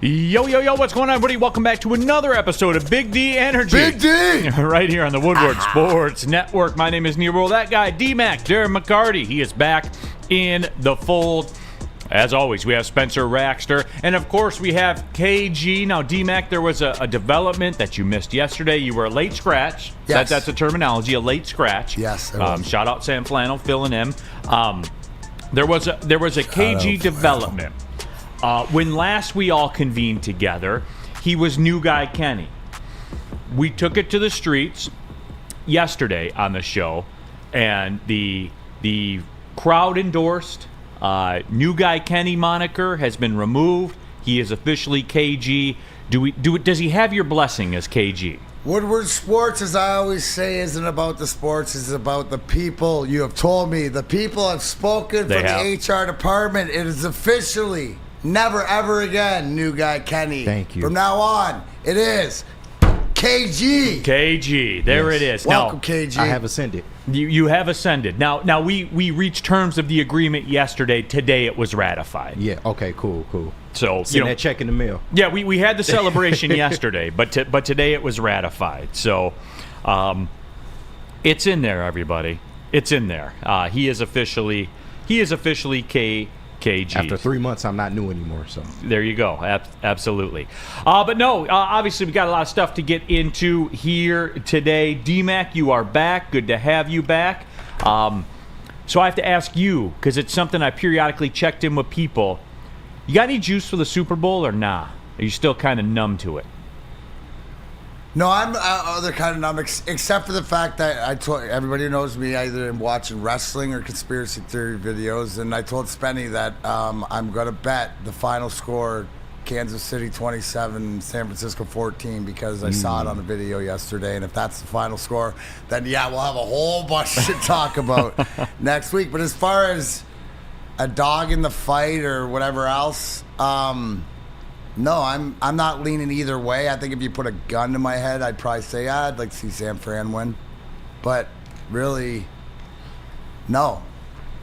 Yo, yo, yo, what's going on, everybody? Welcome back to another episode of Big D Energy. Big D! Right here on the Woodward Sports Network. My name is Neal. That guy, D-Mac, Darren McCarty, he is back in the fold. As always, we have Spencer Raxter. And, of course, we have KG. Now, D-Mac, there was a development that you missed yesterday. You were a late scratch. Yes. That's a terminology, a late scratch. Yes. Shout out Sam Flannel, filling in. There was a KG development. When last we all convened together, he was new guy Kenny. We took it to the streets yesterday on the show, and the crowd endorsed new guy Kenny moniker has been removed. He is officially KG. Does he have your blessing as KG? Woodward Sports, as I always say, isn't about the sports. It's about the people. You have told me. The people have spoken from the HR department. It is officially never, ever again, new guy Kenny. Thank you. From now on, it is KG. KG. There it is. Welcome, now, KG. I have ascended. You have ascended. Now we reached terms of the agreement yesterday. Today it was ratified. Yeah. Okay. Cool. So Send that check in the mail. Yeah, we had the celebration yesterday, but today it was ratified. So it's in there, everybody. It's in there. He is officially KG. After 3 months, I'm not new anymore. So there you go. Absolutely. But no, obviously we got a lot of stuff to get into here today. D-Mac, you are back. Good to have you back. So I have to ask you, because it's something I periodically checked in with people. You got any juice for the Super Bowl or nah? Are you still kind of numb to it? No, I'm other kind of numb, except for the fact that I told everybody who knows me, I either am watching wrestling or conspiracy theory videos, and I told Spenny that I'm going to bet the final score, Kansas City 27, San Francisco 14, because I saw it on the video yesterday, and if that's the final score, then yeah, we'll have a whole bunch to talk about next week. But as far as a dog in the fight or whatever else, no, I'm not leaning either way. I think if you put a gun to my head, I'd probably say, I'd like to see San Fran win. But really, no.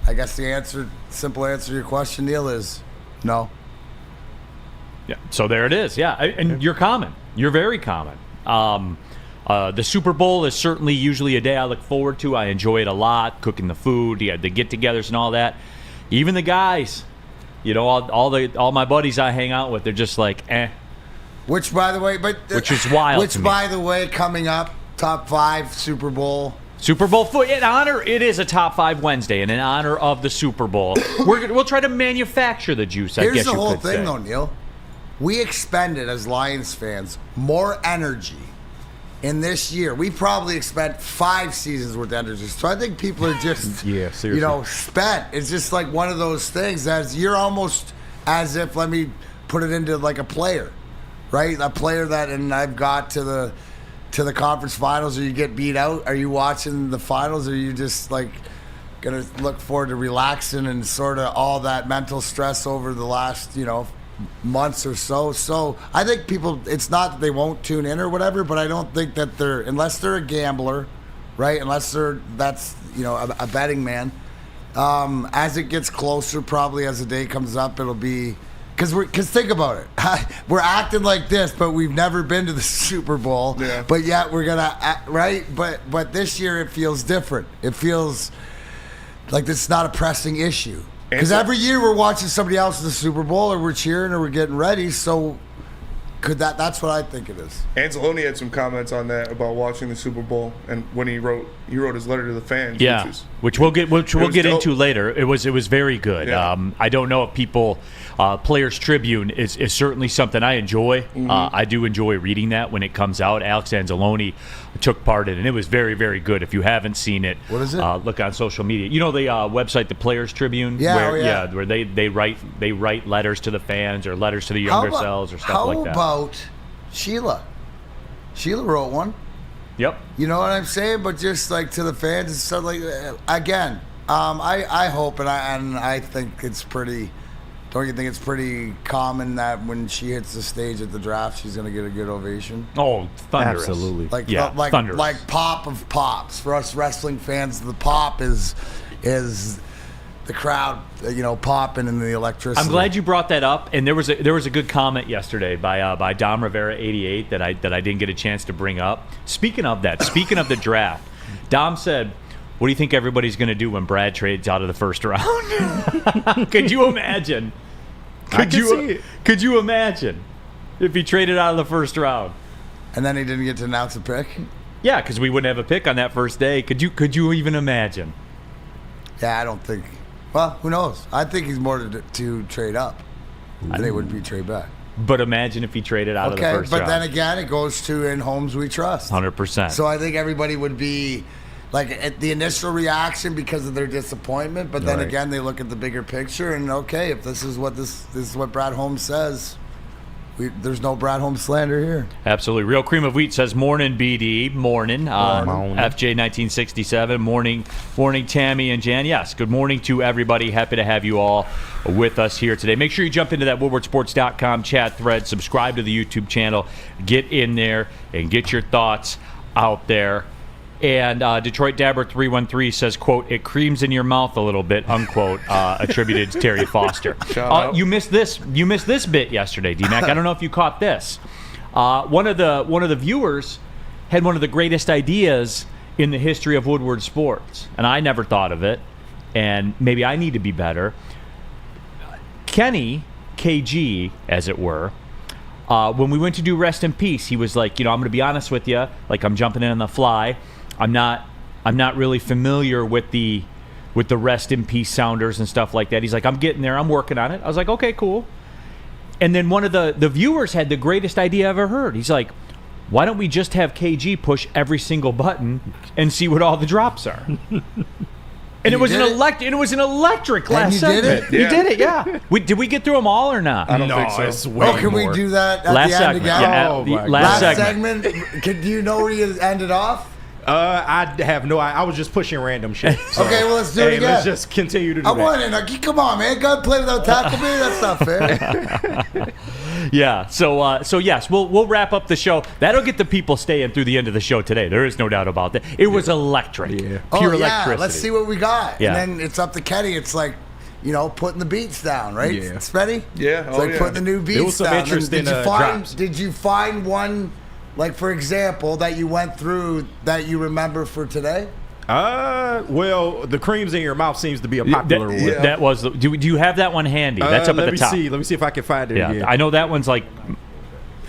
I guess the simple answer to your question, Neal, is no. Yeah. So there it is. Yeah, and you're common. You're very common. The Super Bowl is certainly usually a day I look forward to. I enjoy it a lot. Cooking the food, the get-togethers and all that. Even the guys. You know, all my buddies I hang out with, they're just like, eh. Which, by the way, which is wild. Which, by the way, coming up, top 5 Super Bowl. Super Bowl it is a top 5 Wednesday, and in honor of the Super Bowl, we'll try to manufacture the juice. I guess you could say. Here's the whole thing, though, Neal. We expended as Lions fans more energy in this year. We probably spent 5 seasons worth of energy. So I think people are just, seriously, spent. It's just like one of those things as you're almost as if, let me put it into like a player, right? A player that, and I've got to the conference finals, or you get beat out. Are you watching the finals, or are you just like going to look forward to relaxing and sort of all that mental stress over the last, months or so. So I think people, it's not that they won't tune in or whatever, but I don't think that unless they're a gambler, right? Unless that's a betting man. As it gets closer, probably as the day comes up, it'll be because think about it. We're acting like this, but we've never been to the Super Bowl. Yeah. But yet we're gonna act, right? But this year it feels different. It feels like it's not a pressing issue. Because every year we're watching somebody else in the Super Bowl, or we're cheering, or we're getting ready. So that's what I think it is. Anzalone had some comments on that about watching the Super Bowl, and when he wrote his letter to the fans. Yeah, which we'll get into later. It was very good. Yeah. I don't know if people Players Tribune is certainly something I enjoy. Mm-hmm. I do enjoy reading that when it comes out. Alex Anzalone took part in it, and it was very, very good. If you haven't seen it, what is it? Look on social media. You know the website, the Players Tribune? Yeah, where they write letters to the fans or letters to the younger selves or stuff like that. How about Sheila? Sheila wrote one. Yep. You know what I'm saying? But just like to the fans and stuff like that. Again, I hope and I think it's pretty. Don't you think it's pretty common that when she hits the stage at the draft, she's going to get a good ovation? Oh, thunderous. Absolutely. Thunderous. Like pop of pops. For us wrestling fans, the pop is the crowd, popping and the electricity. I'm glad you brought that up. And there was a good comment yesterday by Dom Rivera 88 that I didn't get a chance to bring up. Speaking of the draft, Dom said, "What do you think everybody's going to do when Brad trades out of the first round?" Could you imagine? Could you imagine if he traded out of the first round? And then he didn't get to announce a pick? Yeah, because we wouldn't have a pick on that first day. Could you even imagine? Yeah, I don't think. Well, who knows? I think he's more to trade up than it would be trade back. But imagine if he traded out of the first round. But then again, it goes to in homes we trust. 100%. So I think everybody would be like at the initial reaction because of their disappointment. But then again, they look at the bigger picture and okay, if this is what Brad Holmes says. There's no Brad Holmes slander here. Absolutely. Real Cream of Wheat says, morning, BD. Morning. FJ 1967. Morning, Tammy and Jan. Yes, good morning to everybody. Happy to have you all with us here today. Make sure you jump into that WoodwardSports.com chat thread. Subscribe to the YouTube channel. Get in there and get your thoughts out there. And Detroit Dabber 313 says, quote, "It creams in your mouth a little bit," unquote, attributed to Terry Foster. You missed this bit yesterday, D-Mac. I don't know if you caught this. One of the viewers had one of the greatest ideas in the history of Woodward sports, and I never thought of it, and maybe I need to be better. Kenny, KG, as it were, when we went to do Rest in Peace, he was like, I'm going to be honest with you, like I'm jumping in on the fly. I'm not really familiar with the Rest in Peace sounders and stuff like that. He's like, I'm getting there. I'm working on it. I was like, okay, cool. And then one of the viewers had the greatest idea I ever heard. He's like, why don't we just have KG push every single button and see what all the drops are? And it was an electric last segment. Did it? You did it, yeah. Did we get through them all or not? I don't think so. It's way can more. we do that at Last the end segment. again? Yeah, last segment. Do you know where you ended off? I have no. I was just pushing random shit. So, Okay, well, let's do it again. Let's just continue to do I that. want it. Come on, man. Go play without tackling me. That's not fair. Yeah. So yes, we'll wrap up the show. That'll get the people staying through the end of the show today. There is no doubt about that. It was electric. Yeah. Pure electricity. Let's see what we got. Yeah. And then it's up to Kenny. It's like, putting the beats down, right? Yeah. Spenny? Yeah. It's like putting the new beats There was some down. interesting drops. Did you find one, like, for example, that you went through that you remember for today? Well, the creams in your mouth seems to be a popular one. Yeah. That was. Do you have that one handy? That's up at the top. Let me see if I can find it. Yeah, again. I know that one's like.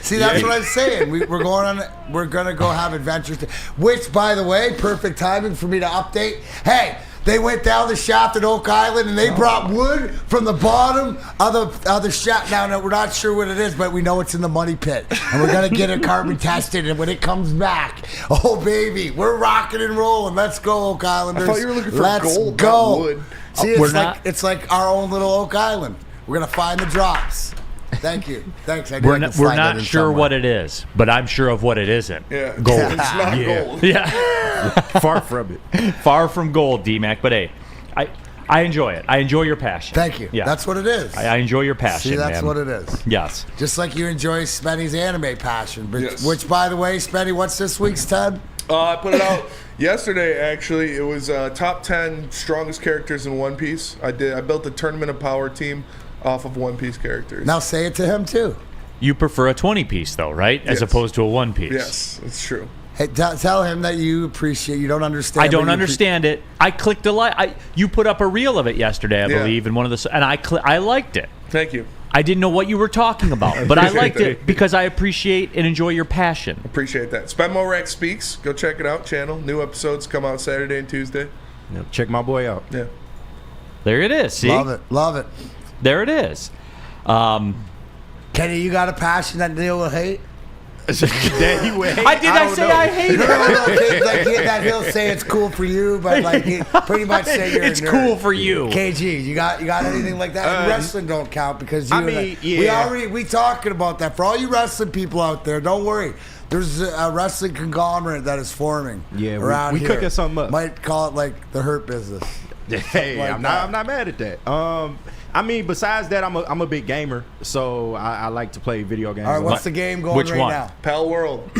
See, that's what I'm saying. We're gonna go have adventures. Which, by the way, perfect timing for me to update. Hey, they went down the shaft at Oak Island and they brought wood from the bottom of the shaft. Now, we're not sure what it is, but we know it's in the money pit, and we're gonna get it carbon tested. And when it comes back, oh baby, we're rocking and rolling. Let's go, Oak Islanders. I thought you were looking for Let's gold, go. not wood. See, it's like our own little Oak Island. We're gonna find the drops. Thank you. Thanks. We're not sure what it is, but I'm sure of what it isn't. Yeah. Gold. It's not gold. Yeah. Far from it. Far from gold, D-Mac. But hey, I enjoy it. I enjoy your passion. Thank you. Yeah. That's what it is. I enjoy your passion. See, that's man. what it is. Yes. Just like you enjoy Spenny's anime passion. Yes. Which, by the way, Spenny, what's this week's tab? I put it out yesterday. Actually, it was top 10 strongest characters in One Piece. I built a Tournament of Power team off of One Piece characters. Now say it to him too. You prefer a 20-piece though, right? As Yes. opposed to a 1-piece. Yes, it's true. Hey, tell him that you appreciate. You don't understand. I don't understand it. I clicked a like. You put up a reel of it yesterday, I Yeah. believe, in one of the. And I liked it. Thank you. I didn't know what you were talking about, but I appreciate liked that. it because I appreciate and enjoy your passion. Appreciate that. Spenmo Speaks. Go check it out. Channel. New episodes come out Saturday and Tuesday. Now, check my boy out. Yeah. There it is. See, Love it. there it is. Kenny, you got a passion that Neal will hate? That he would hate. I say I hate No, it? like that he'll say it's cool for you, but like he pretty much say you're It's a nerd. cool for you. KG, you got anything like that? And wrestling don't count because you. I mean, we talking about that for all you wrestling people out there. Don't worry, there's a wrestling conglomerate that is forming. Yeah, around we here. cooking something up. Might call it like the Hurt Business. Hey, like I'm not mad at that. I mean, besides that, I'm a big gamer, so I like to play video games. All right, what's the game going Which right one? now? Pal World.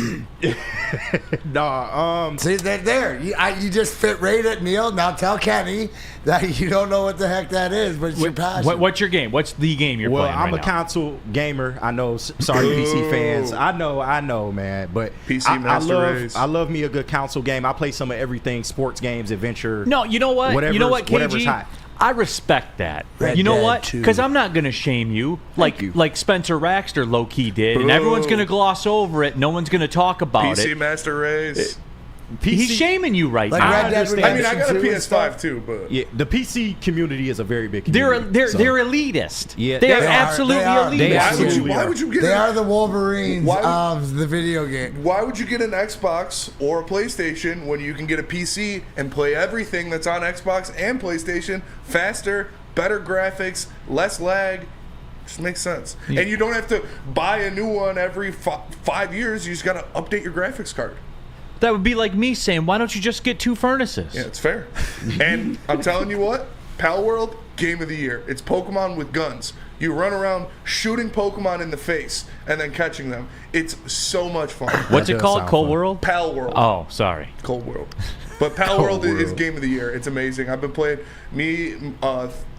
Nah, See, there. You just fit right at Neal. Now tell Kenny that you don't know what the heck that is, but it's your passion. What's your game? What's the game you're well, playing I'm right a now? console gamer. I know. Sorry, PC fans. I know, man. But PC Master Race. I love me a good console game. I play some of everything: sports games, adventure. No, you know what? You know what, whatever's KG? hot. I respect that. Red You know Dead what? 2. Because I'm not going to shame you like Spencer Raxter low-key did, and everyone's going to gloss over it. No one's going to talk about PC it. Master Race. He's shaming you right Like now. Red Dead understand. I mean, I got a Redemption 2 and stuff. PS5 too, but Yeah, the PC community is a very big They're community. they're elitist. Yeah, they are they are. absolutely They are. elitist. They why absolutely would you get They an, are the Wolverines Why would- of the video game. why would you get an Xbox or a PlayStation when you can get a PC and play everything that's on Xbox and PlayStation faster, better graphics, less lag? Just makes sense. And you don't have to buy a new one every 5 years. You just got to update your graphics card. That would be like me saying, "Why don't you just get 2 furnaces?" Yeah, it's fair. And I'm telling you what, Pal World, game of the year. It's Pokemon with guns. You run around shooting Pokemon in the face and then catching them. It's so much fun. What's That it does called? sound Cold fun. World? Pal World. Oh, sorry. Cold World. But Pal Cold World is World. game of the year. It's amazing. I've been playing. Me,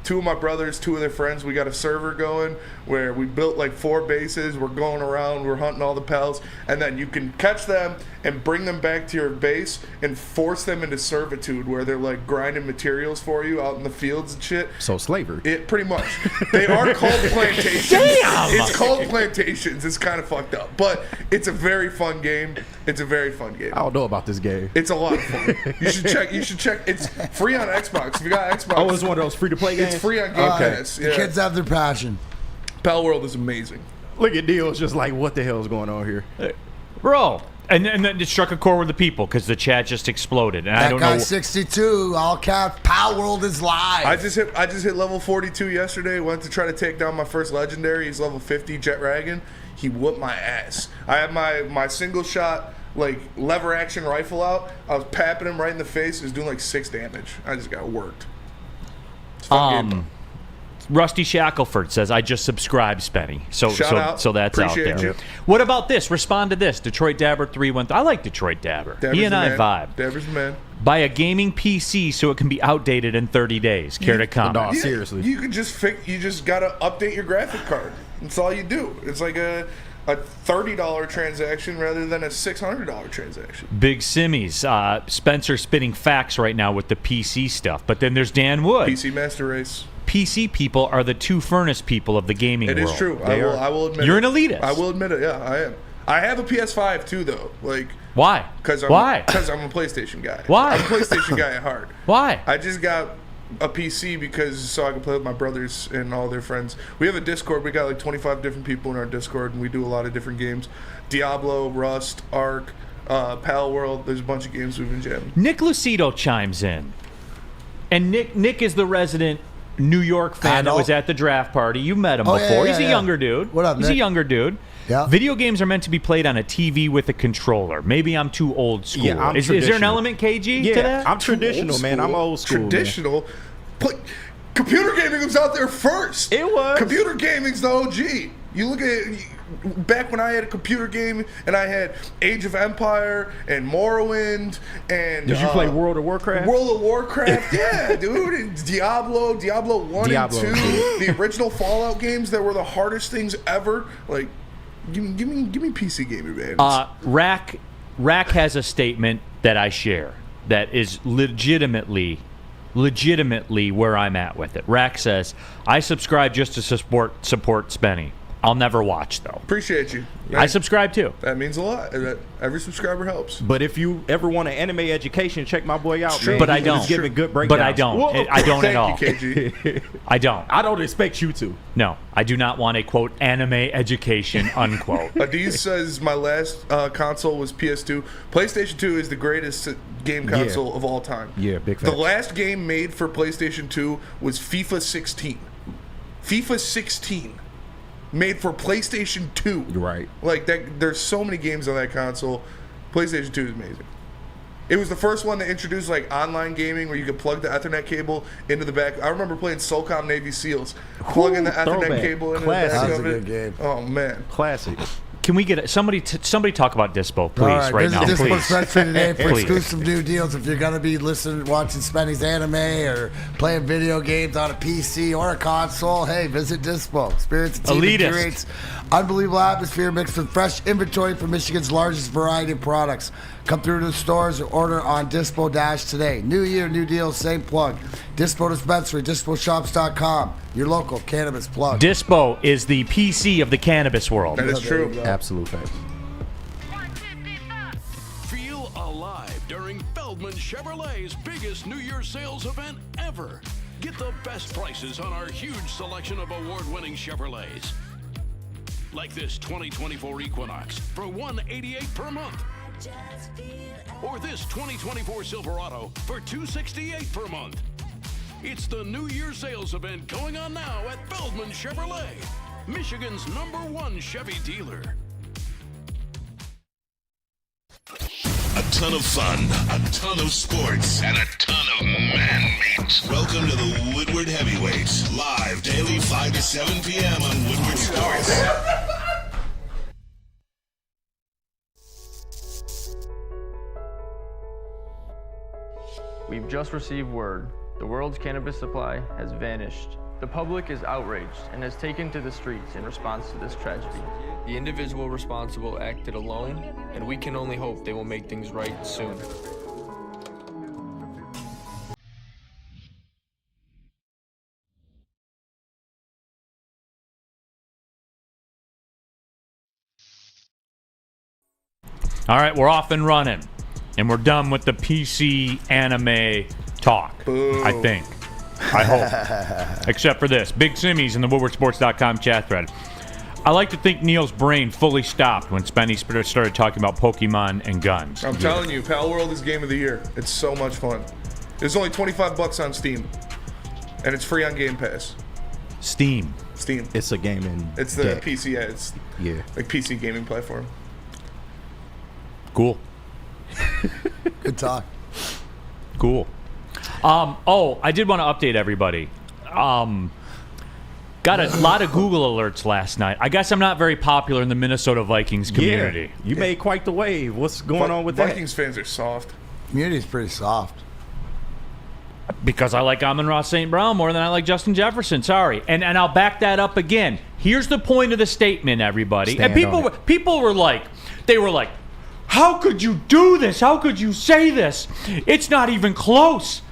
2 of my brothers, 2 of their friends. We got a server going where we built like 4 bases. We're going around. We're hunting all the pals, and then you can catch them and bring them back to your base and force them into servitude, where they're like grinding materials for you out in the fields and shit. So slavery. It pretty much. They are called plantations. Damn! It's called plantations. It's kind of fucked up, but it's a very fun game. It's a very fun game. I don't know about this game. It's a lot of fun. You should check. You should check. It's free on Xbox. If you got Xbox, Oh, it's one of those free-to-play games? it's free on Game Pass. The Yeah. kids have their passion. Pal World is amazing. Look at Neal. It's just like, what the hell is going on here? Bro. And then it struck a chord with the people because the chat just exploded. And I That don't guy know. 62, all caps. Pal World is live. I just hit level 42 yesterday. Went to try to take down my first legendary. He's level 50 Jet Dragon. He whooped my ass. I had my single shot like lever action rifle out. I was papping him right in the face. He was doing like 6 damage. I just got worked. It's a fun game. Rusty Shackelford says, "I just subscribed, Spenny." So Shout out. so that's Appreciate out there. you. What about this? Respond to this. Detroit Dabber 313. I like Detroit Dabber. Dabber's He and the I man. vibe. Dabber's the man. Buy a gaming PC so it can be outdated in 30 days. Care to comment? No. Seriously. You can just you just gotta update your graphic card. That's all you do. It's like a $30 transaction rather than a $600 transaction. Big Simmies. Spencer spitting facts right now with the PC stuff. But then there's Dan Wood. PC Master Race. PC people are the 2 furnace people of the gaming It world. is true. They are. I will admit You're it. an elitist. I will admit it. Yeah, I am. I have a PS5 too, though. Like, Why? Why? Because I'm a PlayStation guy. Why? I'm a PlayStation guy at heart. Why? I just got a PC because so I can play with my brothers and all their friends. We have a Discord. We got like 25 different people in our Discord, and we do a lot of different games. Diablo, Rust, Ark, Pal World. There's a bunch of games we've been jamming. Nick Lucido chimes in. And Nick is the resident New York I fan that know. was at the draft party. You met him Oh, yeah, before. yeah, He's a yeah. younger dude. What up, He's a Nick? younger dude. Yeah. Video games are meant to be played on a TV with a controller. Maybe I'm too old school. Yeah, I'm is there an traditional. element, KG, Yeah, to that? I'm traditional, man. I'm old school. man. Traditional. Computer gaming was out there first. It was. Computer gaming's the OG. You look at back when I had a computer game and I had Age of Empire and Morrowind and Did you play World of Warcraft? World of Warcraft, yeah, dude. And Diablo 1 Diablo, and 2, yeah. the original Fallout games that were the hardest things ever. Like, give me PC gaming, man. Rack has a statement that I share that is legitimately where I'm at with it. Rack says, "I subscribe just to support Spenny. I'll never watch though." Appreciate you. I subscribe too. That means a lot. Every subscriber helps. But if you ever want an anime education, check my boy out, true. man. But I He's don't. giving good breakdowns. But I don't. Whoa. I don't at all. Thank you, KG. I don't. I don't expect you to. No, I do not want a quote anime education unquote. Adiz says my last console was PS2. PlayStation 2 is the greatest game console of all time. Yeah, big The facts. last game made for PlayStation 2 was FIFA 16. FIFA 16 made for PlayStation 2. You're right. Like that, there's so many games on that console. PlayStation 2 is amazing. It was the first one to introduce like online gaming where you could plug the Ethernet cable into the back. I remember playing SOCOM Navy SEALs, plugging the Ethernet throwback. cable into Classic. the back That was of a it. good game. Oh man. Classic. Can we get somebody talk about Dispo, please, right visit now, Dispo please? Spencer today for Please. exclusive new deals. If you're gonna be watching Spenny's anime or playing video games on a PC or a console, hey, visit Dispo. Experience the team that Elitist. curates unbelievable atmosphere mixed with fresh inventory from Michigan's largest variety of products. Come through to the stores or order on Dispo Dash today. New year, new deals, same plug. Dispo Dispensary, DispoShops.com. Your local cannabis plug. Dispo is the PC of the cannabis world. That is true. Absolute fact. Feel alive during Feldman Chevrolet's biggest New Year's sales event ever. Get the best prices on our huge selection of award-winning Chevrolets. Like this 2024 Equinox for $188 per month. Or this 2024 Silverado for $268 per month. It's the New Year's sales event going on now at Feldman Chevrolet, Michigan's #1 Chevy dealer. A ton of fun, a ton of sports, and a ton of man-meat. Welcome to the Woodward Heavyweights, live daily 5 to 7 p.m. on Woodward Sports. We've just received word. The world's cannabis supply has vanished. The public is outraged and has taken to the streets in response to this tragedy. The individual responsible acted alone, and we can only hope they will make things right soon. All right, we're off and running, and we're done with the PC anime talk. Boo. I think. I hope. Except for this. Big Simmies in the WoodwardSports.com chat thread. I like to think Neal's brain fully stopped when Spenny started talking about Pokemon and guns. I'm telling you, Pal World is game of the year. It's so much fun. It's only $25 on Steam, and it's free on Game Pass. Steam. Steam. It's a gaming. It's the deck. PC. Yeah, it's Yeah. like PC gaming platform. Cool. Good talk. Cool. I did want to update everybody. Got a lot of Google alerts last night. I guess I'm not very popular in the Minnesota Vikings community. Yeah. You made quite the wave. What's going on with Vikings fans are soft. Community's pretty soft. Because I like Amon-Ra St. Brown more than I like Justin Jefferson. Sorry. And I'll back that up again. Here's the point of the statement, everybody. Stand And people were like, how could you do this? How could you say this? It's not even close.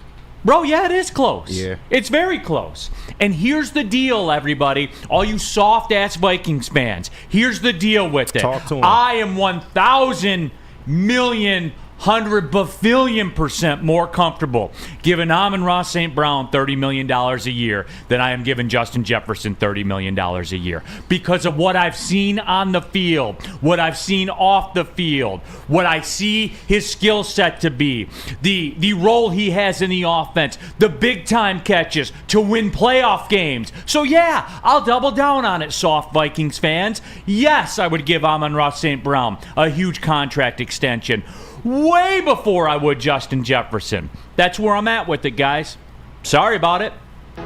Bro, yeah, it is close. Yeah. It's very close. And here's the deal, everybody. All you soft-ass Vikings fans, here's the deal with it. Talk to 'em. I am 1,000 million 100 bafillion% more comfortable giving Amon-Ra St. Brown $30 million a year than I am giving Justin Jefferson $30 million a year. Because of what I've seen on the field, what I've seen off the field, what I see his skill set to be, the role he has in the offense, the big-time catches to win playoff games. So, yeah, I'll double down on it, soft Vikings fans. Yes, I would give Amon-Ra St. Brown a huge contract extension. Way before I would Justin Jefferson. That's where I'm at with it, guys. Sorry about it.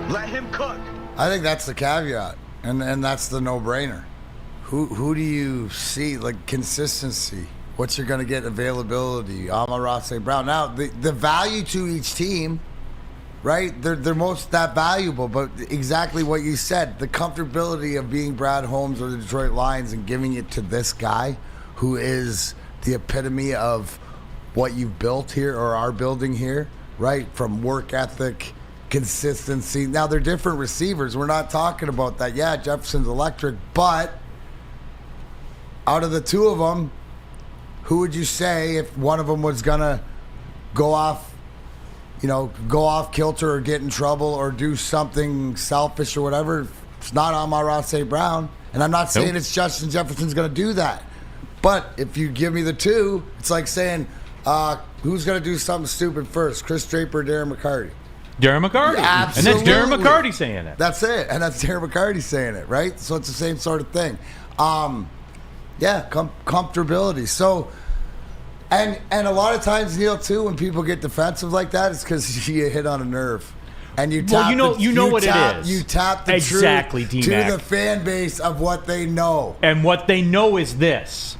Let him cook. I think that's the caveat, and that's the no-brainer. Who do you see, like, consistency? What's you're going to get availability? Amon-Ra St. Brown. Now, the value to each team, right? They're most that valuable, but exactly what you said, the comfortability of being Brad Holmes or the Detroit Lions and giving it to this guy who is the epitome of what you've built here or are building here, right? From work ethic, consistency. Now, they're different receivers. We're not talking about that. Yeah, Jefferson's electric, but out of the two of them, who would you say if one of them was going to go off kilter or get in trouble or do something selfish or whatever? It's not Amon-Ra St. Brown. And I'm not saying it's Justin Jefferson's going to do that. But if you give me the two, it's like saying, who's going to do something stupid first, Chris Draper or Darren McCarty? Darren McCarty. Absolutely. And that's Darren McCarty saying it. That's it. And that's Darren McCarty saying it, right? So it's the same sort of thing. Comfortability. So And a lot of times, Neal, too, when people get defensive like that, it's because you hit on a nerve. And you tap you know what it is. You tap the exactly, truth D-Mac. to the fan base of what they know. And what they know is this.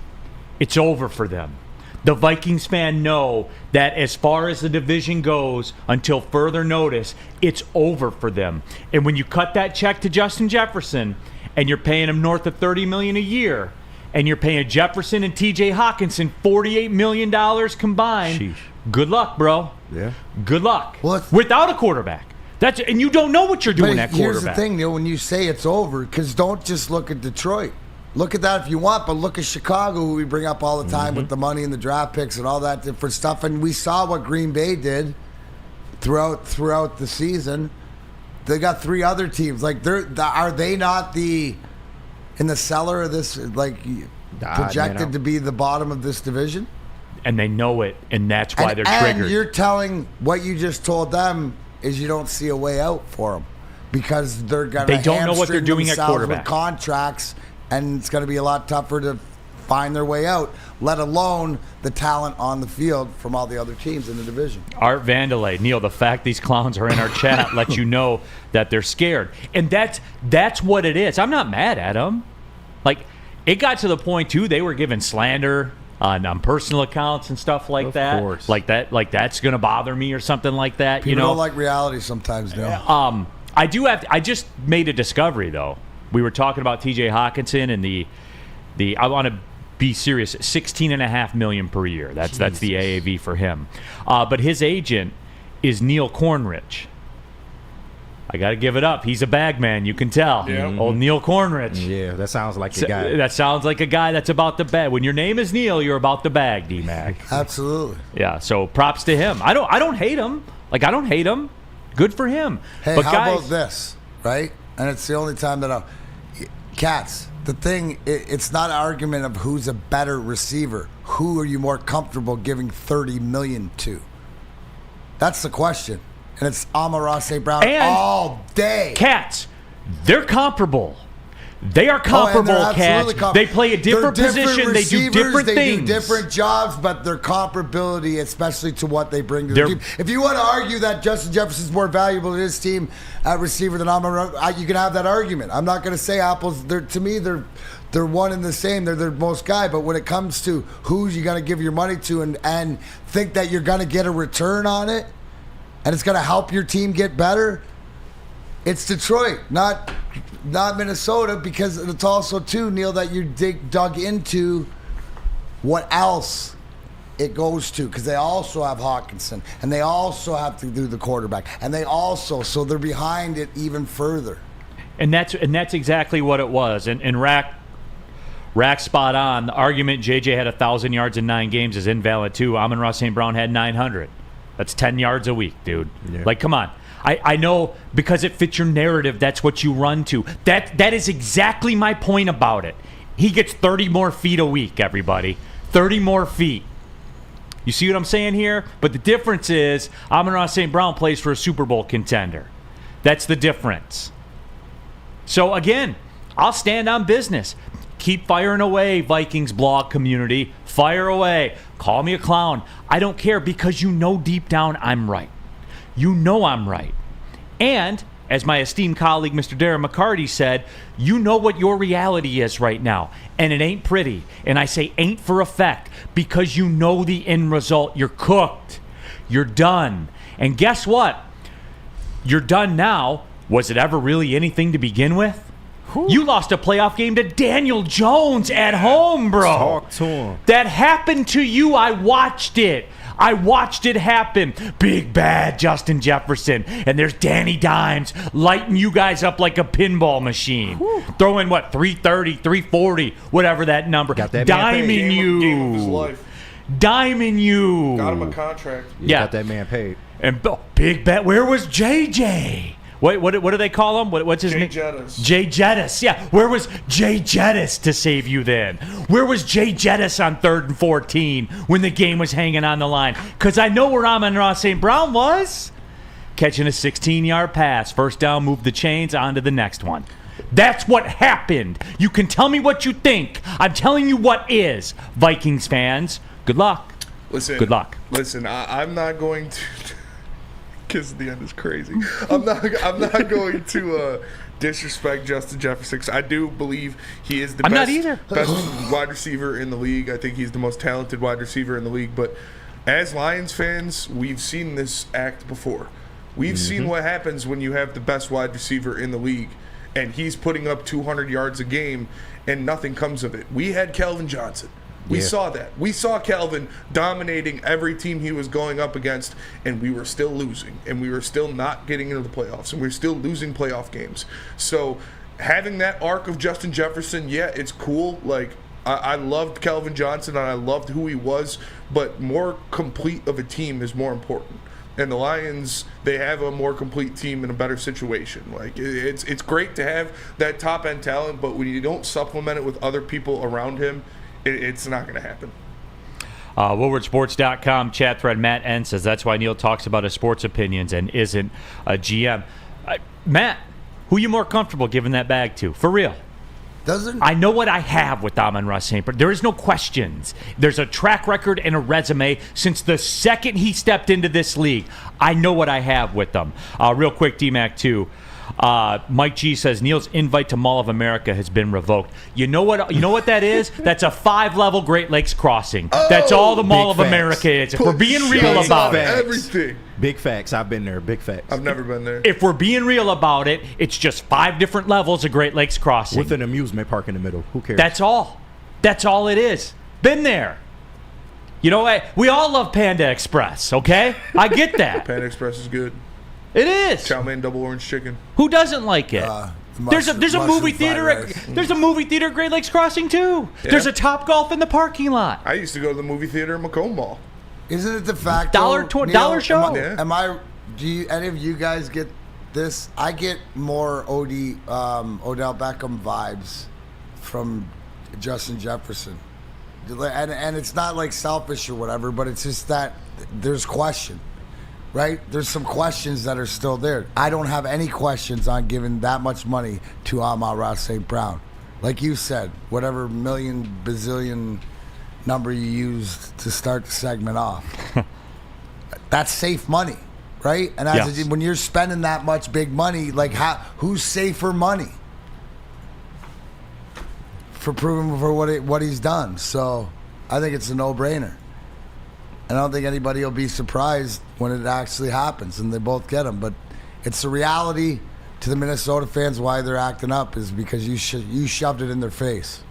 It's over for them. The Vikings fan know that as far as the division goes, until further notice, it's over for them. And when you cut that check to Justin Jefferson and you're paying him north of $30 million a year, and you're paying Jefferson and T.J. Hawkinson $48 million combined, Sheesh. Good luck, bro. Yeah. Good luck. Well, without a quarterback. And you don't know what you're doing at quarterback. Here's the thing, Neal, when you say it's over, because don't just look at Detroit. Look at that if you want, but look at Chicago, who we bring up all the time with the money and the draft picks and all that different stuff. And we saw what Green Bay did throughout the season. They got 3 other teams. Like, are they not in the cellar of this, like, projected to be the bottom of this division? And they know it, and that's why they're triggered. And you're telling what you just told them is you don't see a way out for them because they're going to They don't know what they're doing at quarterback. With contracts, and it's going to be a lot tougher to find their way out, let alone the talent on the field from all the other teams in the division. Art Vandelay, Neal, the fact these clowns are in our chat lets you know that they're scared. And that's what it is. I'm not mad at them. Like, it got to the point, too, they were giving slander on personal accounts and stuff like that. Of course. Like that's going to bother me or something like that. People don't like reality sometimes, Neal. I just made a discovery, though. We were talking about T.J. Hawkinson and the I want to be serious, $16.5 million per year. That's the AAV for him. But his agent is Neal Cornrich. I got to give it up. He's a bag man, you can tell. Yeah. Old Neal Cornrich. Yeah, that sounds like a guy. That sounds like a guy that's about the bag. When your name is Neal, you're about the bag, D-Mac. Absolutely. Yeah, so props to him. I don't hate him. Like, I don't hate him. Good for him. Hey, but how guys, about this, right? And it's the only time that Cats, the thing, it's not an argument of who's a better receiver. Who are you more comfortable giving $30 million to? That's the question. And it's Amon-Ra St. Brown all day. Cats, they're comparable. They are comparable, Cats. They play a different position. They do different things. They do different jobs, but their comparability, especially to what they bring to the team. If you want to argue that Justin Jefferson's more valuable to his team at receiver than Amon-Ra, you can have that argument. I'm not going to say apples. To me, they're one and the same. They're the most guy. But when it comes to who you got to give your money to and think that you're going to get a return on it, and it's going to help your team get better, it's Detroit, not Minnesota, because it's also, too, Neal, that you dug into what else it goes to, because they also have Hawkinson, and they also have to do the quarterback, and so they're behind it even further. And that's exactly what it was. And Rack spot on. The argument JJ had 1,000 yards in 9 games is invalid, too. Amon-Ra St. Brown had 900. That's 10 yards a week, dude. Yeah. Like, come on. I know because it fits your narrative, that's what you run to. That is exactly my point about it. He gets 30 more feet a week, everybody. 30 more feet. You see what I'm saying here? But the difference is Amon-Ra St. Brown plays for a Super Bowl contender. That's the difference. So, again, I'll stand on business. Keep firing away, Vikings blog community. Fire away. Call me a clown. I don't care, because you know deep down I'm right. You know I'm right. And, as my esteemed colleague, Mr. Darren McCarty, said, you know what your reality is right now. And it ain't pretty. And I say ain't for effect, because you know the end result. You're cooked. You're done. And guess what? You're done now. Was it ever really anything to begin with? You lost a playoff game to Daniel Jones at home, bro. Talk to him. That happened to you. I watched it. I watched it happen. Big bad Justin Jefferson. And there's Danny Dimes lighting you guys up like a pinball machine. Throwing, 330, 340, whatever that number. Got that Diming you. Game of his life. Diming you. Got him a contract. Yeah. Got that man paid. And big bet. Where was JJ? What do they call him? What's his name? Jay Jettis. Yeah. Where was Jay Jettis to save you then? Where was Jay Jettis on 3rd and 14 when the game was hanging on the line? Because I know where Amon-Ra St. Brown was. Catching a 16-yard pass. First down, move the chains, on to the next one. That's what happened. You can tell me what you think. I'm telling you what is. Vikings fans, good luck. Listen, good luck. Listen, I'm not going to. Kiss at the end is crazy. I'm not going to disrespect Justin Jefferson. 'Cause I do believe he is the best wide receiver in the league. I think he's the most talented wide receiver in the league. But as Lions fans, we've seen this act before. We've seen what happens when you have the best wide receiver in the league, and he's putting up 200 yards a game, and nothing comes of it. We had Calvin Johnson. We saw that. We saw Calvin dominating every team he was going up against, and we were still losing, and we were still not getting into the playoffs, and we were still losing playoff games. So having that arc of Justin Jefferson, yeah, it's cool. Like, I loved Calvin Johnson, and I loved who he was, but more complete of a team is more important. And the Lions, they have a more complete team in a better situation. Like, it's great to have that top-end talent, but when you don't supplement it with other people around him, it's not going to happen. WoodwardSports.com chat thread. Matt N says that's why Neal talks about his sports opinions and isn't a GM. Matt, who you more comfortable giving that bag to? For real. I know what I have with Amon-Ra St. Brown. There is no questions. There's a track record and a resume since the second he stepped into this league. I know what I have with them. Real quick, DMAC, too. Mike G says Neal's invite to Mall of America has been revoked. You know what that is? That's a 5-level Great Lakes crossing. That's all the Mall of America is. If we're being real about it. Everything. Big facts. I've been there. Big facts. I've never been there. If we're being real about it, it's just 5 different levels of Great Lakes crossing. With an amusement park in the middle. Who cares? That's all. That's all it is. Been there. You know what? We all love Panda Express, okay? I get that. Panda Express is good. It is. Chow mein double orange chicken. Who doesn't like it? There's a movie theater. There's a movie theater at Great Lakes Crossing too. Yeah. There's a Top Golf in the parking lot. I used to go to the movie theater in Macomb Mall. Isn't it the fact dollar show? Do any of you guys get this? I get more Odell Beckham vibes from Justin Jefferson, and it's not like selfish or whatever, but it's just that there's question. Right? There's some questions that are still there. I don't have any questions on giving that much money to Amon-Ra St. Brown. Like you said, whatever million, bazillion number you used to start the segment off. That's safe money, right? And when you're spending that much big money, like who's safer money for proving for what he's done? So I think it's a no-brainer. And I don't think anybody will be surprised when it actually happens and they both get them. But it's the reality to the Minnesota fans why they're acting up is because you shoved it in their face.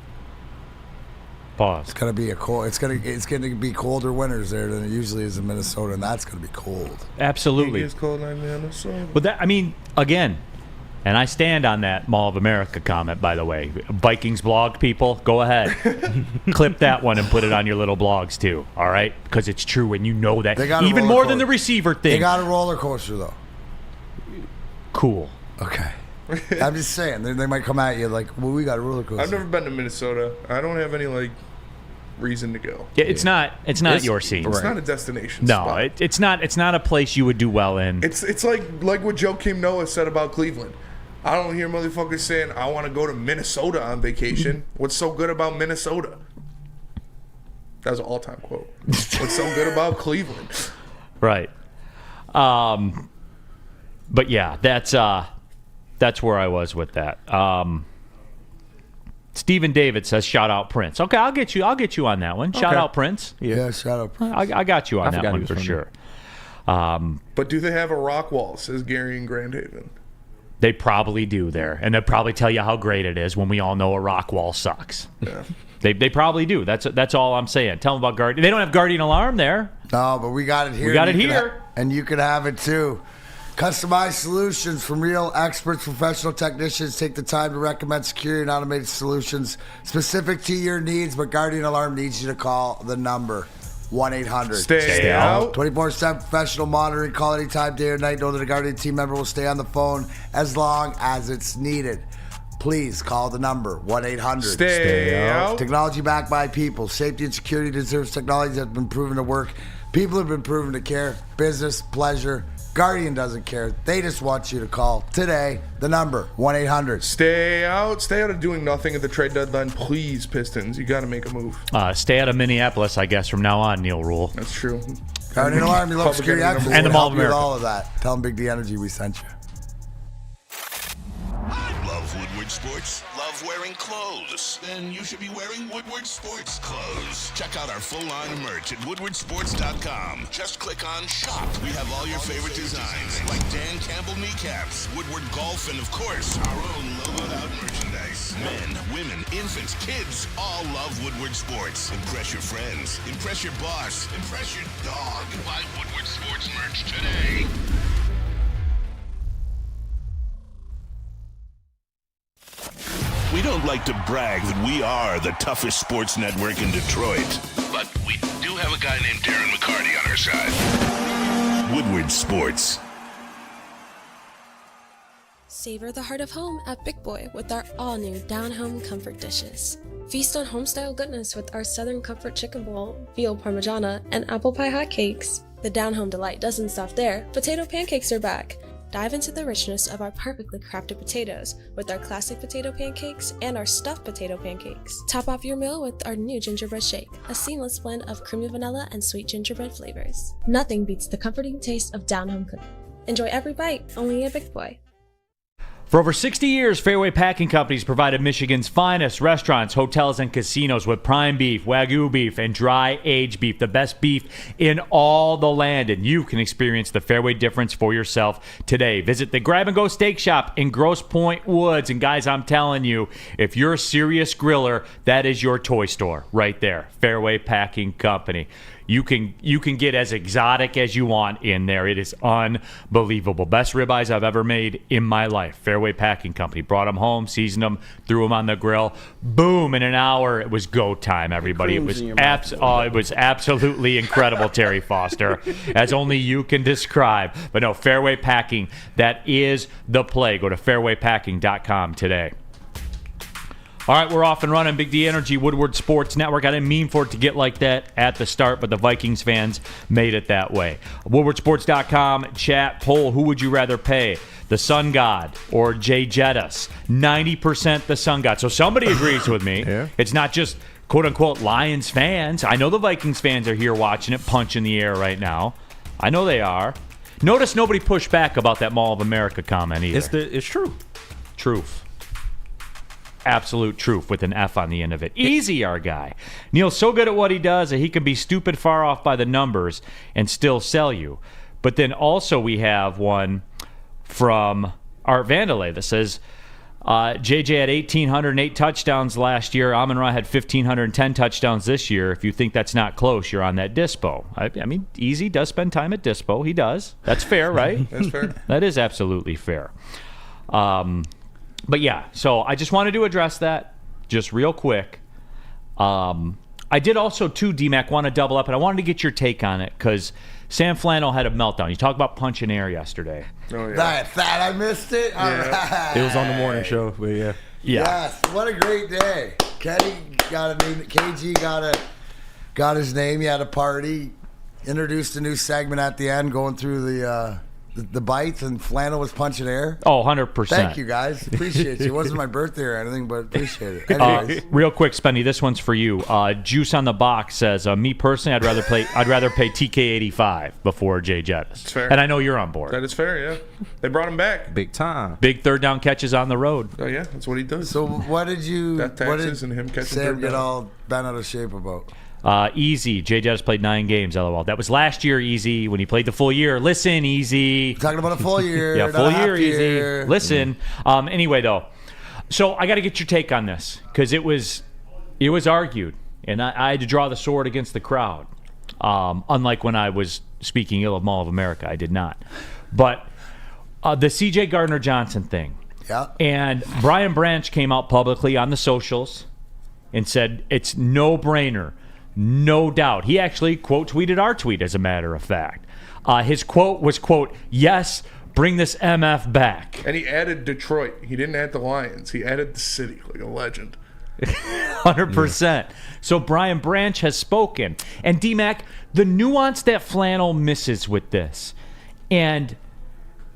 Pause. It's gonna be it's gonna be colder winters there than it usually is in Minnesota, and that's gonna be cold. Absolutely. It's cold in Minnesota. But again. And I stand on that Mall of America comment, by the way. Vikings blog people, go ahead. Clip that one and put it on your little blogs, too. All right? Because it's true, and you know that. Even more than the receiver thing. They got a roller coaster, though. Cool. Okay. I'm just saying. They might come at you like, well, we got a roller coaster. I've never been to Minnesota. I don't have any, reason to go. Yeah, it's not your scene. It's not a destination No, spot. it's not a place you would do well in. It's like what Joakim Noah said about Cleveland. I don't hear motherfuckers saying, I want to go to Minnesota on vacation. What's so good about Minnesota? That was an all-time quote. What's so good about Cleveland? Right. But yeah, that's where I was with that. Stephen David says, shout out Prince. Okay, I'll get you on that one. Shout out Prince. Yeah, shout out Prince. I got you on that one for sure. But do they have a rock wall, says Gary in Grand Haven? They probably do there, and they'll probably tell you how great it is when we all know a rock wall sucks. Yeah. They probably do. That's all I'm saying. Tell them about Guardian. They don't have Guardian Alarm there. No, but we got it here. We got it here. And you can have it too. Customized solutions from real experts, professional technicians take the time to recommend secure and automated solutions specific to your needs, but Guardian Alarm needs you to call the number 1-800. Stay out. 24/7 professional monitoring. Call anytime, day or night. Know that a Guardian team member will stay on the phone as long as it's needed. Please call the number 1-800. Stay out. Technology backed by people. Safety and security deserves technology that's been proven to work. People have been proven to care. Business, pleasure, Guardian doesn't care. They just want you to call today. The number, 1-800. Stay out of doing nothing at the trade deadline, please, Pistons. You got to make a move. Stay out of Minneapolis, I guess, from now on, Neal Ruhl. That's true. Guardian Alarm, you love security access. And the Mall of We'll help you with America. all of that. Tell them Big D Energy we sent you. Love Woodward Sports? Love wearing clothes? Then you should be wearing Woodward Sports clothes. Check out our full line of merch at woodwardsports.com. Just click on shop. We have all your favorite designs, like Dan Campbell kneecaps, Woodward Golf, and of course, our own logoed out merchandise. Men, women, infants, kids all love Woodward Sports. Impress your friends. Impress your boss. Impress your dog. Buy Woodward Sports merch today. We don't like to brag that we are the toughest sports network in Detroit, but we do have a guy named Darren McCarty on our side. Woodward Sports. Savor the heart of home at Big Boy with our all-new down-home comfort dishes. Feast on home-style goodness with our Southern Comfort Chicken Bowl, veal parmigiana, and apple pie hotcakes. The down-home delight doesn't stop there. Potato pancakes are back. Dive into the richness of our perfectly crafted potatoes with our classic potato pancakes and our stuffed potato pancakes. Top off your meal with our new gingerbread shake, a seamless blend of creamy vanilla and sweet gingerbread flavors. Nothing beats the comforting taste of down-home cooking. Enjoy every bite, only at Big Boy. For over 60 years, Fairway Packing Company's provided Michigan's finest restaurants, hotels, and casinos with prime beef, Wagyu beef, and dry-aged beef, the best beef in all the land. And you can experience the Fairway difference for yourself today. Visit the Grab and Go Steak Shop in Grosse Pointe Woods. And guys, I'm telling you, if you're a serious griller, that is your toy store right there. Fairway Packing Company. You can get as exotic as you want in there. It is unbelievable. Best ribeyes I've ever made in my life. Fairway Packing Company. Brought them home, seasoned them, threw them on the grill. Boom! In an hour, it was go time, everybody. It was absolutely incredible, Terry Foster, as only you can describe. But no, Fairway Packing, that is the play. Go to fairwaypacking.com today. All right, we're off and running. Big D Energy, Woodward Sports Network. I didn't mean for it to get like that at the start, but the Vikings fans made it that way. WoodwardSports.com, chat, poll, who would you rather pay, the Sun God or Jay Jettis? 90% the Sun God. So somebody agrees with me. Yeah. It's not just quote-unquote Lions fans. I know the Vikings fans are here watching it, punch in the air right now. I know they are. Notice nobody pushed back about that Mall of America comment either. It's true. Truth. Absolute truth with an F on the end of it. Easy, our guy. Neal's so good at what he does that he can be stupid far off by the numbers and still sell you. But then also we have one from Art Vandelay that says, JJ had 1,808 touchdowns last year. Amon-Ra had 1,510 touchdowns this year. If you think that's not close, you're on that dispo. I mean, Easy does spend time at dispo. He does. That's fair, right? That's fair. That is absolutely fair. But yeah, so I just wanted to address that just real quick. I did also, too, D-Mac, want to double up, and I wanted to get your take on it because Sam Flannel had a meltdown. You talked about punching air yesterday. Oh, yeah. That I missed it? All right. It was on the morning show, but yeah. Yes, what a great day. Kenny got a name. KG got his name. He had a party. Introduced a new segment at the end, going through the bites, and Flannel was punching air. Oh, 100%. Thank you, guys. Appreciate you. It wasn't my birthday or anything, but appreciate it. Anyways. Real quick, Spenny, this one's for you. Juice on the Box says, me personally, I'd rather pay TK85 before Jay Jettis. That's fair. And I know you're on board. That is fair, yeah. They brought him back. Big time. Big third down catches on the road. Oh, yeah, that's what he does. So what did you Death taxes and him catching Sam third get down. all bent out of shape about? Easy. Jay Jettis played 9 games, LOL. That was last year, Easy, when he played the full year. Listen, Easy. Talking about a full year. Yeah, not full a half year, Easy. Listen. Anyway, though, so I got to get your take on this because it was argued, and I had to draw the sword against the crowd. Unlike when I was speaking ill of Mall of America, I did not. But the C.J. Gardner-Johnson thing. Yeah. And Brian Branch came out publicly on the socials and said it's no-brainer, no doubt. He actually, quote, tweeted our tweet, as a matter of fact. His quote was, quote, yes, bring this MF back. And he added Detroit. He didn't add the Lions. He added the city, like a legend. 100%. So Brian Branch has spoken. And D-Mac, the nuance that Flannel misses with this And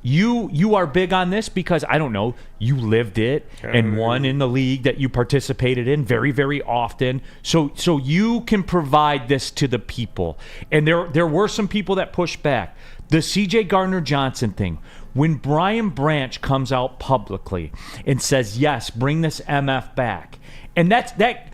you are big on this because, I don't know, you lived it and won in the league that you participated in very, very often. So you can provide this to the people. And there were some people that pushed back. The C.J. Gardner-Johnson thing, when Brian Branch comes out publicly and says, yes, bring this MF back. And that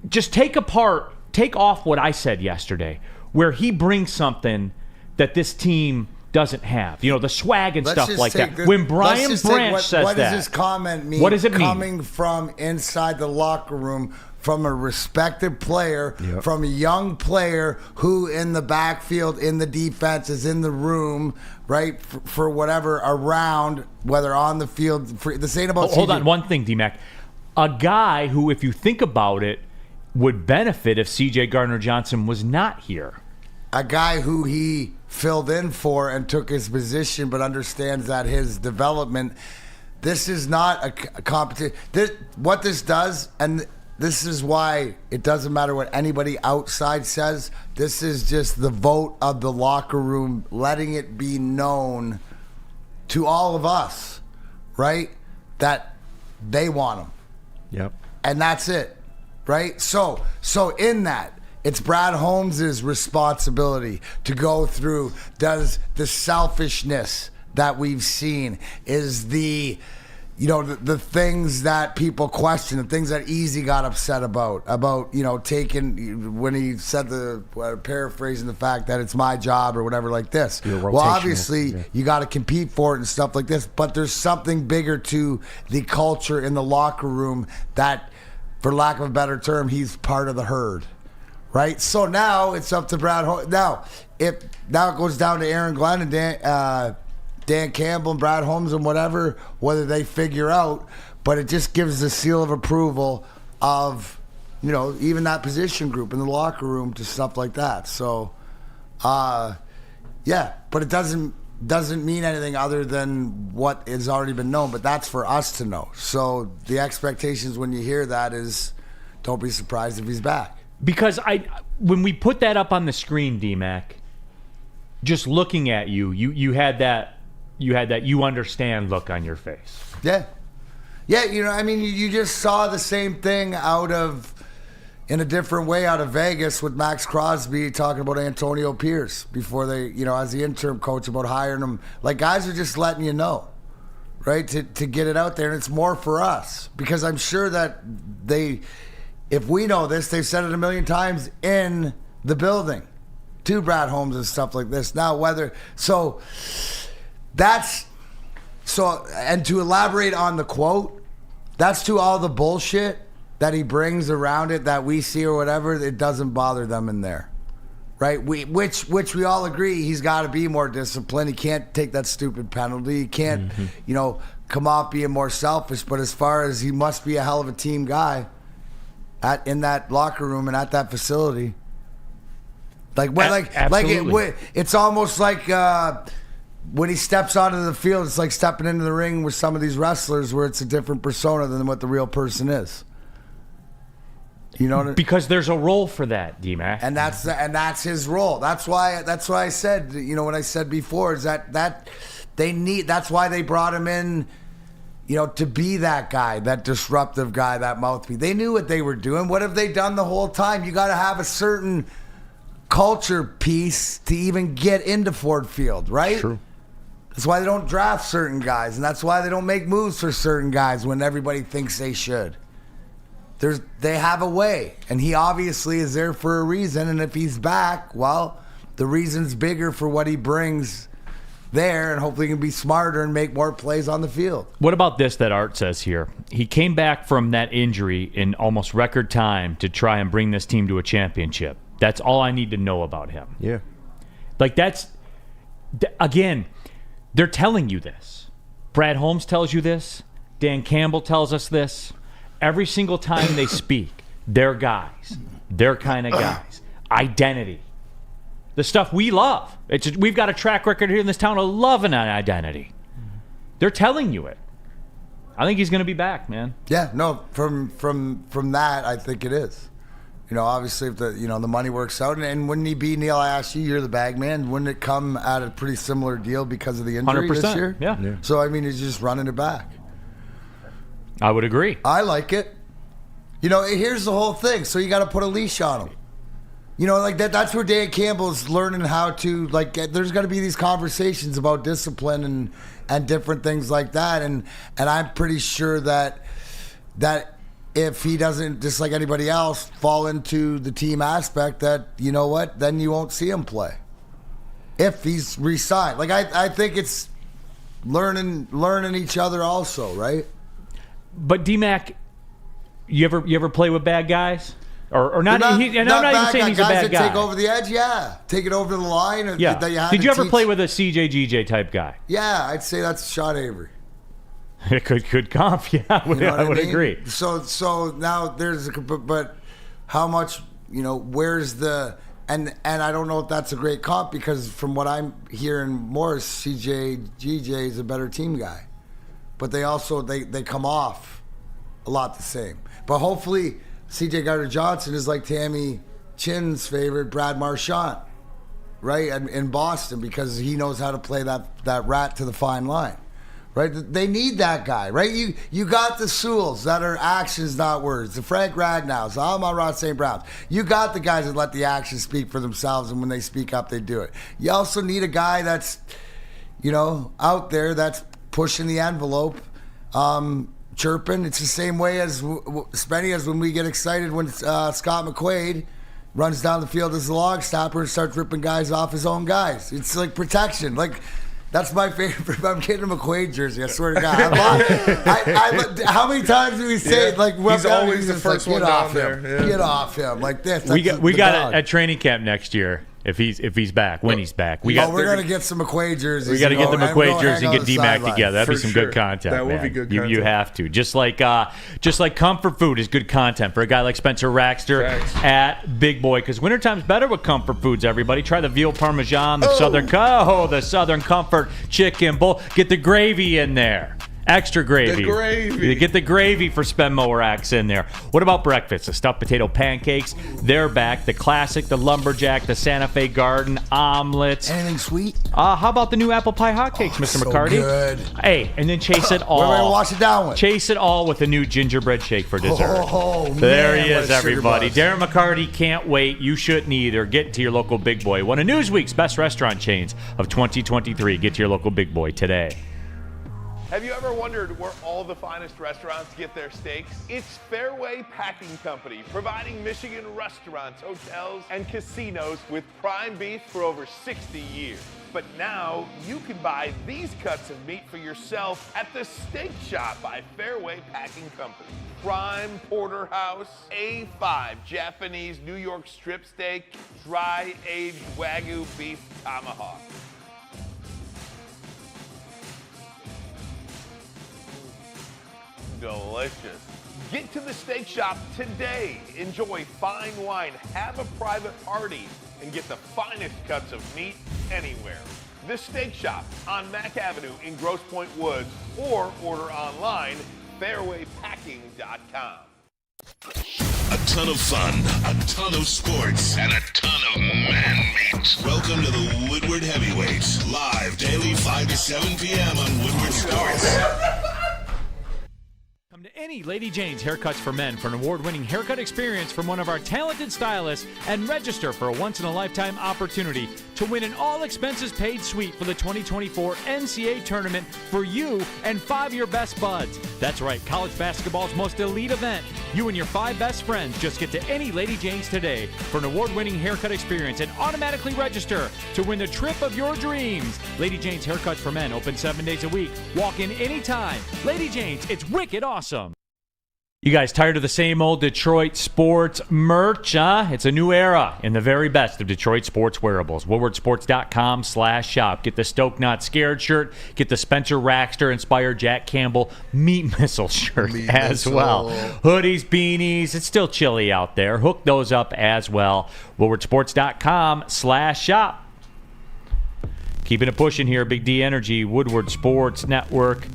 just take off what I said yesterday, where he brings something that this team doesn't have, the swag and stuff like that. When Brian Branch says what that, does this comment mean? What does it mean? Coming from inside the locker room, from a respected player, from a young player who in the backfield, in the defense, is in the room, right, for whatever around, whether on the field. This ain't about. Hold on, one thing, D-Mac. A guy who, if you think about it, would benefit if C.J. Gardner-Johnson was not here. A guy who he filled in for and took his position, but understands that his development. This is not a competition. What this does, and this is why it doesn't matter what anybody outside says. This is just the vote of the locker room, letting it be known to all of us, right, that they want him. Yep. And that's it, right? So in that, it's Brad Holmes' responsibility to go through. Does the selfishness that we've seen, is the things that people question, the things that Easy got upset about taking, when he said paraphrasing the fact that it's my job or whatever like this. Well, obviously you got to compete for it and stuff like this, but there's something bigger to the culture in the locker room that, for lack of a better term, he's part of the herd. Right, so now it's up to Brad. Now it goes down to Aaron Glenn and Dan Campbell and Brad Holmes and whether they figure out. But it just gives the seal of approval of, even that position group in the locker room to stuff like that. So, but it doesn't mean anything other than what has already been known. But that's for us to know. So the expectations when you hear that is, don't be surprised if he's back. Because when we put that up on the screen, D-Mac, just looking at you had that you understand look on your face. Yeah. You just saw the same thing in a different way out of Vegas with Max Crosby talking about Antonio Pierce before they, as the interim coach, about hiring him. Like, guys are just letting you know, right, to get it out there. And it's more for us because I'm sure that if we know this, they've said it a million times in the building to Brad Holmes and stuff like this. Now, and to elaborate on the quote, that's to all the bullshit that he brings around it that we see or whatever, it doesn't bother them in there. Right? Which we all agree he's got to be more disciplined. He can't take that stupid penalty. He can't, come off being more selfish. But as far as he must be a hell of a team guy, in that locker room and at that facility, it's almost like when he steps onto the field, it's like stepping into the ring with some of these wrestlers, where it's a different persona than what the real person is. Because there's a role for that, D-Mac, and that's his role. That's why I said, what I said before is that they need. That's why they brought him in. To be that guy, that disruptive guy, that mouthpiece. They knew what they were doing. What have they done the whole time? You got to have a certain culture piece to even get into Ford Field, right? True. That's why they don't draft certain guys, and that's why they don't make moves for certain guys when everybody thinks they should. They have a way, and he obviously is there for a reason, and if he's back, well, the reason's bigger for what he brings there, and hopefully he can be smarter and make more plays on the field. What about this that Art says here? He came back from that injury in almost record time to try and bring this team to a championship. That's all I need to know about him. Yeah. Again, they're telling you this. Brad Holmes tells you this. Dan Campbell tells us this. Every single time they speak, they're guys. They're kind of guys. Identity. The stuff we love. We've got a track record here in this town of loving an identity. They're telling you it. I think he's going to be back, man. Yeah, no, from that, I think it is. Obviously if the money works out, and wouldn't he be, Neal, I asked you, you're the bag man, wouldn't it come at a pretty similar deal because of the injury 100%, this year? yeah. So, I mean, he's just running it back. I would agree. I like it. Here's the whole thing. So you got to put a leash on him. Like that's where Dan Campbell's learning how to, there's got to be these conversations about discipline and different things like that. And I'm pretty sure that if he doesn't, just like anybody else, fall into the team aspect, that, then you won't see him play. If he's re-signed. I think it's learning each other also, right? But D-Mac, you ever play with bad guys? Or not? I'm not even saying he's a bad guy. That take over the edge, yeah. Take it over the line. Yeah. Did you ever play with a CJ GJ type guy? Yeah, I'd say that's Sean Avery. Good comp, yeah. I would agree. So now there's but how much, where's the and I don't know if that's a great comp, because from what I'm hearing more, CJ GJ is a better team guy. But they also they come off a lot the same. But hopefully CJ Gardner-Johnson is like Tammy Chin's favorite, Brad Marchand, right? In Boston, because he knows how to play that rat to the fine line, right? They need that guy, right? You got the Sewells that are actions, not words. The Frank Ragnows, the Amon-Ra St. Browns. You got the guys that let the actions speak for themselves, and when they speak up, they do it. You also need a guy that's, out there, that's pushing the envelope, chirping. It's the same way as Spenny, as when we get excited when Scott McQuaid runs down the field as a log stopper and starts ripping guys off his own guys. It's like protection. That's my favorite. I'm getting a McQuaid jersey, I swear to God. How many times do we say it? He's always the first one down there. Yeah. Get off him. Like this. We got it at training camp next year. If he's back, when he's back, we're gonna get some McQuaid jerseys. We got to get the McQuaid jersey and get D-Mac together. That'd be some good content. That would be good content. You have to. Just like comfort food is good content for a guy like Spencer Raxter at Big Boy. Because wintertime's better with comfort foods. Everybody try the veal parmesan, the Southern Comfort chicken bowl. Get the gravy in there. Extra gravy. The gravy. Get the gravy for Spenmo Racks in there. What about breakfast? The stuffed potato pancakes, they're back. The classic, the lumberjack, the Santa Fe Garden omelets. Anything sweet? How about the new apple pie hotcakes, Mr. McCarty? Good. Hey, and then chase it all. What am I gonna wash it down with? Chase it all with a new gingerbread shake for dessert. There he is, everybody. Darren McCarty can't wait. You shouldn't either. Get to your local Big Boy. One of Newsweek's best restaurant chains of 2023. Get to your local Big Boy today. Have you ever wondered where all the finest restaurants get their steaks? It's Fairway Packing Company, providing Michigan restaurants, hotels, and casinos with prime beef for over 60 years. But now you can buy these cuts of meat for yourself at the Steak Shop by Fairway Packing Company. Prime porterhouse, A5 Japanese New York strip steak, dry-aged Wagyu beef tomahawk. Delicious. Get to the Steak Shop today. Enjoy fine wine, have a private party, and get the finest cuts of meat anywhere. The Steak Shop on Mack Avenue in Grosse Pointe Woods, or order online, fairwaypacking.com. A ton of fun, a ton of sports, and a ton of man-meat. Welcome to the Woodward Heavyweights, live daily 5 to 7 p.m. on Woodward Sports. Come to any Lady Jane's Haircuts for Men for an award-winning haircut experience from one of our talented stylists, and register for a once-in-a-lifetime opportunity to win an all-expenses-paid suite for the 2024 NCAA tournament for you and 5 of your best buds. That's right, college basketball's most elite event. You and your 5 best friends just get to any Lady Jane's today for an award-winning haircut experience and automatically register to win the trip of your dreams. Lady Jane's Haircuts for Men, open 7 days a week. Walk in anytime. Lady Jane's, it's wicked awesome. You guys tired of the same old Detroit sports merch, huh? It's a new era in the very best of Detroit sports wearables. WoodwardSports.com/shop. Get the Stoke Not Scared shirt. Get the Spencer Raxter-inspired Jack Campbell Meat Missile shirt well. Hoodies, beanies. It's still chilly out there. Hook those up as well. WoodwardSports.com/shop. Keeping it pushing here. Big D Energy, Woodward Sports Network.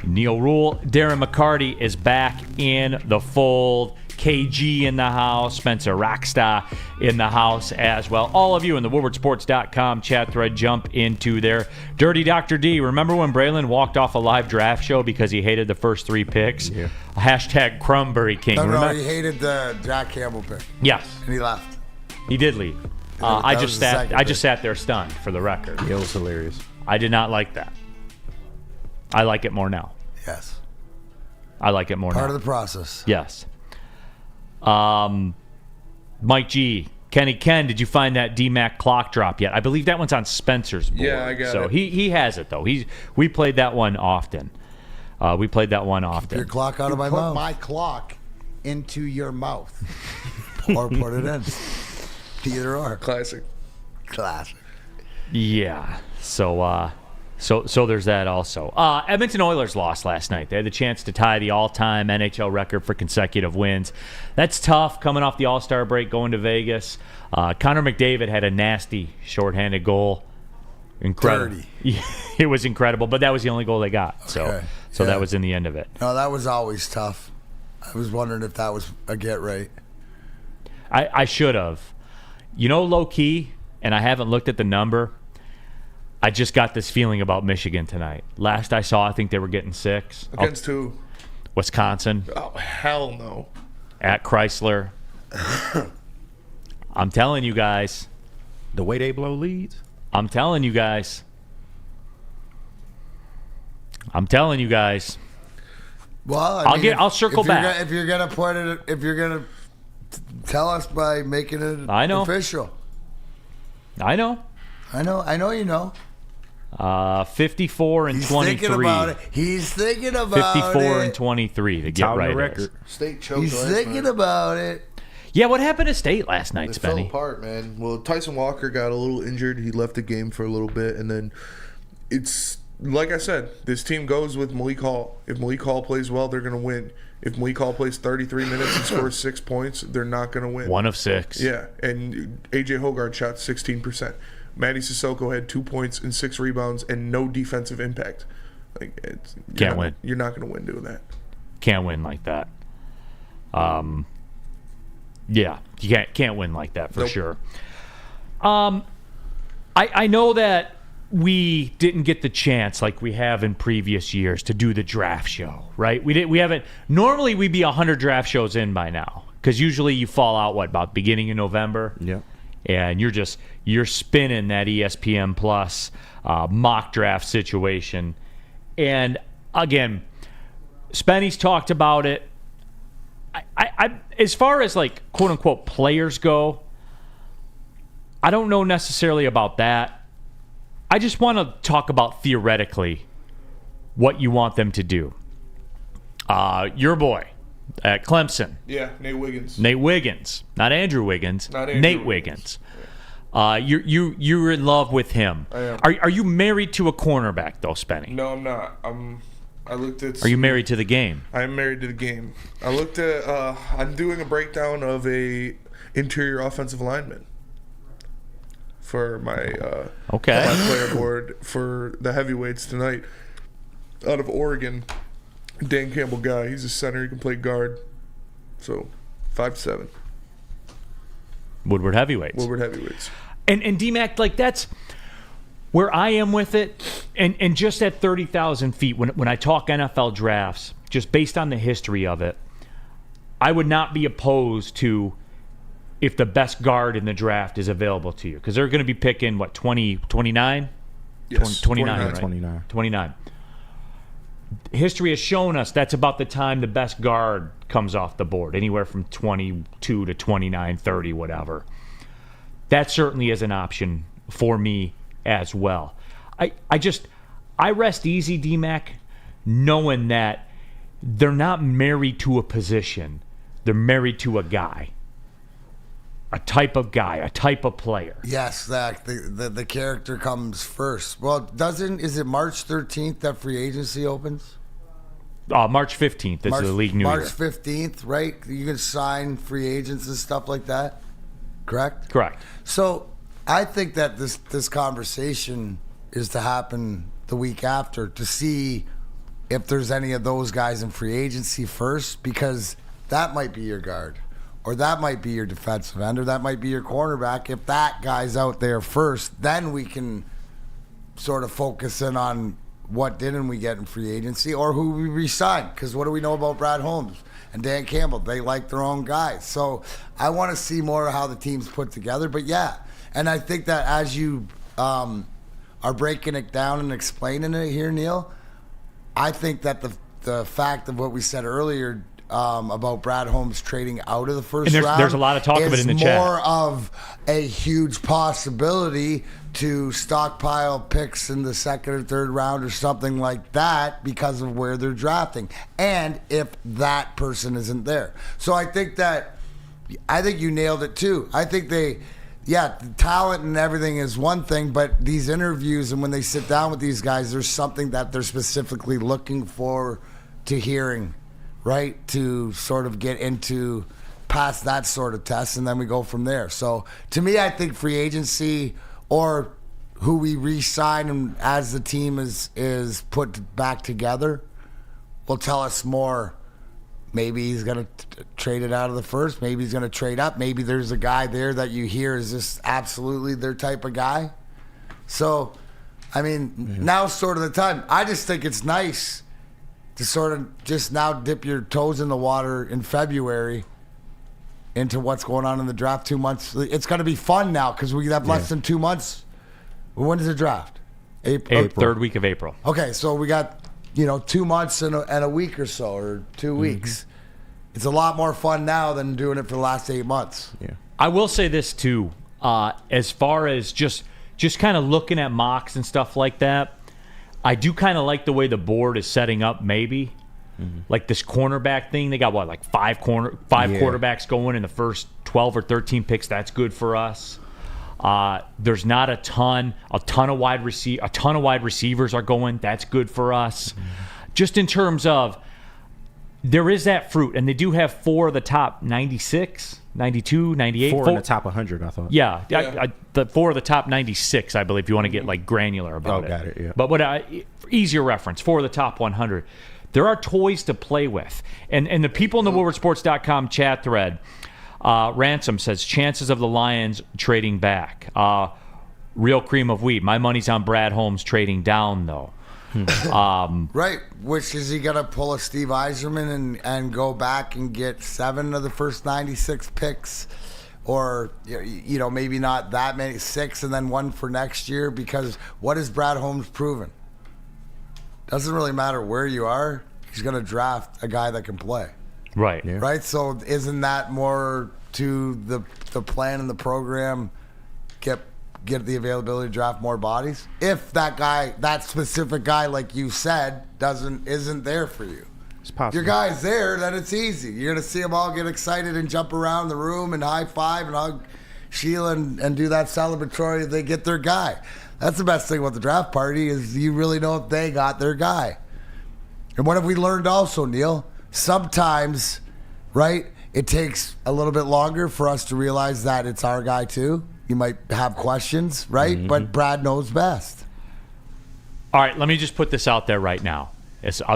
Neal Ruhl, Darren McCarty is back in the fold. KG in the house, Spencer Rockstar in the house as well. All of you in the WoodwardSports.com chat thread, jump into there. Dirty Dr. D, remember when Braylon walked off a live draft show because he hated the first 3 picks? Yeah. Hashtag Crumbury King. No, he hated the Jack Campbell pick. Yes. And he left. He did leave. I just sat there stunned, for the record. It was hilarious. I did not like that. I like it more now. Yes. I like it more now. Part of the process. Yes. Mike G. Kenny Ken, did you find that D-Mac clock drop yet? I believe that one's on Spencer's board. Yeah, I got it. So he has it, though. We played that one often. Keep your clock out of my Put mouth. my clock into your mouth. Or put it in. Either or. Classic. Yeah. So there's that also. Edmonton Oilers lost last night. They had the chance to tie the all-time NHL record for consecutive wins. That's tough coming off the All-Star break, going to Vegas. Connor McDavid had a nasty shorthanded goal. Incredible. Dirty. It was incredible, but that was the only goal they got. So Okay. that was in the end of it. No, that was always tough. I was wondering if that was a get right. I should have. Low key, and I haven't looked at the number, I just got this feeling about Michigan tonight. Last I saw, I think they were getting 6. Against who? Wisconsin. Oh, hell no. At Chrysler. I'm telling you guys. The way they blow leads. I'm telling you guys. Well, I'll circle back. If you're gonna tell us by making it official. I know. You know. 54 and 23. He's thinking about it. 54 and 23 to get right. Record. State choked. He's thinking about it. Yeah, what happened to State last night, They fell Spenny? apart, man. Well, Tyson Walker got a little injured. He left the game for a little bit, and then it's like I said, this team goes with Malik Hall. If Malik Hall plays well, they're going to win. If Malik Hall plays 33 minutes and scores 6 points, they're not going to win. 1 of 6. Yeah, and A.J. Hogarth shot 16%. Matty Sissoko had 2 points and 6 rebounds and no defensive impact. Can't win. You're not going to win doing that. Can't win like that. Yeah, you can't win like that for sure. I know that we didn't get the chance like we have in previous years to do the draft show, right? We haven't. Normally we'd be 100 draft shows in by now, because usually you fall out about beginning of November. Yeah. And you're spinning that ESPN Plus mock draft situation. And again, Spenny's talked about it. I as far as like quote unquote players go, I don't know necessarily about that. I just want to talk about theoretically what you want them to do. Your boy at Clemson. Yeah, Nate Wiggins. Nate Wiggins, not Andrew Wiggins. Not Andrew Nate Wiggins. You're in love with him. I am. Are you married to a cornerback though, Spenny? No, I'm not. I looked at. Are you married to the game? I am married to the game. I looked at. I'm doing a breakdown of a interior offensive lineman for my my player board for the heavyweights tonight. Out of Oregon, Dan Campbell guy. He's a center. He can play guard. So 5'7". Woodward heavyweights. And D-Mac, like that's where I am with it. And just at 30,000 feet, when I talk NFL drafts, just based on the history of it, I would not be opposed to if the best guard in the draft is available to you. Because they're going to be picking, 29? Yes, 29, right? 29. 29. History has shown us that's about the time the best guard comes off the board, anywhere from 22 to 29, 30, whatever. That certainly is an option for me as well. I rest easy, D-Mac, knowing that they're not married to a position. They're married to a guy. A type of guy, a type of player. Yes, Zach, the character comes first. Well, is it March 13th that free agency opens? March 15th is the league new year. March 15th, right? You can sign free agents and stuff like that, correct? Correct. So I think that this conversation is to happen the week after to see if there's any of those guys in free agency first, because that might be your guard, or that might be your defensive end, or that might be your cornerback. If that guy's out there first, then we can sort of focus in on what didn't we get in free agency or who we re-signed. Because what do we know about Brad Holmes and Dan Campbell? They like their own guys. So I want to see more of how the team's put together. But yeah, and I think that as you are breaking it down and explaining it here, Neal, I think that the fact of what we said earlier about Brad Holmes trading out of the first round. There's a lot of talk of it in the chat. More of a huge possibility to stockpile picks in the second or third round or something like that because of where they're drafting, and if that person isn't there. So I think you nailed it too. I think the talent and everything is one thing, but these interviews and when they sit down with these guys, there's something that they're specifically looking for to hearing, right? To sort of get into past that sort of test, and then we go from there. So to me, I think free agency or who we re-sign and as the team is put back together will tell us more. Maybe he's going to trade it out of the first. Maybe he's going to trade up. Maybe there's a guy there that you hear is just absolutely their type of guy. So, I mean, now's sort of the time. I just think it's nice to sort of just now dip your toes in the water in February into what's going on in the draft 2 months. It's going to be fun now because we have less than 2 months. When does the draft? April. Third week of April. Okay, so we got 2 months and a week or so, or 2 weeks. It's a lot more fun now than doing it for the last 8 months. Yeah. I will say this too, as far as just kind of looking at mocks and stuff like that, I do kind of like the way the board is setting up maybe. Like this cornerback thing, they got what, five quarterbacks going in the first 12 or 13 picks. That's good for us. There's not a ton of wide receivers are going. That's good for us. Just in terms of there is that fruit, and they do have 4 of the top 96, 92, 98. 4 in the top 100, I thought. Yeah. The 4 of the top 96, I believe, if you want to get granular about it. Oh, got it, yeah. But for easier reference, 4 of the top 100. There are toys to play with. And the people in the WoodwardSports.com chat thread, Ransom says, chances of the Lions trading back. Real cream of wheat. My money's on Brad Holmes trading down, though. Right. Which is he going to pull a Steve Yzerman and go back and get 7 of the first 96 picks? Or, maybe not that many, 6 and then 1 for next year? Because what has Brad Holmes proven? Doesn't really matter where you are. He's going to draft a guy that can play. Right. Yeah. Right? So isn't that more to the plan and the program, get the availability to draft more bodies? If that specific guy, like you said, isn't there for you. It's possible. Your guy's there, then it's easy. You're going to see them all get excited and jump around the room and high five and hug Sheila and do that celebratory if they get their guy. That's the best thing about the draft party is you really know if they got their guy. And what have we learned also, Neal? Sometimes, right, it takes a little bit longer for us to realize that it's our guy too. You might have questions, right? But Brad knows best. All right, let me just put this out there right now.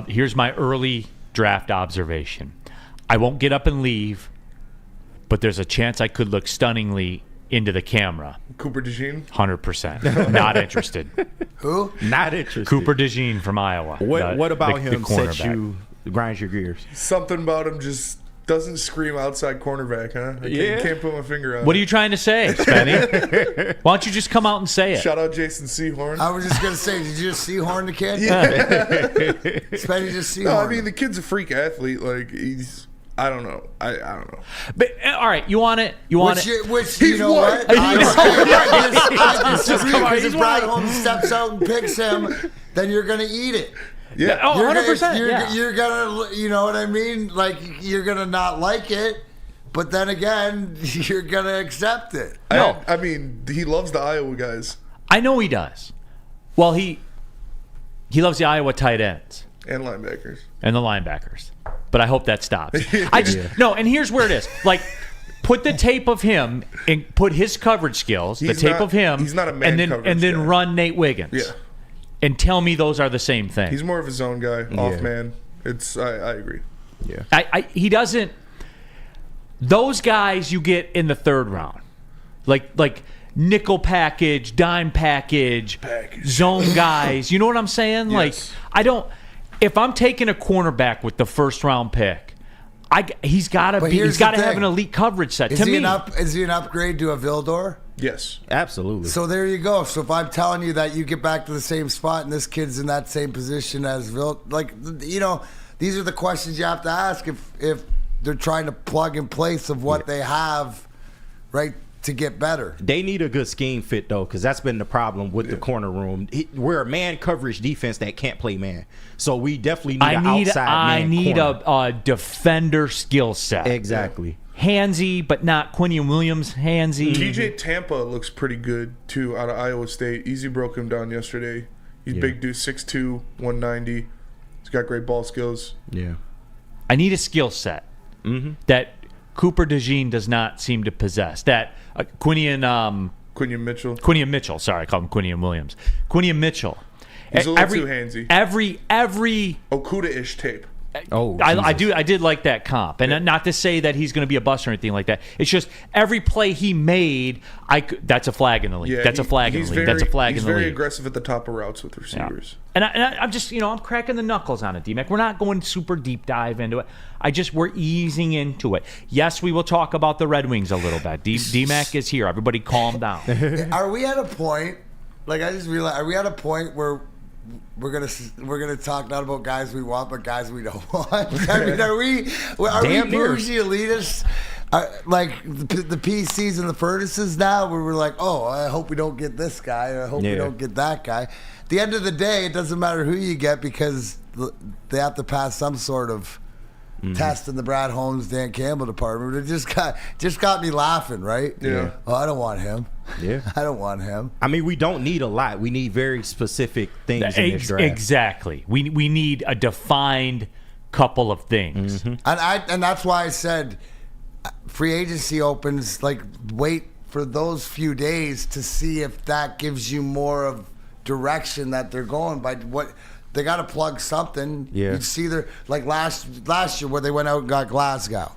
Here's my early draft observation. I won't get up and leave, but there's a chance I could look stunningly into the camera. Cooper DeJean? 100%. Not interested. Who? Not interested. Cooper DeJean from Iowa. What about him cornerback. grinds your gears? Something about him just doesn't scream outside cornerback, huh? I can't put my finger on it. What are you trying to say, Spenny? Why don't you just come out and say it? Shout out Jason Sehorn. I was just going to say, did you just Sehorn the kid? Yeah. Spenny just Sehorn. No, I mean, the kid's a freak athlete. I don't know. I don't know. But all right, you want it? What? You know what? I disagree because if Brad Holmes steps out and picks him, then you're going to eat it. Yeah. Oh, 100%. You're going to, you know what I mean? You're going to not like it, but then again, you're going to accept it. No. I mean, he loves the Iowa guys. I know he does. Well, he loves the Iowa tight ends. And linebackers. And the linebackers. But I hope that stops. No, and here's where it is. Put the tape of him and put his coverage skills, He's of him, he's not a man and then guy. run Nate Wiggins. Yeah. And tell me those are the same thing. He's more of a zone guy, off man. I agree. Yeah. He doesn't. Those guys you get in the third round. Like nickel package, dime package, zone guys. You know what I'm saying? Yes. Like, if I'm taking a cornerback with the first round pick, he's got to have an elite coverage set. Is he an upgrade to a Vildor? Yes. Absolutely. So there you go. So if I'm telling you that you get back to the same spot and this kid's in that same position as these are the questions you have to ask if they're trying to plug in place of what they have, right, to get better. They need a good scheme fit, though, because that's been the problem with the corner room. We're a man coverage defense that can't play man. So we definitely need an outside man I need corner. a defender skill set. Exactly. Handsy, but not Quinion Williams handsy. TJ Tampa looks pretty good, too, out of Iowa State. Easy broke him down yesterday. He's big dude, 6'2", 190. He's got great ball skills. Yeah. I need a skill set that Cooper DeJean does not seem to possess. That Quinion Mitchell. Sorry, I called him Quinion Williams. Quinion Mitchell. He's a little too handsy. Every Okuda-ish tape. Oh, I did like that comp, and not to say that he's going to be a bust or anything like that. It's just every play he made, that's a flag in the league. That's a flag in the league. That's a flag in the league. He's very aggressive at the top of routes with receivers. Yeah. And I'm just, I'm cracking the knuckles on it, D-Mac. We're not going super deep dive into it. We're easing into it. Yes, we will talk about the Red Wings a little bit. D-Mac is here. Everybody calm down. Are we at a point, like I just realized, are we at a point where we're gonna talk not about guys we want, but guys we don't want? I mean, are we bougie elitists? Like the PCs and the furnaces now, where we're like, oh, I hope we don't get this guy, or I hope we don't get that guy. At the end of the day, it doesn't matter who you get because they have to pass some sort of test in the Brad Holmes, Dan Campbell department. It just got me laughing, right? Yeah. Oh, I don't want him. Yeah. I don't want him. I mean, we don't need a lot. We need very specific things in this draft. Exactly. We need a defined couple of things. And that's why I said free agency opens, like, wait for those few days to see if that gives you more of direction that they're going by. What they got to plug something. Yeah. You see their, like last year where they went out and got Glasgow.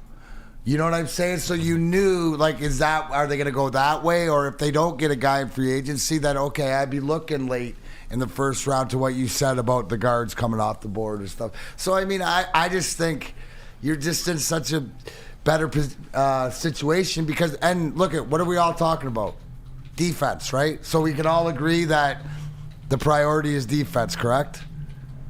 You know what I'm saying? So you knew, like, are they going to go that way? Or if they don't get a guy in free agency, then okay, I'd be looking late in the first round to what you said about the guards coming off the board and stuff. So, I mean, I just think you're just in such a better situation because, and look at, what are we all talking about? Defense, right? So we can all agree that the priority is defense, correct?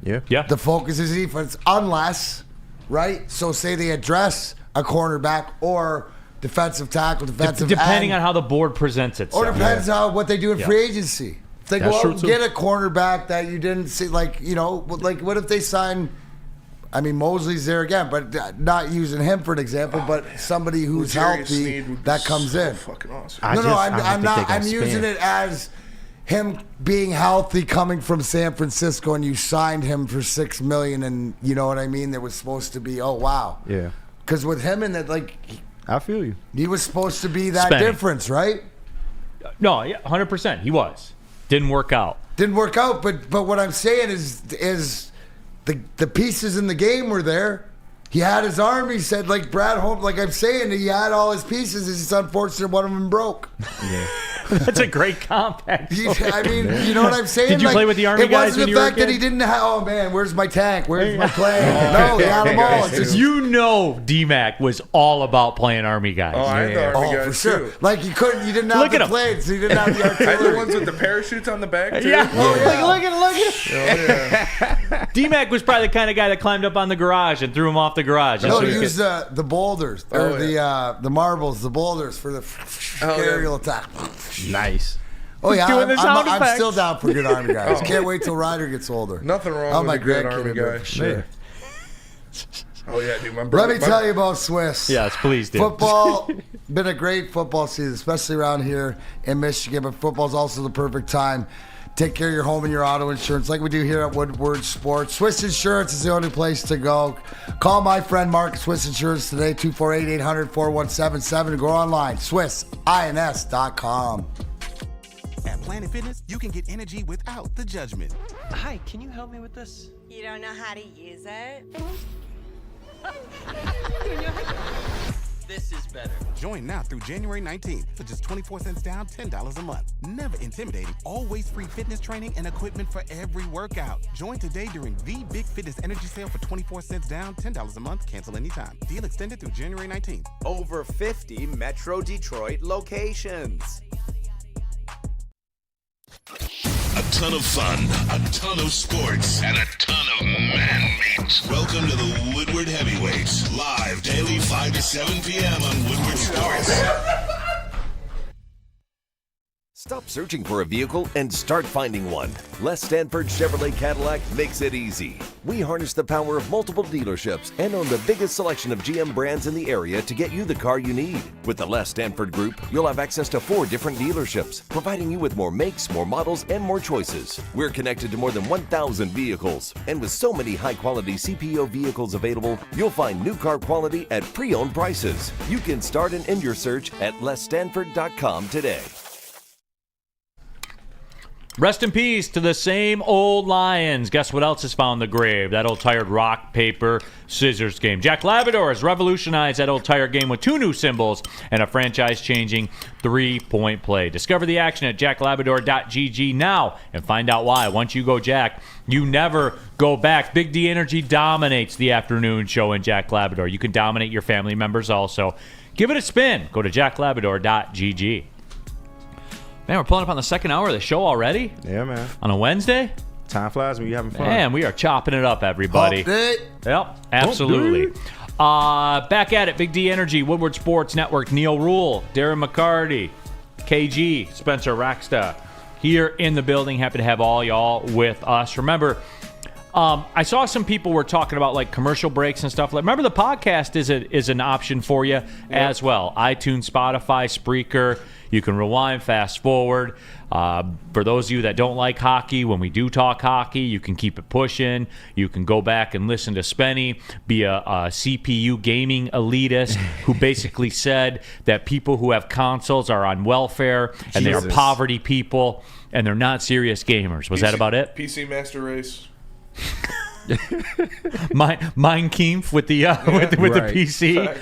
Yeah. The focus is defense, unless, right? So say they address a cornerback or defensive tackle, defensive depending end, on how the board presents itself. or depends on what they do in free agency. If they go out and get a cornerback that you didn't see, like, like what if they sign, I mean, Mosley's there again, but not using him for an example, but somebody who's healthy that comes in. Fucking awesome. I'm using it as him being healthy coming from San Francisco, and you signed him for $6 million, and you know what I mean? There was supposed to be, oh wow. Yeah. Because with him in it, like, I feel you. He was supposed to be that difference, right? No, yeah, 100%. He was. Didn't work out. But what I'm saying is the pieces in the game were there. He had his arm. He said, like Brad Holmes, like I'm saying, he had all his pieces. It's just unfortunate one of them broke. Yeah. That's a great compact. I mean, you know what I'm saying? Did you play with the Army guys? It wasn't the fact that he didn't have, oh man, where's my tank? Where's my plane? No, he had them all. It's just, D-Mac was all about playing Army guys. Oh, I had the Army guys for sure. too. Like you didn't have the planes, so you didn't have the artillery. I had the ones with the parachutes on the back too. Yeah. Look at Oh, yeah. D-Mac was probably the kind of guy that climbed up on the garage and threw him off the garage. No, he used the boulders or the marbles, the boulders for the aerial attack. Nice. Oh yeah, doing the sound I'm effects. still down for good Army guys. Can't wait till Ryder gets older. Nothing wrong with a good Army guy. For sure. Oh yeah, dude. My brother, Let me tell you about Swiss. Yes, please do. Football, been a great football season, especially around here in Michigan. But football's also the perfect time. Take care of your home and your auto insurance like we do here at Woodward Sports. Swiss Insurance is the only place to go. Call my friend Mark at Swiss Insurance today, 248-800-4177, and go online, SwissINS.com. At Planet Fitness, you can get energy without the judgment. Hi, can you help me with this? You don't know how to use it? This is better. Join now through January 19th for just 24 cents down, $10 a month. Never intimidating, always free fitness training and equipment for every workout. Join today during the Big Fitness Energy Sale for 24 cents down, $10 a month. Cancel anytime. Deal extended through January 19th. Over 50 Metro Detroit locations. A ton of fun, a ton of sports, and a ton of man meat. Welcome to the Woodward Heavyweights, live daily 5 to 7 p.m. on Woodward Sports. Stop searching for a vehicle and start finding one. Les Stanford Chevrolet Cadillac makes it easy. We harness the power of multiple dealerships and own the biggest selection of GM brands in the area to get you the car you need. With the Les Stanford Group, you'll have access to 4 different dealerships, providing you with more makes, more models, and more choices. We're connected to more than 1,000 vehicles. And with so many high-quality CPO vehicles available, you'll find new car quality at pre-owned prices. You can start and end your search at lesstanford.com today. Rest in peace to the same old Lions. Guess what else has found the grave? That old tired rock, paper, scissors game. Jack Labrador has revolutionized that old tired game with 2 new symbols and a franchise-changing 3-point play. Discover the action at jacklabrador.gg now and find out why. Once you go Jack, you never go back. Big D Energy dominates the afternoon show in Jack Labrador. You can dominate your family members also. Give it a spin. Go to jacklabrador.gg. Man, we're pulling up on the second hour of the show already? Yeah, man. On a Wednesday? Time flies when you're having fun. Man, we are chopping it up, everybody. Yep, absolutely. Back at it, Big D Energy, Woodward Sports Network, Neal Ruhl, Darren McCarty, KG, Spencer Racksta here in the building. Happy to have all y'all with us. Remember, I saw some people were talking about like commercial breaks and stuff. Remember, the podcast is an option for you as well. iTunes, Spotify, Spreaker. You can rewind, fast forward. For those of you that don't like hockey, when we do talk hockey, you can keep it pushing. You can go back and listen to Spenny, be a CPU gaming elitist who basically said that people who have consoles are on welfare and they are poverty people and they're not serious gamers. Was that about it? PC Master Race. Mein Kampf with the the PC.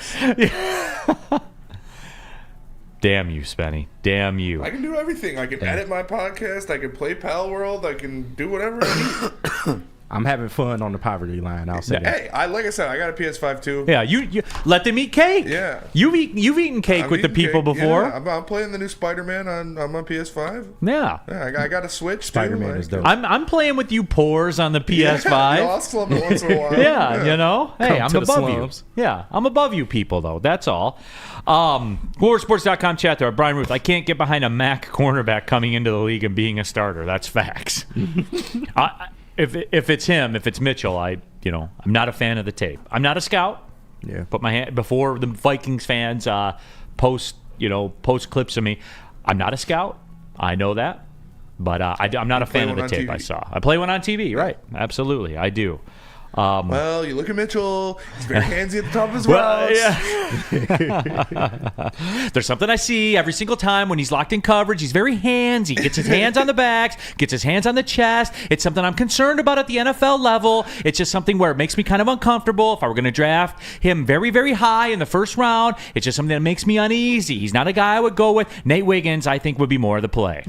Damn you, Spenny. Damn you. I can do everything. I can edit my podcast. I can play Pal World. I can do whatever I need. I'm having fun on the poverty line. I'll say that. Hey, like I said, I got a PS5 too. Yeah, you let them eat cake. Yeah, you've eaten cake with the people cake before. Yeah, I'm playing the new Spider-Man on my PS5. Yeah, I got a Switch. Spider-Man is dope. I'm playing with you pores on the PS5. Yeah, I'll slum it once in a while. Yeah, you know. Hey, I'm above you. slums. Yeah, I'm above you people though. That's all. WoodwardSports.com chat there. Brian Ruth. I can't get behind a MAC cornerback coming into the league and being a starter. That's facts. If it's him, if it's Mitchell, I'm not a fan of the tape. I'm not a scout. Yeah. Put my hand before the Vikings fans post clips of me. I'm not a scout. I know that, but I'm not a fan of the tape I saw. I play one on TV, right? Absolutely, I do. Well, you look at Mitchell. He's very handsy at the top of his routes. Yeah. There's something I see every single time when he's locked in coverage. He's very handsy. Gets his hands on the backs, gets his hands on the chest. It's something I'm concerned about at the NFL level. It's just something where it makes me kind of uncomfortable. If I were going to draft him very, very high in the first round, it's just something that makes me uneasy. He's not a guy I would go with. Nate Wiggins, I think, would be more of the play.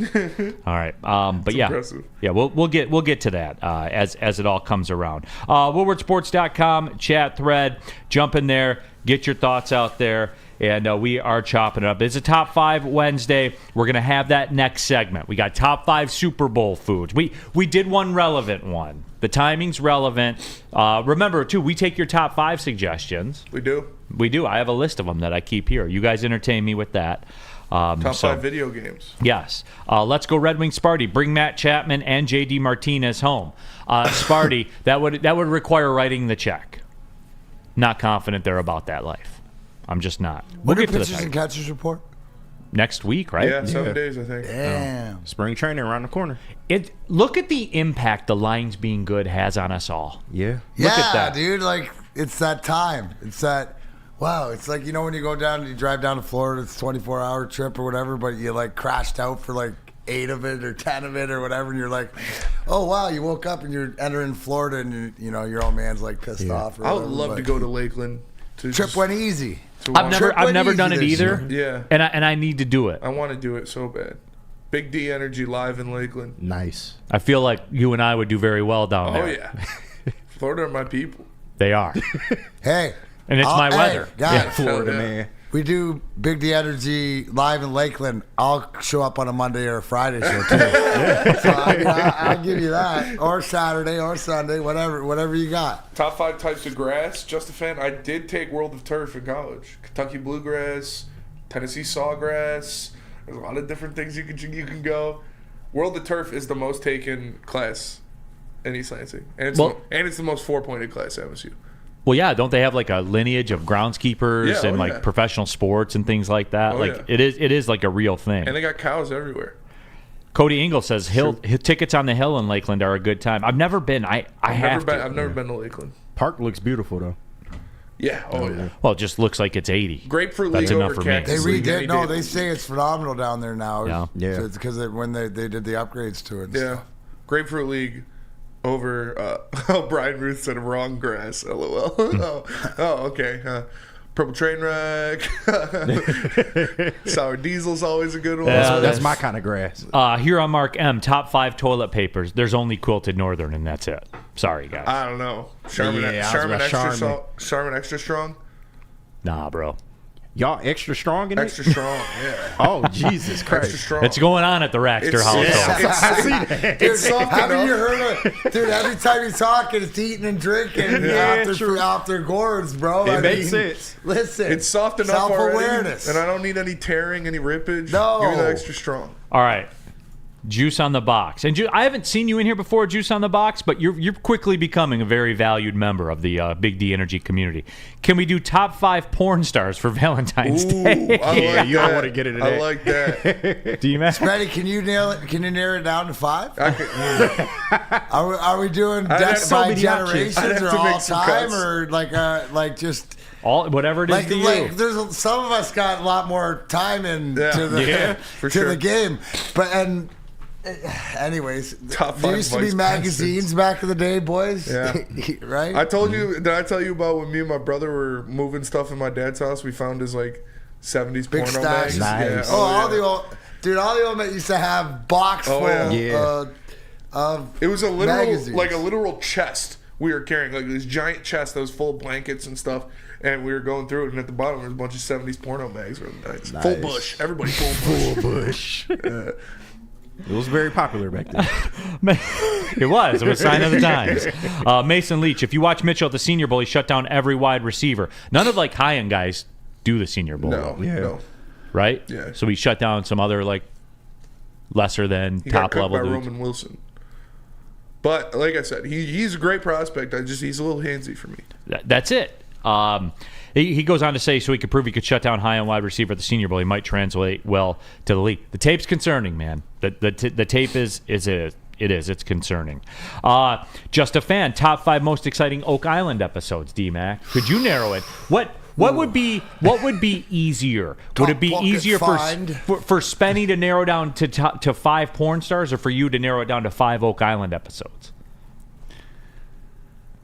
All right. But yeah. Impressive. Yeah, we'll get to that as it all comes around. WoodwardSports.com chat thread. Jump in there. Get your thoughts out there. And we are chopping it up. It's a Top 5 Wednesday. We're going to have that next segment. We got Top 5 Super Bowl foods. We did one relevant one. The timing's relevant. Remember, too, we take your Top 5 suggestions. We do. We do. I have a list of them that I keep here. You guys entertain me with that. Top 5 video games. Yes. Let's go Red Wing Sparty. Bring Matt Chapman and J.D. Martinez home. Sparty, that would require writing the check. Not confident they're about that life. I'm just not. When do pitchers and catchers report? Next week, right? Yeah, 7 days, I think. Damn. Spring training around the corner. Look at the impact the Lions being good has on us all. Yeah. Yeah, Look at that. dude. Like, it's that time. It's that... Wow, it's like, when you go down, you drive down to Florida, it's a 24-hour trip or whatever, but you, crashed out for, 8 of it or 10 of it or whatever, and you're like, oh, wow, you woke up and you're entering Florida and, your old man's, pissed off. Or I would whatever, love to go to Lakeland. Trip went easy. I've never done it either. Yeah. And I need to do it. I want to do it so bad. Big D Energy live in Lakeland. Nice. I feel like you and I would do very well down there. Oh yeah. Florida are my people. They are. Hey. And it's my weather. Guys, Florida, man. We do Big D Energy live in Lakeland. I'll show up on a Monday or a Friday show too. So I'll give you that, or Saturday or Sunday, whatever you got. Top 5 types of grass. Just a fan. I did take World of Turf in college. Kentucky bluegrass, Tennessee sawgrass. There's a lot of different things you can go. World of Turf is the most taken class in East Lansing, and it's the most 4-pointed class at MSU. Well, yeah, don't they have like a lineage of groundskeepers and like professional sports and things like that? It is like a real thing. And they got cows everywhere. Cody Engel says tickets on the hill in Lakeland are a good time. I've never been. I've never been to Lakeland. Park looks beautiful though. Yeah. Oh yeah. Well, it just looks like it's 80. Grapefruit That's League enough over for me. They redid. No, they say it's phenomenal down there now. Yeah. Because when they did the upgrades to it. Yeah. Grapefruit League over. Brian Ruth said wrong grass. LOL. Okay. Purple train wreck. Sour diesel's always a good one. That's my kind of grass. Here on Mark M, top 5 toilet papers. There's only Quilted Northern, and that's it. Sorry, guys. I don't know. Charmin extra strong. Nah, bro. Y'all extra strong in Extra it? strong, yeah. Oh, Jesus Christ. Extra strong. It's going on at the Rackster household. I see that. Dude, haven't you heard of dude, every time you talk, it's eating and drinking after gourds, bro. It makes sense. Listen. It's soft enough self-awareness. already, and I don't need any tearing, any rippage. No. Give me the extra strong. All right. Juice on the Box. And I haven't seen you in here before, Juice on the Box, but you're quickly becoming a very valued member of the Big D Energy community. Can we do top 5 porn stars for Valentine's Day? You don't want to get into that. I like that. Do you, man? Spenny, can you narrow it down to 5? Are we doing death by generations or all time or like just all whatever it is to you? Like there's some of us got a lot more time into the game, but anyways, there used to be magazines back in the day, boys. Yeah. Right? I told you. Did I tell you about when me and my brother were moving stuff in my dad's house? We found his 70s big porno stacks. mags. Nice. Yeah. all the old men used to have box full of it was a literal magazines. like a literal chest we were carrying, like this giant chest that was full of blankets and stuff. And we were going through it, and at the bottom there was a bunch of 70s porno mags. Really nice. Full bush. Everybody full bush. It was very popular back then. It was a sign of the times. Mason Leach, if you watch Mitchell at the Senior Bowl, he shut down every wide receiver. None of high-end guys do the Senior Bowl. No. Right? Yeah. So he shut down some other lesser than top level by dudes. Roman Wilson. But like I said, he's a great prospect. He's a little handsy for me. That's it. He goes on to say, so he could prove he could shut down high-end wide receiver at the Senior Bowl. He might translate well to the league. The tape's concerning, man. The tape it's concerning. Just a fan. Top 5 most exciting Oak Island episodes. D-Mac, could you narrow it? What would be easier? Would it be easier for Spenny to narrow down to 5 porn stars, or for you to narrow it down to 5 Oak Island episodes?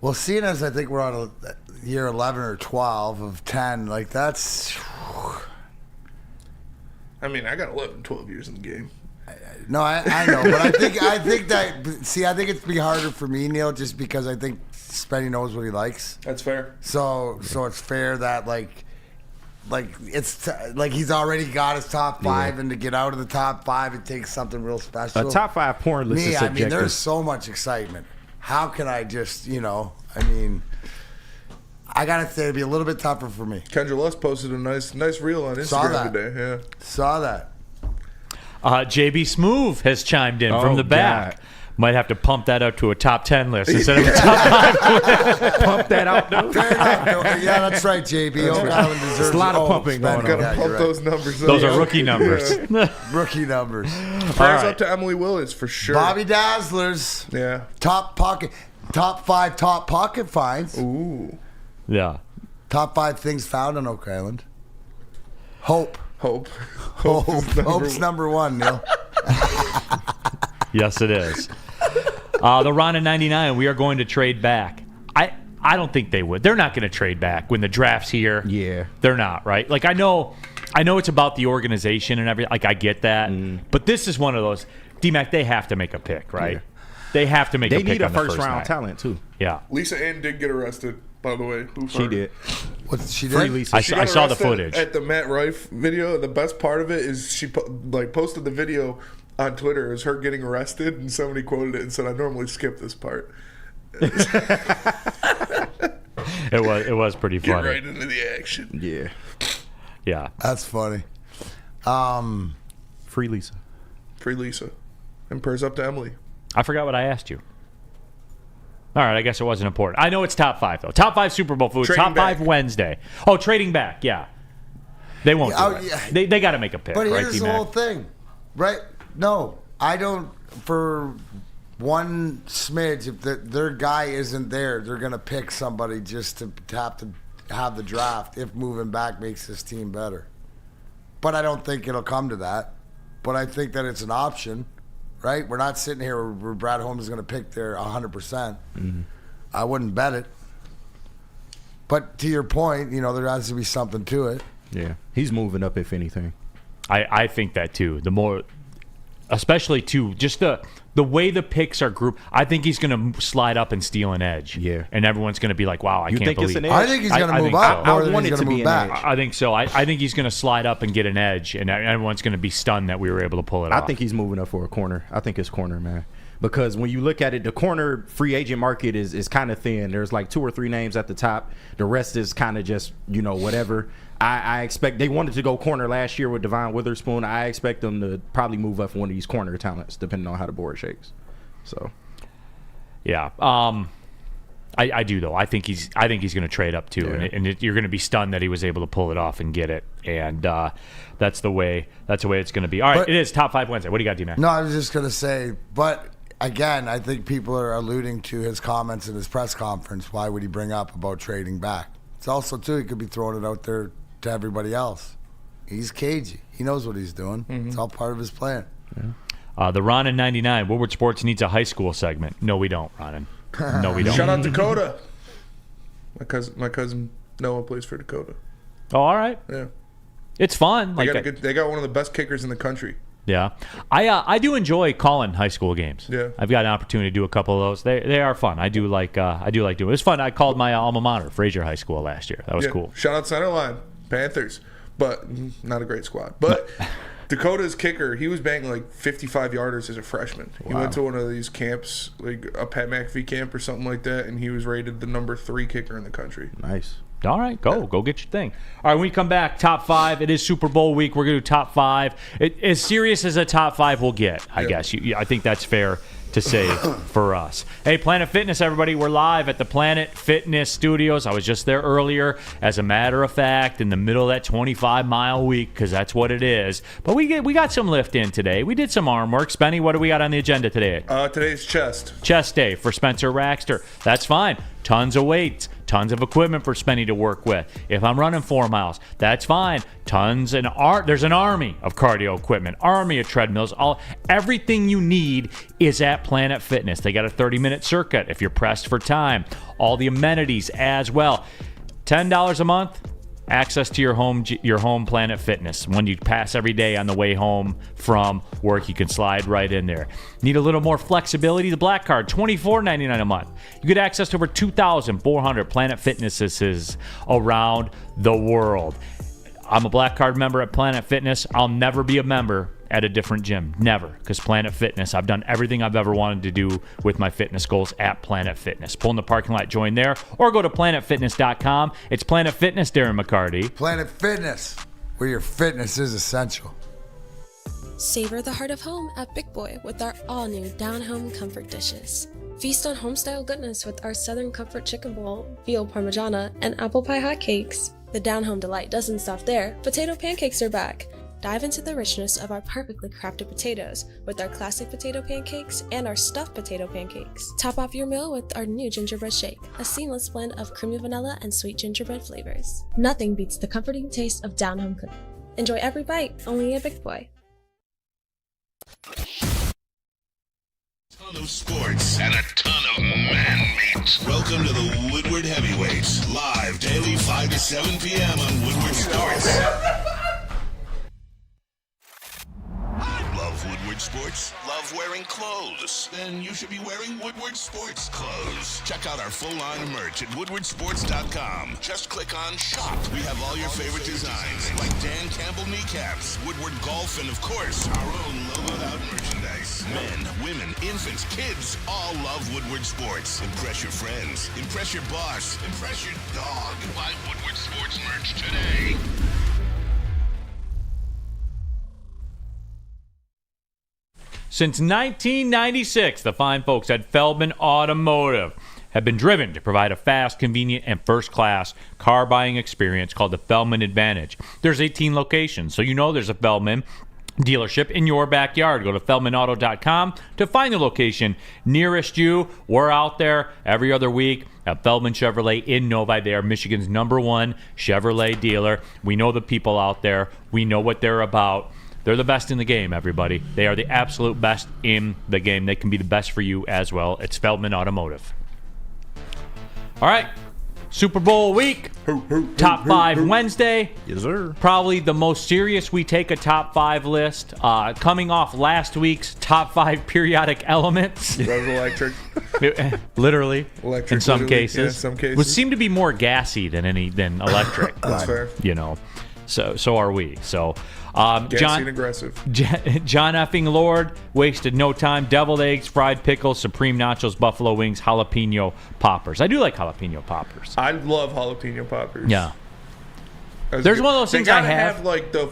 Well, seeing as I think we're on year 11 or 12 of 10, that's... I mean, I got 11, 12 years in the game. No, I know, but I think that... See, I think it'd be harder for me, Neal, just because I think Spenny knows what he likes. That's fair. So it's fair that, he's already got his top 5, and to get out of the top 5, it takes something real special. A top 5 porn list is subjective. I mean, there's so much excitement. How can I just, I gotta say it'd be a little bit tougher for me. Kendra Luss posted a nice reel on Instagram today. Yeah, saw that. JB Smoove has chimed in from the back. God. Might have to pump that up to a top 10 list instead of a top 5 list. Pump that out. Yeah, that's right, JB. Oak Island deserves a lot of pumping going on. Gotta pump those numbers up. Those are rookie numbers. Rookie numbers. Prayers up to Emily Willis for sure. Bobby Dazzlers. Yeah. Top 5 top pocket finds. Ooh. Yeah. Top 5 things found on Oak Island. Hope's number 1, Neal. Yes, it is. The Ron in 99, we are going to trade back. I don't think they would. They're not going to trade back when the draft's here. Yeah. They're not, right? Like, I know it's about the organization and everything. Like, I get that. But this is one of those. D-Mac, they have to make a pick, right? Yeah. They have to make a pick. They need a on the first-round talent, too. Yeah. Lisa Ann did get arrested, by the way. She did. What she did? Free Lisa. I saw the footage. At the Matt Rife video, the best part of it is she posted the video on Twitter. It was her getting arrested, and somebody quoted it and said, "I normally skip this part." It was pretty funny. Get right into the action. Yeah. That's funny. Free Lisa. Free Lisa. And prayers up to Emily. I forgot what I asked you. All right, I guess it wasn't important. I know it's top 5, though. Top 5 Super Bowl foods. Trading Top back. 5 Wednesday. Oh, trading back, yeah. They won't do it. Yeah. They got to make a pick, But right, here's the D-Mac? whole thing, right? No, I don't. For one smidge, if their guy isn't there, they're going to pick somebody just to have the draft if moving back makes this team better. But I don't think it'll come to that. But I think that it's an option, right? We're not sitting here where Brad Holmes is going to pick there 100%. I wouldn't bet it. But to your point, there has to be something to it. Yeah. He's moving up, if anything. I think that, too. The more, especially, too, just the way the picks are grouped, I think he's going to slide up and steal an edge. Yeah. And everyone's going to be like, wow, I can't believe it. I think he's going to move up more than he's going to move back. I think so. I think he's going to slide up and get an edge, and everyone's going to be stunned that we were able to pull it off. I think he's moving up for a corner. I think it's corner, man. Because when you look at it, the corner free agent market is kind of thin. There's like 2 or 3 names at the top. The rest is kind of just, whatever. I expect they wanted to go corner last year with Devon Witherspoon. I expect them to probably move up for one of these corner talents, depending on how the board shakes. So, yeah, I do though. I think he's going to trade up too, Yeah. and you're going to be stunned that he was able to pull it off and get it, and that's the way it's going to be. All right, it is top 5 Wednesday. What do you got, D-Man? No, I was just going to say, but again, I think people are alluding to his comments in his press conference. Why would he bring up about trading back? It's also, too, he could be throwing it out there to everybody else. He's cagey. He knows what he's doing. It's all part of his plan. Yeah. The Ronin 99, Woodward Sports needs a high school segment. No, we don't, Ronin. No, we don't. Shout out Dakota. My cousin Noah plays for Dakota. Oh, all right. Yeah. It's fun. They got one of the best kickers in the country. Yeah. I do enjoy calling high school games. Yeah. I've got an opportunity to do a couple of those. They are fun. I do like doing it. It was fun. I called my alma mater, Fraser High School, last year. That was cool. Shout out Centerline, Panthers. But not a great squad. But Dakota's kicker, he was banging like 55 yarders as a freshman. He went to one of these camps, like a Pat McAfee camp or something like that, and he was rated the number 3 kicker in the country. Nice. All right, go get your thing. All right, when we come back, top 5. It is Super Bowl week. We're going to do top 5. As serious as a top 5 will get, I guess. I think that's fair to say for us. Hey, Planet Fitness, everybody. We're live at the Planet Fitness Studios. I was just there earlier, as a matter of fact, in the middle of that 25-mile week, because that's what it is. But we got some lift in today. We did some arm work. Spenny, what do we got on the agenda today? Today's chest. Chest day for Spencer Raxter. That's fine. Tons of weights. Tons of equipment for Spenny to work with. If I'm running 4 miles, that's fine. There's an army of cardio equipment, army of treadmills. Everything you need is at Planet Fitness. They got a 30-minute circuit if you're pressed for time. All the amenities as well. $10 a month. Access to your home Planet Fitness. When you pass every day on the way home from work, you can slide right in there. Need a little more flexibility? The Black Card, $24.99 a month. You get access to over 2,400 Planet Fitnesses around the world. I'm a Black Card member at Planet Fitness. I'll never be a member at a different gym. Never. Because Planet Fitness, I've done everything I've ever wanted to do with my fitness goals at Planet Fitness. Pull in the parking lot, join there, or go to planetfitness.com. It's Planet Fitness, Darren McCarty. Planet Fitness, where your fitness is essential. Savor the heart of home at Big Boy with our all-new down-home comfort dishes. Feast on home-style goodness with our Southern Comfort Chicken Bowl, veal parmigiana, and apple pie hotcakes. The down-home delight doesn't stop there. Potato pancakes are back. Dive into the richness of our perfectly crafted potatoes with our classic potato pancakes and our stuffed potato pancakes. Top off your meal with our new gingerbread shake, a seamless blend of creamy vanilla and sweet gingerbread flavors. Nothing beats the comforting taste of down-home cooking. Enjoy every bite, only at Big Boy. Ton ton of sports and a ton of man meat. Welcome to the Woodward Heavyweights, live daily 5 to 7 p.m. on Woodward Sports. Love Woodward Sports? Love wearing clothes? Then you should be wearing Woodward Sports clothes. Check out our full line of merch at woodwardsports.com. Just click on shop. We have all your favorite designs, like Dan Campbell kneecaps, Woodward golf, and of course, our own logoed out merchandise. Men, women, infants, kids all love Woodward Sports. Impress your friends. Impress your boss. Impress your dog. Buy Woodward Sports merch today. Since 1996, the fine folks at Feldman Automotive have been driven to provide a fast, convenient, and first-class car buying experience called the Feldman Advantage. There's 18 locations, so you know there's a Feldman dealership in your backyard. Go to feldmanauto.com to find the location nearest you. We're out there every other week at Feldman Chevrolet in Novi. They are Michigan's #1 Chevrolet dealer. We know the people out there. We know what they're about. They're the best in the game, everybody. They are the absolute best in the game. They can be the best for you as well. It's Feldman Automotive. All right. Super Bowl week. Top 5 Wednesday. Yes, sir. Probably the most serious we take a top 5 list. Coming off last week's top 5 periodic elements. That was electric. Literally. Electric, in some literally. cases. Yeah, some cases. Would seem to be more gassy than electric. That's fair. You know. So are we. So Gassy and aggressive. John effing Lord wasted no time. Deviled eggs, fried pickles, supreme nachos, buffalo wings, jalapeno poppers. I do like jalapeno poppers. I love jalapeno poppers. Yeah. That's There's good. one of those things they I gotta have. like the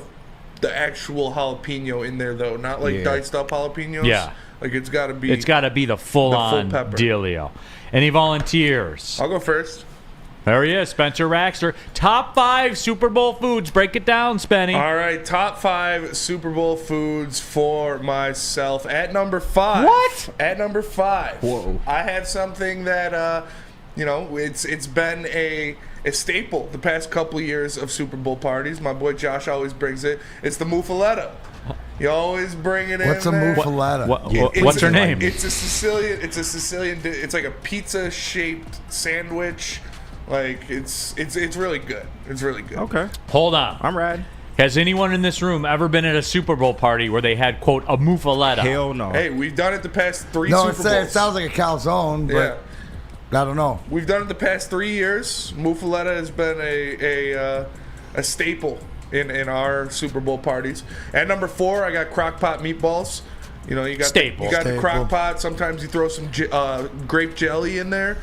actual jalapeno in there though, not like diced up jalapenos. Yeah. Like it's got to be. It's got to be the full-on pepper. dealio. Any volunteers? I'll go first. There he is, Spencer Raxter. Top 5 Super Bowl foods. Break it down, Spenny. All right, top 5 Super Bowl foods for myself. At number 5. What? At number 5. Whoa. I have something that it's been a staple the past couple of years of Super Bowl parties. My boy Josh always brings it. It's the muffaletta. You always bring it in. What's a muffaletta? What's her name? It's a Sicilian. It's like a pizza-shaped sandwich. Like it's really good. It's really good. Okay. Hold on. I'm riding. Has anyone in this room ever been at a Super Bowl party where they had, quote, a muffaletta? Hell no. Hey, we've done it the past 3 No, Super Bowls. it sounds like a calzone, but I don't know. We've done it the past 3 years. Muffaletta has been a staple in our Super Bowl parties. At number 4, I got crock pot meatballs. You know, you got the crock pot. Sometimes you throw some grape jelly in there.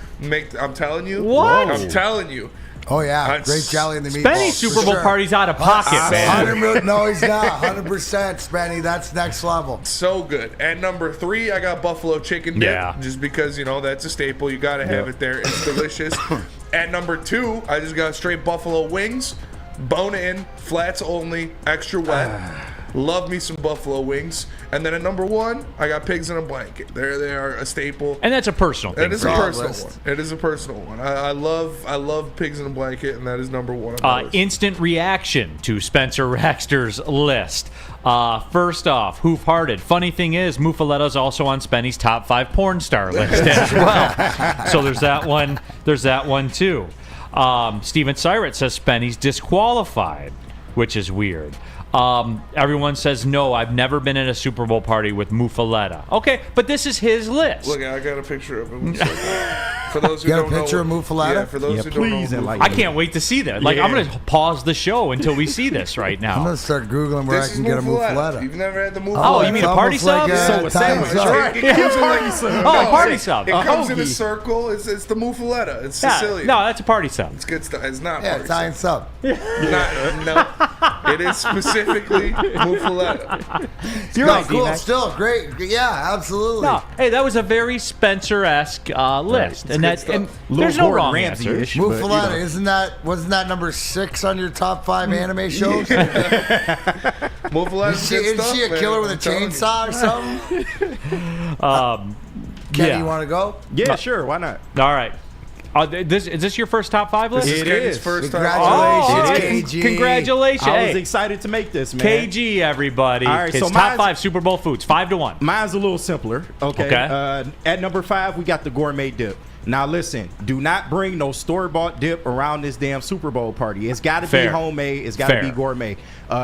I'm telling you. What? I'm telling you. Oh, yeah. That's- Grape jelly in the meatballs. Spenny's Super Bowl party's out of pocket, man. No, he's not. 100%, Spenny. That's next level. So good. At number 3, I got buffalo chicken dip. Yeah. Just because, that's a staple. You got to have it there. It's delicious. At number 2, I just got straight buffalo wings. Bone in, flats only, extra wet. Love me some buffalo wings. And then at number 1, I got pigs in a blanket. They are a staple. And that's a personal thing. It is a personal one. It is a personal one. I love pigs in a blanket, and that is number 1 on my list. Instant reaction to Spencer Raxter's list. First off, Hoof-Hearted. Funny thing is, Muffaletta's also on Spenny's top 5 porn star list as well. So there's that one. There's that one too. Steven Syrett says Spenny's disqualified, which is weird. Everyone says, no, I've never been at a Super Bowl party with muffaletta. Okay, but this is his list. Look, I got a picture of it. For those who You got don't a picture know, of muffaletta? Yeah, for those who don't know. I can't wait to see that. Like, I'm going to pause the show until we see this right now. I'm going to start Googling where I can get a muffaletta. You've never had the muffaletta. Oh, you mean a party sub? So a sandwich. Right. It comes in like, party sub. It comes in a circle. It's the muffaletta. It's Sicilian. No, that's a party sub. It's good stuff. It's not Yeah, party Italian sub. No, it is specifically muffaletta. You're right, cool. D-Mac. Still great. Yeah, absolutely. No, hey, that was a very Spencer-esque list, and there's no wrong answer. Muffaletta, wasn't that number 6 on your top 5 anime shows? Muffaletta's good Is stuff, she a man. killer with a I'm telling you. chainsaw or something? Kenny, Yeah. you want to go? Yeah, sure. Why not? All right. Is this your first top 5 list? This is Kenny's first time. Congratulations, KG. Congratulations. I was Hey, excited to make this, man. KG, everybody. All right, His so top 5 Super Bowl foods, 5-1. Mine's a little simpler. Okay. At number 5, we got the gourmet dip. Now listen, do not bring no store-bought dip around this damn Super Bowl party. It's got to be homemade. It's got to be gourmet.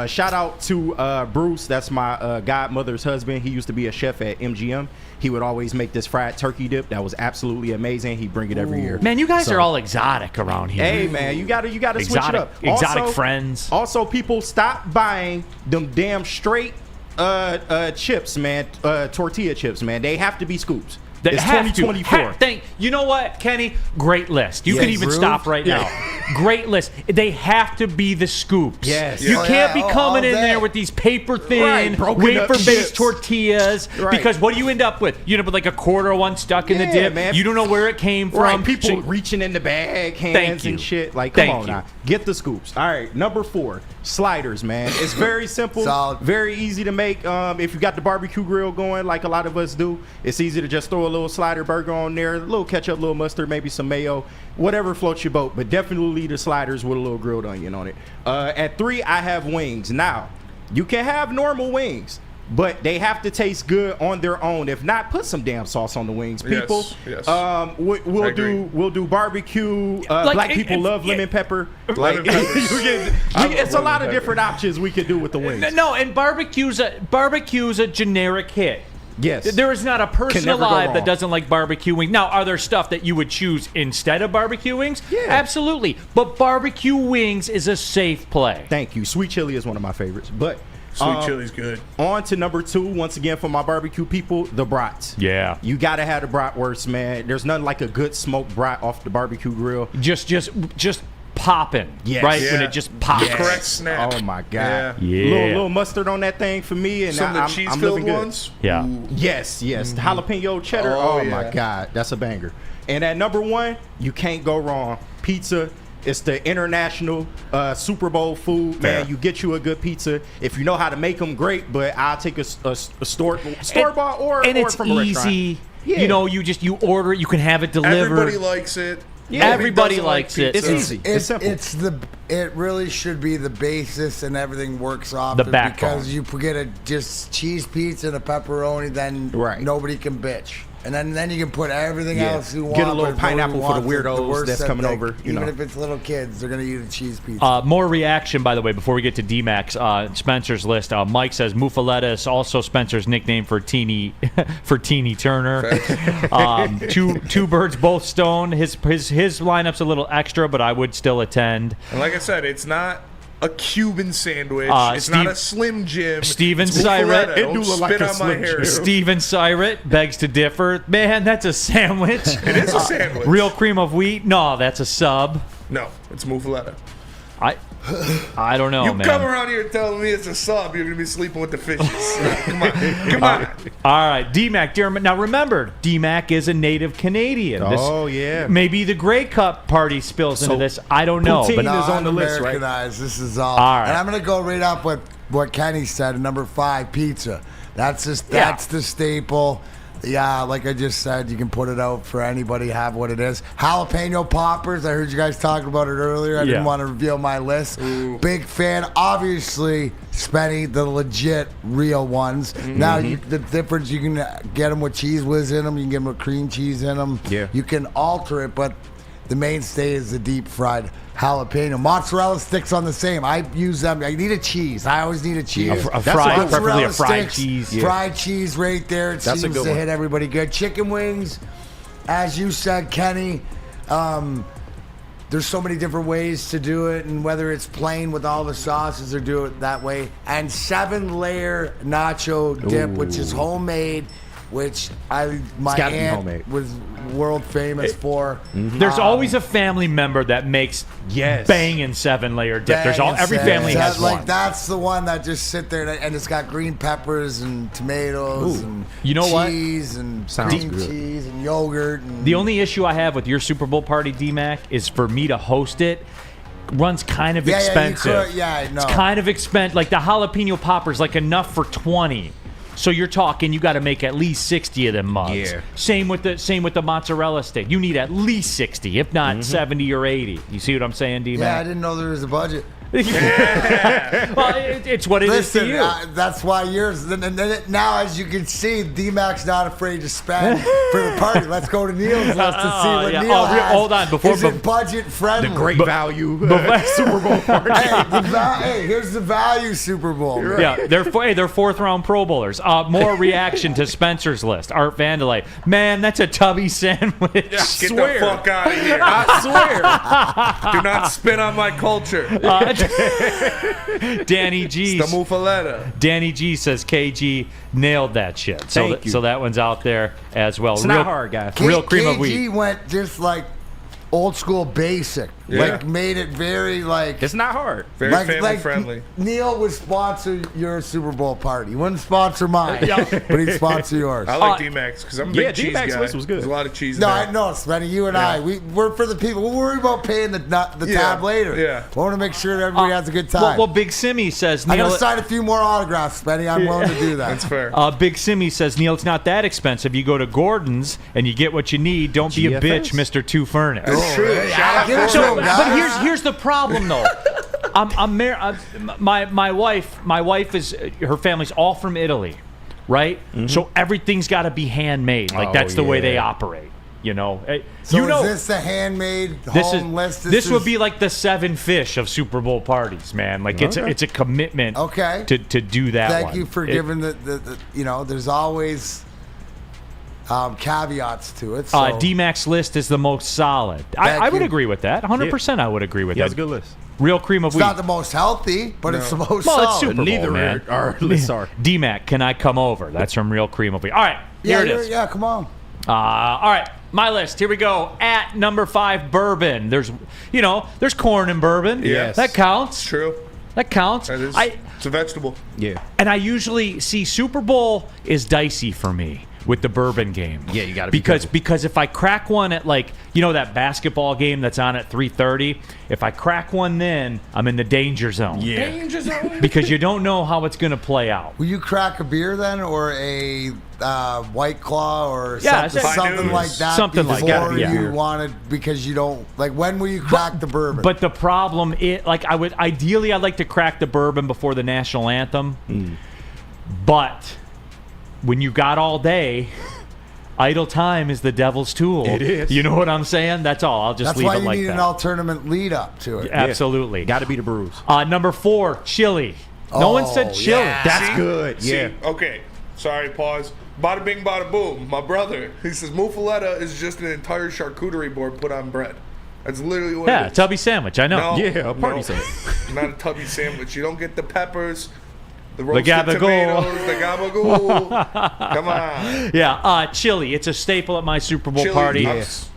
Shout out to Bruce. That's my godmother's husband. He used to be a chef at MGM. He would always make this fried turkey dip that was absolutely amazing. He'd bring it every year. Man, you guys are all exotic around here. Hey, man, you gotta switch it up. Exotic friends. Also, people, stop buying them damn straight chips, man. Tortilla chips, man. They have to be scoops. It's 2024. You know what, Kenny? Great list. You can even stop right now. Great list. They have to be the scoops. Yes. You can't be coming in there with these paper thin, wafer-based tortillas. Because what do you end up with? You end up with like a quarter of one stuck in the dip. Man. You don't know where it came from. People reaching in the bag, hands and shit. Like, come on now. Get the scoops. All right, number 4, sliders, man. It's very simple. Very easy to make. If you got the barbecue grill going like a lot of us do, it's easy to just throw a little slider burger on there, a little ketchup, a little mustard, maybe some mayo, whatever floats your boat, but definitely the sliders with a little grilled onion on it. At 3, I have wings. Now, you can have normal wings, but they have to taste good on their own. If not, put some damn sauce on the wings, people. Yes. We'll do barbecue. Black people love lemon pepper. Like, it's a lot of different options we could do with the wings. No, and barbecue's a generic hit. Yes. There is not a person alive that doesn't like barbecue wings. Now, are there stuff that you would choose instead of barbecue wings? Yeah. Absolutely. But barbecue wings is a safe play. Thank you. Sweet chili is one of my favorites. But sweet chili's good. On to number 2, once again for my barbecue people, the brats. Yeah. You got to have the bratwurst, man. There's nothing like a good smoked brat off the barbecue grill. Just popping, right? When it just pops. Correct snap. Oh my god. Yeah. Little mustard on that thing for me, and some of the cheese-filled ones. Yeah. Ooh. Yes. The jalapeno cheddar. Oh my god, that's a banger. And at number 1, you can't go wrong. Pizza. It's the international Super Bowl food, man. You get you a good pizza if you know how to make them. Great, but I'll take a store bought or it's from a restaurant. easy. You know, you order it. You can have it delivered. Everybody likes it. Yeah, everybody likes it. It's easy. It's simple. It really should be the basis, and everything works off the it. backbone. Because you get a just cheese pizza and a pepperoni, then nobody can bitch. And then you can put everything else you want. Get a little pineapple for the weirdos that's coming over. Even if it's little kids, they're going to eat a cheese pizza. More reaction, by the way, before we get to D-Max. Spencer's list. Mike says Muffaletta is also Spencer's nickname for Teeny Turner. Two birds, both stone. His lineup's a little extra, but I would still attend. And like I said, it's not a Cuban sandwich. It's not a Slim Jim. Steven Syrett. It do look like a Slim Jim. Steven Syrett begs to differ. Man, that's a sandwich. It is a sandwich. Real cream of wheat? No, that's a sub. No, it's Muffaletta. I don't know, you man. come around here telling me it's a sub, you're going to be sleeping with the fishes. Come on. All right, D-Mac. Now remember, D-Mac is a native Canadian. Yeah. Maybe the Grey Cup party spills into this. I don't know. Poutine But is on the list, right? This is all. All right. And I'm going to go right up with what Kenny said. Number 5, pizza. That's the staple. Yeah, like I just said, you can put it out for anybody, have what it is. Jalapeno poppers, I heard you guys talking about it earlier. I didn't want to reveal my list. Ooh. Big fan. Obviously, Spenny, the legit real ones. Mm-hmm. Now, the difference, you can get them with cheese whiz in them. You can get them with cream cheese in them. Yeah. You can alter it, but the mainstay is the deep fried jalapeno. Mozzarella sticks on the same. I use them. I need a cheese. I always need a cheese. Preferably a fried cheese. Yeah. Fried cheese right there. It seems to hit everybody good. Chicken wings, as you said, Kenny, there's so many different ways to do it, and whether it's plain with all the sauces or do it that way. And 7-layer nacho dip, which is homemade, which my aunt was world famous for. Mm-hmm. There's always a family member that makes banging 7-layer dip. Every family has one. That's the one that just sit there and it's got green peppers and tomatoes and cheese and cream cheese and yogurt. And the only issue I have with your Super Bowl party, D-Mac, is for me to host it. Runs kind of expensive. It's kind of expensive. Like the jalapeno poppers, like enough for 20. So you're talking, you got to make at least 60 of them mugs. Yeah. Same with the mozzarella stick. You need at least 60, if not 70 or 80. You see what I'm saying, D-Mac? Yeah, I didn't know there was a budget. Well, it's what it is to you. That's why yours. Now, as you can see, D-Mac's not afraid to spend for the party. Let's go to Neal's list to see what Neal has. Hold on, is it budget friendly? The great value Super Bowl party. Hey, here's the value Super Bowl. Man. Yeah, they're fourth-round Pro Bowlers. More reaction to Spencer's list. Art Vandelay. Man, that's a tubby sandwich. Get the fuck out of here. I swear. Do not spit on my culture. Danny G. It's the muffaletta. Danny G says KG nailed that shit. So that one's out there as well. It's not hard, guys. Real cream of wheat. KG went just like old school basic. Yeah. Like made it very like it's not hard. Very family friendly. Neal would sponsor your Super Bowl party. He wouldn't sponsor mine, but he'd sponsor yours. I like D-Max because I'm a big cheese D-Max guy. list was good. There's a lot of cheese in No, there. I know, Spenny. You and I, we're for the people. We'll worry about paying the tab later. Yeah. We want to make sure that everybody has a good time. Well, Big Simmy says I Neal. gotta sign a few more autographs, Spenny. I'm willing to do that. That's fair. Big Simmy says Neal, it's not that expensive. You go to Gordon's and you get what you need. Don't be a bitch, Mr. Two Furnace. That's true. Give it to him, guys. But here's the problem though. My wife is her family's all from Italy, right? So everything's got to be handmade. Like that's the way they operate. You know. So is this a handmade home list? This would be like the 7 fish of Super Bowl parties, man. Like it's a commitment. Okay. To do that. Thank you for giving the there's always caveats to it. So. D-Max list is the most solid. I would agree with that. 100%. I would agree with that. That's a good list. Real cream of wheat. It's not the most healthy, but it's the most well, solid. it's Super Bowl, Neither man. our lists are. D-Mac, can I come over? That's from Real Cream of Wheat. All right, here it is. Yeah, come on. All right, my list. Here we go. At number 5, bourbon. There's corn in bourbon. Yes. That counts. True. That counts. That is, it's a vegetable. Yeah. And I usually see Super Bowl is dicey for me with the bourbon game. Yeah, you got to be because if I crack one at that basketball game that's on at 3:30, if I crack one then I'm in the danger zone. Yeah. Danger zone. Because you don't know how it's going to play out. Will you crack a beer then, or a White Claw, or something like that? Something like that. Before you want it, because you don't like. When will you crack the bourbon? But the problem is, I'd like to crack the bourbon before the national anthem. But when you got all day, idle time is the devil's tool. It is. You know what I'm saying? That's all. I'll just leave it like that. That's why you need an alternate lead up to it. Absolutely. Got to be the brews. Number 4, chili. No one said chili. Yeah. That's good. See? Yeah. Okay. Sorry, pause. Bada bing, bada boom. My brother, he says muffaletta is just an entire charcuterie board put on bread. That's literally what it is. Tubby sandwich. I know. Yeah, a party sandwich. Not a tubby sandwich. You don't get the peppers, the The roasted gabagool. tomatoes, the gabagool. Come on. Yeah, chili. It's a staple at my Super Bowl Chili, party.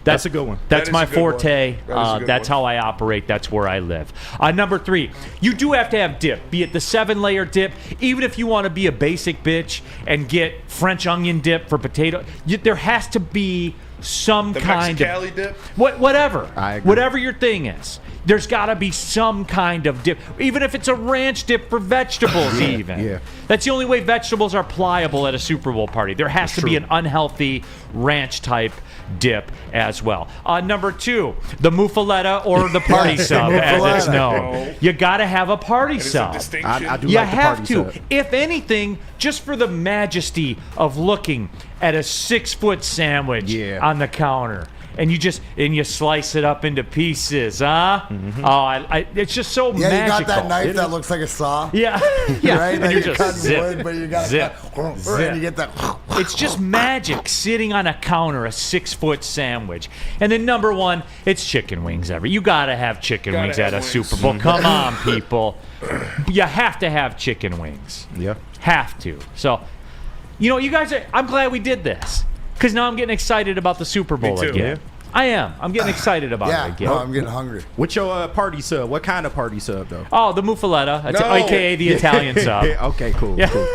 That's a good one. That's That is my a good forte. one. That is a good That's one. how I operate. That's where I live. Number 3, you do have to have dip. Be it the 7-layer dip. Even if you want to be a basic bitch and get French onion dip for potato, there has to be some The kind Mexicali of dip? whatever. I agree. Whatever your thing is. There's got to be some kind of dip, even if it's a ranch dip for vegetables. Yeah. That's the only way vegetables are pliable at a Super Bowl party. There has to be an unhealthy ranch type dip as well. Number 2, the muffaletta or the party sub, as it's known. You got to have a party That is a sub. distinction. I do You like the have party to, sub. if anything, just for the majesty of looking at a 6-foot sandwich on the counter. And you slice it up into pieces, huh? It's just so magical. Yeah, you got that knife that looks like a saw. Yeah, Right? And you're Like just cutting wood, but you got zip. and you get that. It's just magic sitting on a counter, a 6-foot sandwich. And then number 1, it's chicken wings. You got to have chicken Gotta wings have at a wings. Super Bowl. Come on, people. You have to have chicken wings. Yeah. Have to. So, you guys I'm glad we did this. Because now I'm getting excited about the Super Bowl too. again. I am. I'm getting excited about it again. No, I'm getting hungry. What's your party sub? What kind of party sub, though? Oh, the muffaletta, No. a.k.a. the Italian sub. Okay, cool. Yeah. Cool.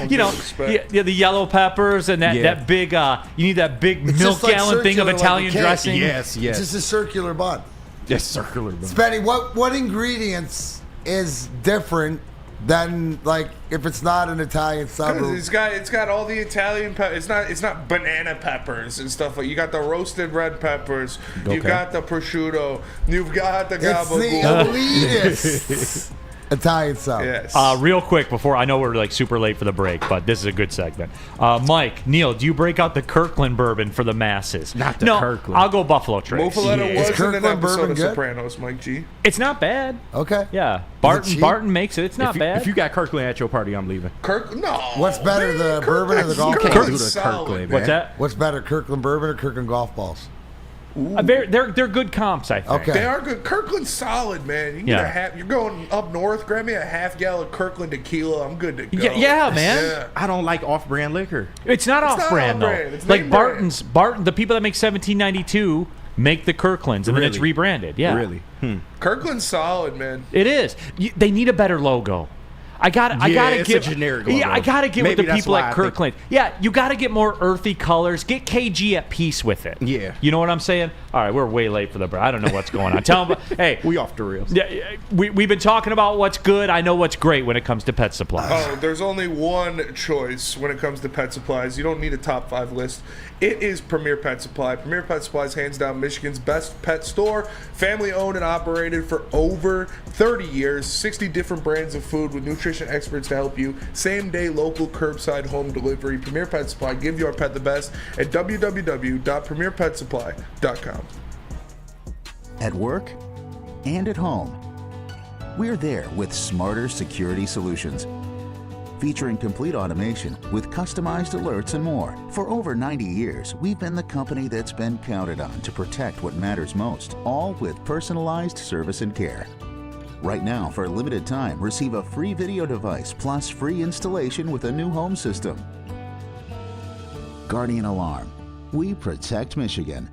The yellow peppers and that big, you need that big It's milk just like gallon thing of circular, like a Italian cake. dressing. Yes, It's yes. just a circular bun. Yes, circular. Bro. Spenny, what ingredients is different Then, like, if it's not an Italian sub, Because it's got all the Italian peppers. It's not banana peppers and stuff. Like you got the roasted red peppers. Okay. You got the prosciutto. You've got the it's the gabagool. elitist Italian sub. Yes. Real quick before, I know we're like super late for the break, but this is a good segment. Mike, Neal, do you break out the Kirkland bourbon for the masses? Not the no, Kirkland. I'll go Buffalo Trace. Muffaletta was in an Kirkland episode bourbon of good? Sopranos, Mike G. It's not bad. Okay. Yeah, cheap? Barton makes it. It's not bad. If you got Kirkland at your party, I'm leaving. No. What's better, the bourbon or the golf You can't balls? do the solid. Kirkland, man. What's that? What's better, Kirkland bourbon or Kirkland golf balls? They're good comps, I think. Okay. They are good. Kirkland's solid, man. You can get Yeah. a half. You're going up north. Grab me a half gallon Kirkland tequila. I'm good to go. Yeah, man. Yeah. I don't like off-brand liquor. It's not off-brand, not though. off-brand. It's Like name Barton, the people that make 1792 make the Kirklands, and then it's Really? rebranded. Yeah, Really? Kirkland's solid, man. it is. They need a better logo. I gotta it's give a generic Yeah, logo. I gotta give Maybe with the that's people why at I think- Kirkland. Yeah, you gotta get more earthy colors. Get KG at peace with it. Yeah. You know what I'm saying? All right, we're way late for the break. I don't know what's going on. Tell them, hey, We off the rails. yeah, we've been talking about what's good. I know what's great when it comes to pet supplies. Oh, there's only one choice when it comes to pet supplies. You don't need a top 5 list. It is Premier Pet Supply. Premier Pet Supply is hands down Michigan's best pet store. Family owned and operated for over 30 years. 60 different brands of food with nutrition experts to help you. Same day local curbside home delivery. Premier Pet Supply. Give your pet the best at www.premierpetsupply.com. At work and at home, we're there with smarter security solutions. Featuring complete automation with customized alerts and more. For over 90 years, we've been the company that's been counted on to protect what matters most, all with personalized service and care. Right now, for a limited time, receive a free video device plus free installation with a new home system. Guardian Alarm. We protect Michigan.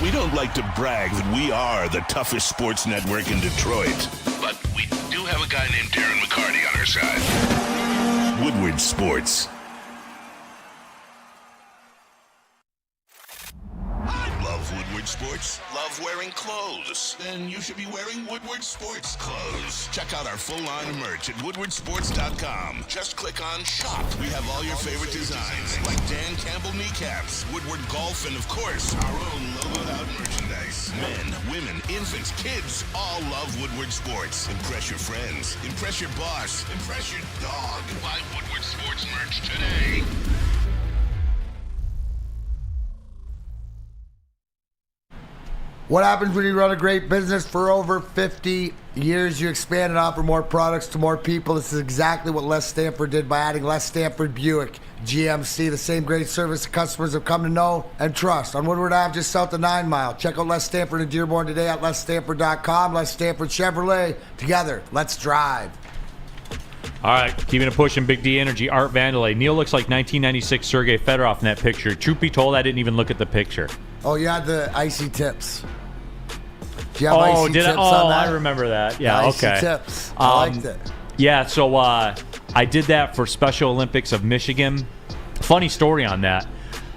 We don't like to brag that we are the toughest sports network in Detroit, but we do have a guy named Darren McCarty on our side. Woodward Sports. Love Woodward Sports? Love wearing clothes? Then you should be wearing Woodward Sports clothes. Check out our full line of merch at woodwardsports.com. Just click on shop. We have all your favorite designs, like Dan Campbell kneecaps, Woodward golf, and of course, our own logoed out merchandise. Men, women, infants, kids all love Woodward Sports. Impress your friends. Impress your boss. Impress your dog. Buy Woodward Sports merch today. What happens when you run a great business for over 50 years? You expand and offer more products to more people. This is exactly what Les Stanford did by adding Les Stanford Buick GMC, the same great service customers have come to know and trust. On Woodward Ave, just south of 9 Mile. Check out Les Stanford and Dearborn today at lesstanford.com. Les Stanford Chevrolet. Together, let's drive. All right, keeping it pushing, Big D Energy, Art Vandalay. Neal looks like 1996 Sergei Fedorov in that picture. Truth be told, I didn't even look at the picture. Oh, you had the icy tips. Do you have icy did tips I? on that? I remember that. Yeah, Icy okay. tips. I liked it. Yeah, so I did that for Special Olympics of Michigan. Funny story on that.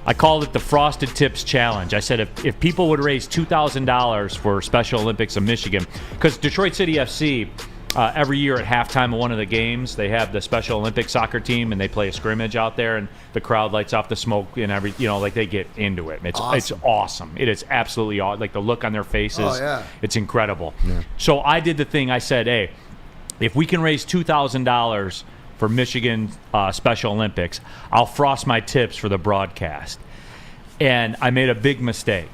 I called it the Frosted Tips Challenge. I said if people would raise $2,000 for Special Olympics of Michigan, because Detroit City FC, every year at halftime of one of the games, they have the Special Olympics soccer team, and they play a scrimmage out there, and the crowd lights off the smoke and like they get into it. It's awesome. It is absolutely awesome. Like the look on their faces, Oh, yeah. it's incredible. Yeah. So I did the thing. I said, hey, if we can raise $2,000 for Michigan Special Olympics, I'll frost my tips for the broadcast. And I made a big mistake.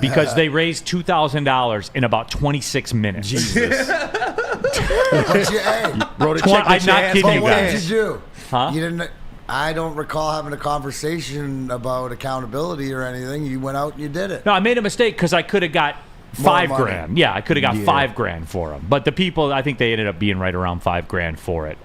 Because they raised $2,000 in about 26 minutes. Jesus. But you, hey, Wrote a check I'm not kidding you what did guys. you do? Huh? You didn't. I don't recall having a conversation about accountability or anything. You went out and you did it. No, I made a mistake because I could have got More $5 money. grand. Yeah, I could have got $5 grand for them. But the people, I think they ended up being right around $5 grand for it.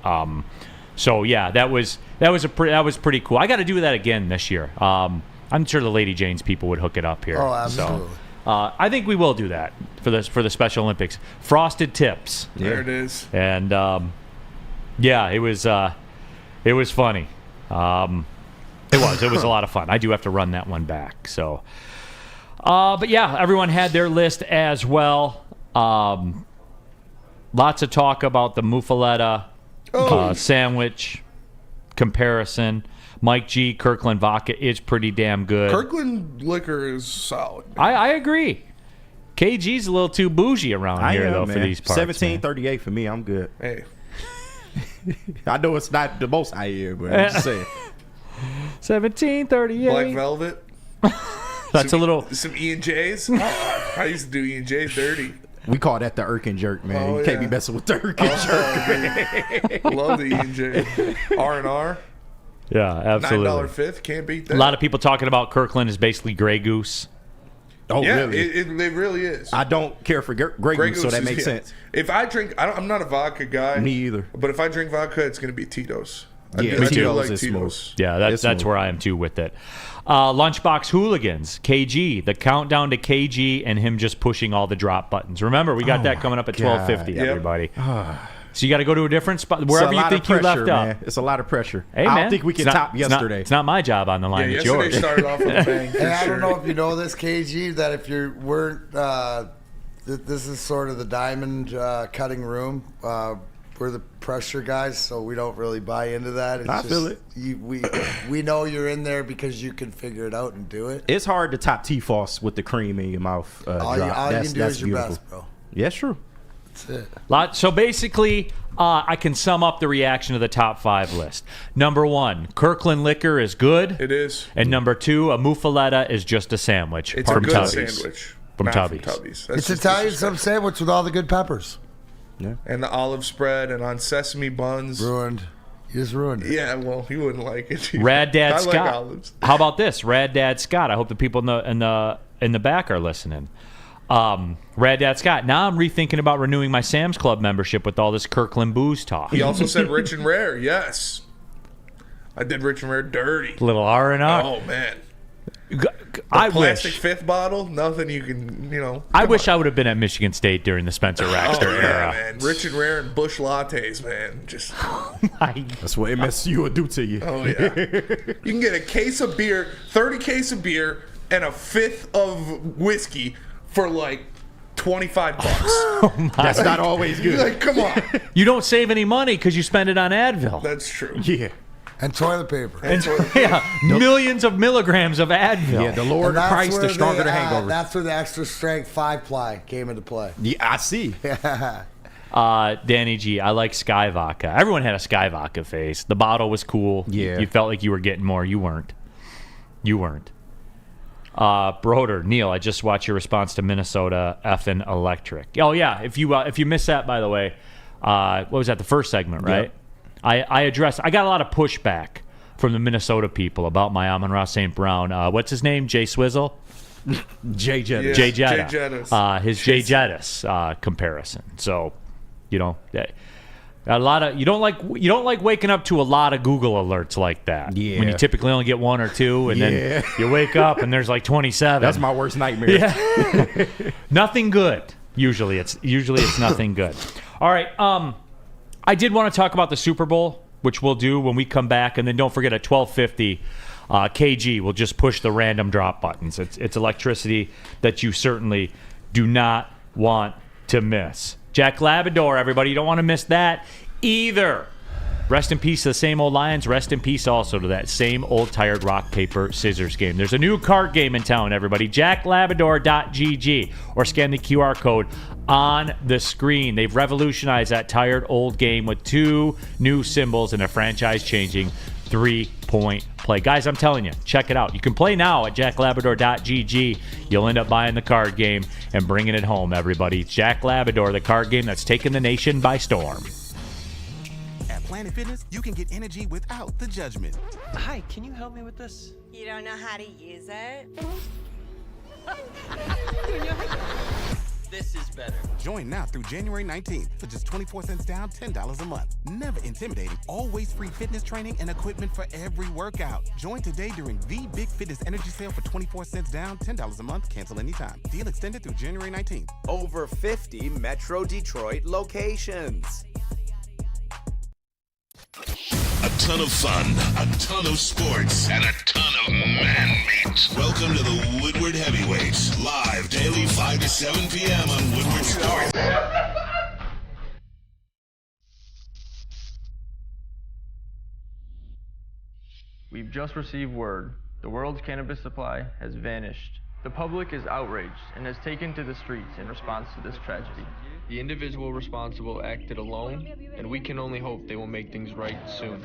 So yeah, that was pretty cool. I got to do that again this year. I'm sure the Lady Janes people would hook it up here. Oh, absolutely. So, I think we will do that for the Special Olympics. Frosted tips. There it is. And yeah, it was funny. It was a lot of fun. I do have to run that one back. So, but yeah, everyone had their list as well. Lots of talk about the muffaletta sandwich comparison. Mike G, Kirkland vodka is pretty damn good. Kirkland liquor is solid. I agree. KG's a little too bougie around here, though, for these parts. 1738 for me. I'm good. Hey. I know it's not the most high here, but I'm just saying. 1738. Black Velvet. That's a little. Some E&J's. I used to do E&J's dirty. We call that the Irk and Jerk, man. Oh, you can't be messing with the Irk and Jerk. Love the E&J. R&R. Yeah, absolutely. $9 fifth. Can't beat that. A lot of people talking about Kirkland is basically Grey Goose. Oh, yeah, really? It really is. I don't care for Grey Goose, so that makes sense. If I drink, I'm not a vodka guy. Me either. But if I drink vodka, it's going to be Tito's. I do Tito's like is Tito's. smooth. Yeah, that's where I am too with it. Lunchbox Hooligans, KG, the countdown to KG and him just pushing all the drop buttons. Remember, we got that coming up at 12:50. Everybody. So you got to go to a different spot wherever you think you left man. up. It's a lot of pressure. Hey, I man, don't think we can it's top yesterday. It's not my job on the line. Yeah, it's yesterday yours. started off with a bang. For And I sure. don't know if you know this, KG, that if you weren't, this is sort of the diamond cutting room. We're the pressure guys, so we don't really buy into that. It's I feel it. We know you're in there because you can figure it out and do it. It's hard to top T-Foss with the cream in your mouth. All you can do is your best, bro. Yeah, it's true. That's it. So basically, I can sum up the reaction to the top 5 list. Number 1, Kirkland liquor is good. It is. And number 2, a muffaletta is just a sandwich. It's from a good Tubby's. sandwich. From Not Tubby's. From Tubby's. It's Italian sub sandwich with all the good peppers. Yeah. And the olive spread and on sesame buns. Ruined. You just ruined it. Yeah, well, he wouldn't like it. Rad Dad I Scott. like olives. How about this? Rad Dad Scott. I hope the people in the back are listening. Rad Dad Scott. Now I'm rethinking about renewing my Sam's Club membership with all this Kirkland booze talk. He also said rich and rare. Yes. I did rich and rare dirty. Little R&R. Oh, man. I plastic wish. 5th bottle, nothing you can, I wish I would have been at Michigan State during the Spencer Raxter era. Man. Rich and rare and Bush lattes, man. Just That's what MSU will do to you. Oh, yeah. You can get a case of beer, 30 case of beer, and a 5th of whiskey for like $25. That's not always good. Like, come on. You don't save any money because you spend it on Advil. That's true. Yeah. And toilet paper. Millions of milligrams of Advil. Yeah, the lower the price, the stronger the hangover. That's where the extra strength 5-ply came into play. Yeah, I see. Danny G, I like Sky Vodka. Everyone had a Sky Vodka face. The bottle was cool. Yeah. You felt like you were getting more. You weren't. Broder, Neal, I just watched your response to Minnesota effing electric. Oh, yeah. If you missed that, by the way, what was that, the first segment, right? Yep. I got a lot of pushback from the Minnesota people about my Amon-Ra St. Brown. What's his name? Jay Swizzle? Jay Jettis. Yes, Jay Jetta. Jay Jettis. His Jay Jettis comparison. So, a lot of you don't like waking up to a lot of Google alerts like that. Yeah. When you typically only get 1 or 2, and then you wake up and there's like 27. That's my worst nightmare. Yeah. Nothing good. Usually it's nothing good. All right. I did want to talk about the Super Bowl, which we'll do when we come back, and then don't forget at 12:50, KG will just push the random drop buttons. It's electricity that you certainly do not want to miss. Jack Labrador, everybody, you don't want to miss that either. Rest in peace to the same old Lions. Rest in peace also to that same old tired rock, paper, scissors game. There's a new card game in town, everybody. JackLabrador.gg, or scan the QR code on the screen. They've revolutionized that tired old game with 2 new symbols and a franchise-changing 3-point play. Guys, I'm telling you, check it out. You can play now at jacklabrador.gg. You'll end up buying the card game and bringing it home, everybody. It's Jack Labrador, the card game that's taken the nation by storm. At Planet Fitness, you can get energy without the judgment. Hi, can you help me with this? You don't know how to use it? This is better. Join now through January 19th for just 24 cents down, $10 a month. Never intimidating, always free fitness training and equipment for every workout. Join today during the Big Fitness Energy Sale for 24 cents down, $10 a month. Cancel anytime. Deal extended through January 19th. Over 50 Metro Detroit locations. A ton of fun, a ton of sports, and a ton of man-meat. Welcome to the Woodward Heavyweights, live daily 5 to 7 p.m. on Woodward Sports. We've just received word. The world's cannabis supply has vanished. The public is outraged and has taken to the streets in response to this tragedy. The individual responsible acted alone, and we can only hope they will make things right soon.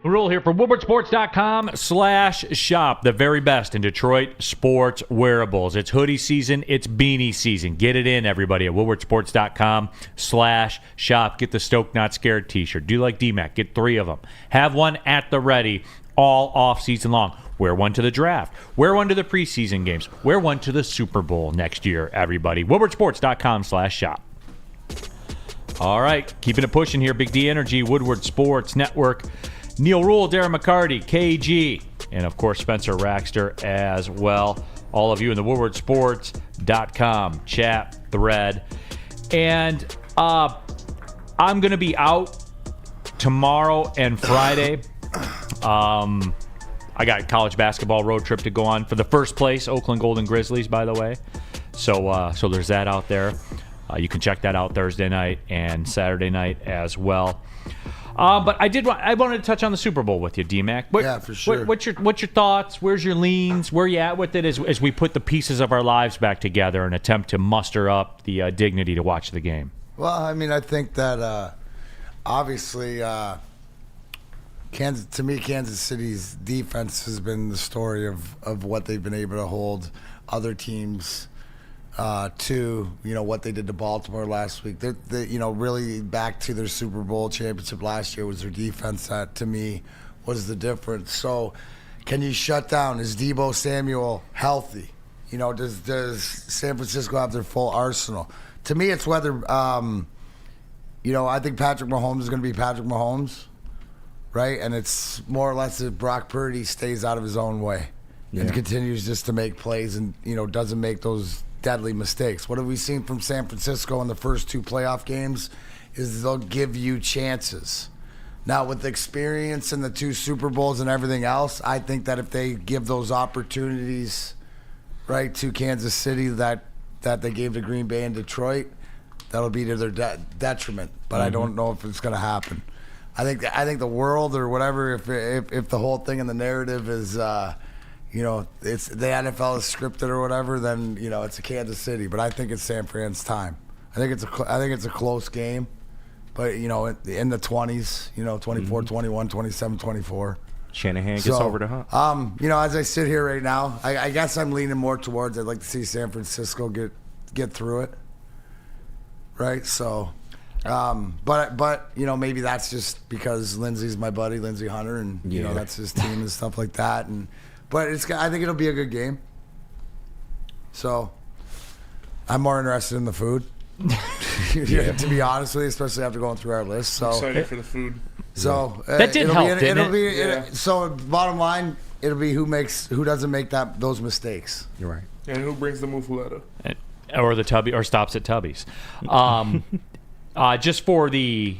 Ruhl here for WoodwardSports.com/shop. The very best in Detroit sports wearables. It's hoodie season. It's beanie season. Get it in, everybody, at WoodwardSports.com/shop. Get the Stoke Not Scared t-shirt. Do like DMAC. Get 3 of them. Have one at the ready all off season long. Wear one to the draft. Wear one to the preseason games. Wear one to the Super Bowl next year, everybody. WoodwardSports.com/shop. All right. Keeping it pushing here. Big D Energy, Woodward Sports Network. Neal, Ruhl, Darren, McCarty, KG, and, of course, Spencer Raxter as well. All of you in the WoodwardSports.com chat thread. And I'm going to be out tomorrow and Friday. I got college basketball road trip to go on for the first place, Oakland Golden Grizzlies, by the way. So there's that out there. You can check that out Thursday night and Saturday night as well. But I wanted to touch on the Super Bowl with you, D-Mac. Yeah, for sure. What's your thoughts? Where's your leans? Where you at with it as we put the pieces of our lives back together and attempt to muster up the dignity to watch the game? Well, I mean, I think that obviously, Kansas City's defense has been the story of what they've been able to hold other teams to, what they did to Baltimore last week. They really back to their Super Bowl championship last year was their defense that, to me, was the difference. So can you shut down? Is Deebo Samuel healthy? Does San Francisco have their full arsenal? To me, it's whether, I think Patrick Mahomes is going to be Patrick Mahomes, right? And it's more or less if Brock Purdy stays out of his own way and continues just to make plays and, doesn't make those deadly mistakes. What have we seen from San Francisco in the first 2 playoff games is they'll give you chances. Now, with experience in the 2 Super Bowls and everything else, I think that if they give those opportunities, right, to Kansas City that they gave to Green Bay and Detroit, that'll be to their detriment. But I don't know if it's going to happen. I think the world or whatever, if the whole thing in the narrative is it's the NFL is scripted or whatever, then it's a Kansas City. But I think it's San Fran's time. I think it's a close game, but in the 20s, 24-21, 27-24. Shanahan gets over the hump. As I sit here right now, I guess I'm leaning more towards I'd like to see San Francisco get through it, right? So, but maybe that's just because Lindsey's my buddy, Lindsey Hunter, and that's his team and stuff like that, and. But I think it'll be a good game. So I'm more interested in the food, to be honest with you, especially after going through our list. So excited for the food. So that did help, didn't it? So bottom line, it'll be who doesn't make those mistakes. You're right. And who brings the muffaletta? Or the Tubby, or stops at Tubby's. Just for the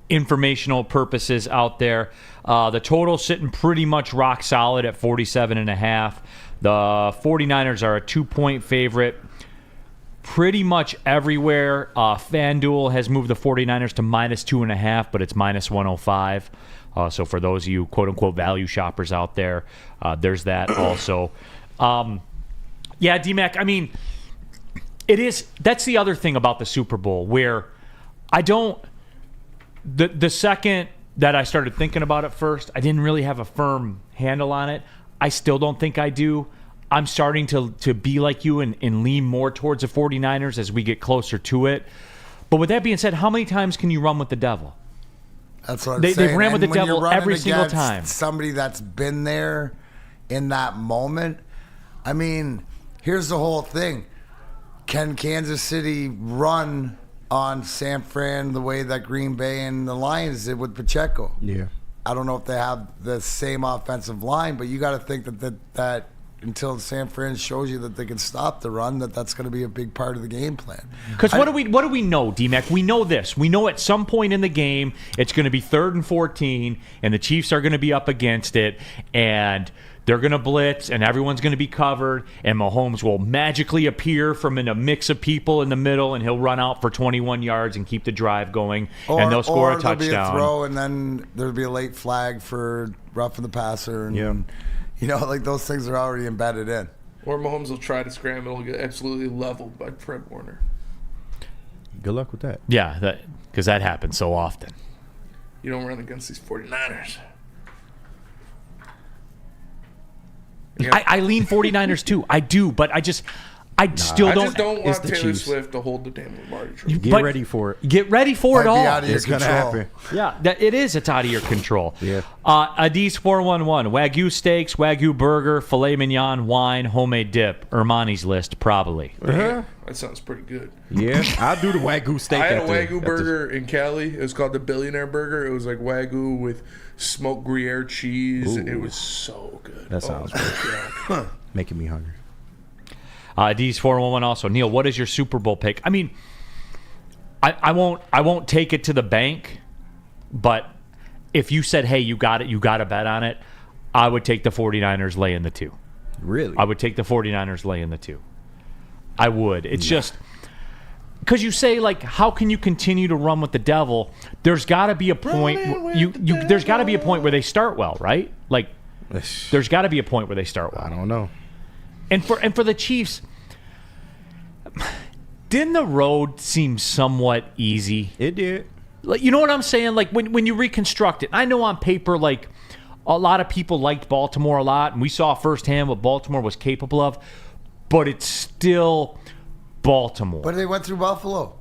informational purposes out there, the total sitting pretty much rock solid at 47.5. The 49ers are a 2-point favorite pretty much everywhere. FanDuel has moved the 49ers to -2.5, but it's -105. So for those of you quote-unquote value shoppers out there, there's that also. Yeah, D-Mac, I mean, that's the other thing about the Super Bowl where the second that I started thinking about it first, I didn't really have a firm handle on it. I still don't think I do. I'm starting to be like you and lean more towards the 49ers as we get closer to it. But with that being said, how many times can you run with the devil? That's what I'm saying. They've ran with the devil every single time. Somebody that's been there in that moment. I mean, here's the whole thing. Can Kansas City run on San Fran the way that Green Bay and the Lions did with Pacheco? Yeah. I don't know if they have the same offensive line, but you got to think that until San Fran shows you that they can stop the run, that's going to be a big part of the game plan. Because what do we know, D-Mac? We know this. We know at some point in the game it's going to be 3rd and 14, and the Chiefs are going to be up against it, and they're going to blitz, and everyone's going to be covered, and Mahomes will magically appear from in a mix of people in the middle, and he'll run out for 21 yards and keep the drive going, and they'll score a touchdown. There'll be a throw, and then there'll be a late flag for roughing the passer. And, like those things are already embedded in. Or Mahomes will try to scramble and get absolutely leveled by Fred Warner. Good luck with that. Yeah, because that happens so often. You don't run against these 49ers. I lean 49ers too. I do, but I just still don't. I just don't want Taylor Chiefs. Swift to hold the damn Lombardi trophy. Get ready for it. Get ready for it all. It's going to happen. Yeah, it is. It's out of your control. Yeah. Adis 411 Wagyu steaks, Wagyu burger, filet mignon, wine, homemade dip. Ermanni's list probably. That sounds pretty good. Yeah, I'll do the Wagyu steak. I had a Wagyu burger in Cali. It was called the Billionaire Burger. It was like Wagyu with smoked Gruyere cheese. Ooh. It was so good. That sounds good. Making me hungry. D's 411 also. Neal, what is your Super Bowl pick? I mean, I won't take it to the bank, but if you said, hey, you got to bet on it, I would take the 49ers laying the 2. Really? I would take the 49ers laying the 2. I would. It's just because you say, like, how can you continue to run with the devil? There's got to be a point. There's got to be a point where they start well, right? Like, there's got to be a point where they start well. I don't know. And for the Chiefs, didn't the road seem somewhat easy? It did. Like, you know what I'm saying? Like when you reconstruct it, I know on paper, like a lot of people liked Baltimore a lot, and we saw firsthand what Baltimore was capable of, but it's still Baltimore. But they went through Buffalo.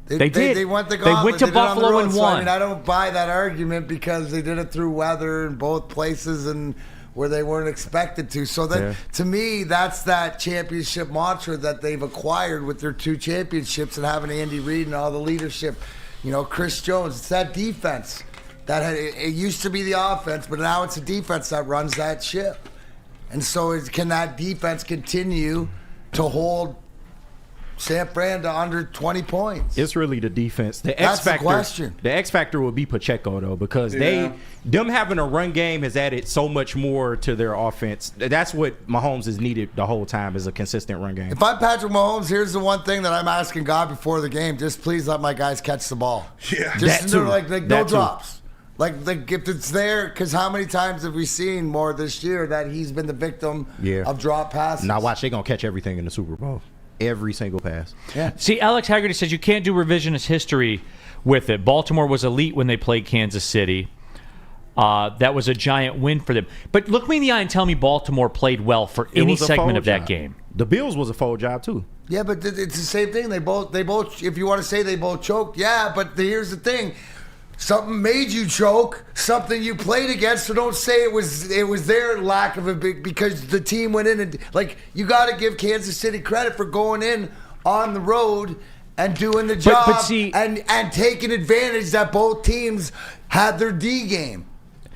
They did. They went the They gauntlet. went to They did it on the Buffalo road. and So, won. I mean, I don't buy that argument because they did it through weather in both places and where they weren't expected to. So that to me, that's that championship mantra that they've acquired with their 2 championships and having Andy Reid and all the leadership. You know, Chris Jones. It's that defense that it used to be the offense, but now it's a defense that runs that ship. And so can that defense continue to hold San Fran to under 20 points? It's really the defense. The That's X factor. the question. The X factor will be Pacheco though, because them having a run game has added so much more to their offense. That's what Mahomes has needed the whole time, is a consistent run game. If I'm Patrick Mahomes, here's the one thing that I'm asking God before the game: just please let my guys catch the ball. Yeah, just that too. like That no too. drops. Like if it's there, because how many times have we seen more this year that he's been the victim of drop passes? Now watch, they're gonna catch everything in the Super Bowl. Every single pass. Yeah. See, Alex Haggerty says you can't do revisionist history with it. Baltimore was elite when they played Kansas City. That was a giant win for them. But look me in the eye and tell me Baltimore played well for any segment of that game. The Bills was a full job too. Yeah, but it's the same thing. They both. If you want to say they both choked, yeah. But here's the thing: something made you choke. Something you played against. So don't say it was their lack of a big, because the team went in and you got to give Kansas City credit for going in on the road and doing the job but see, and taking advantage that both teams had their D game.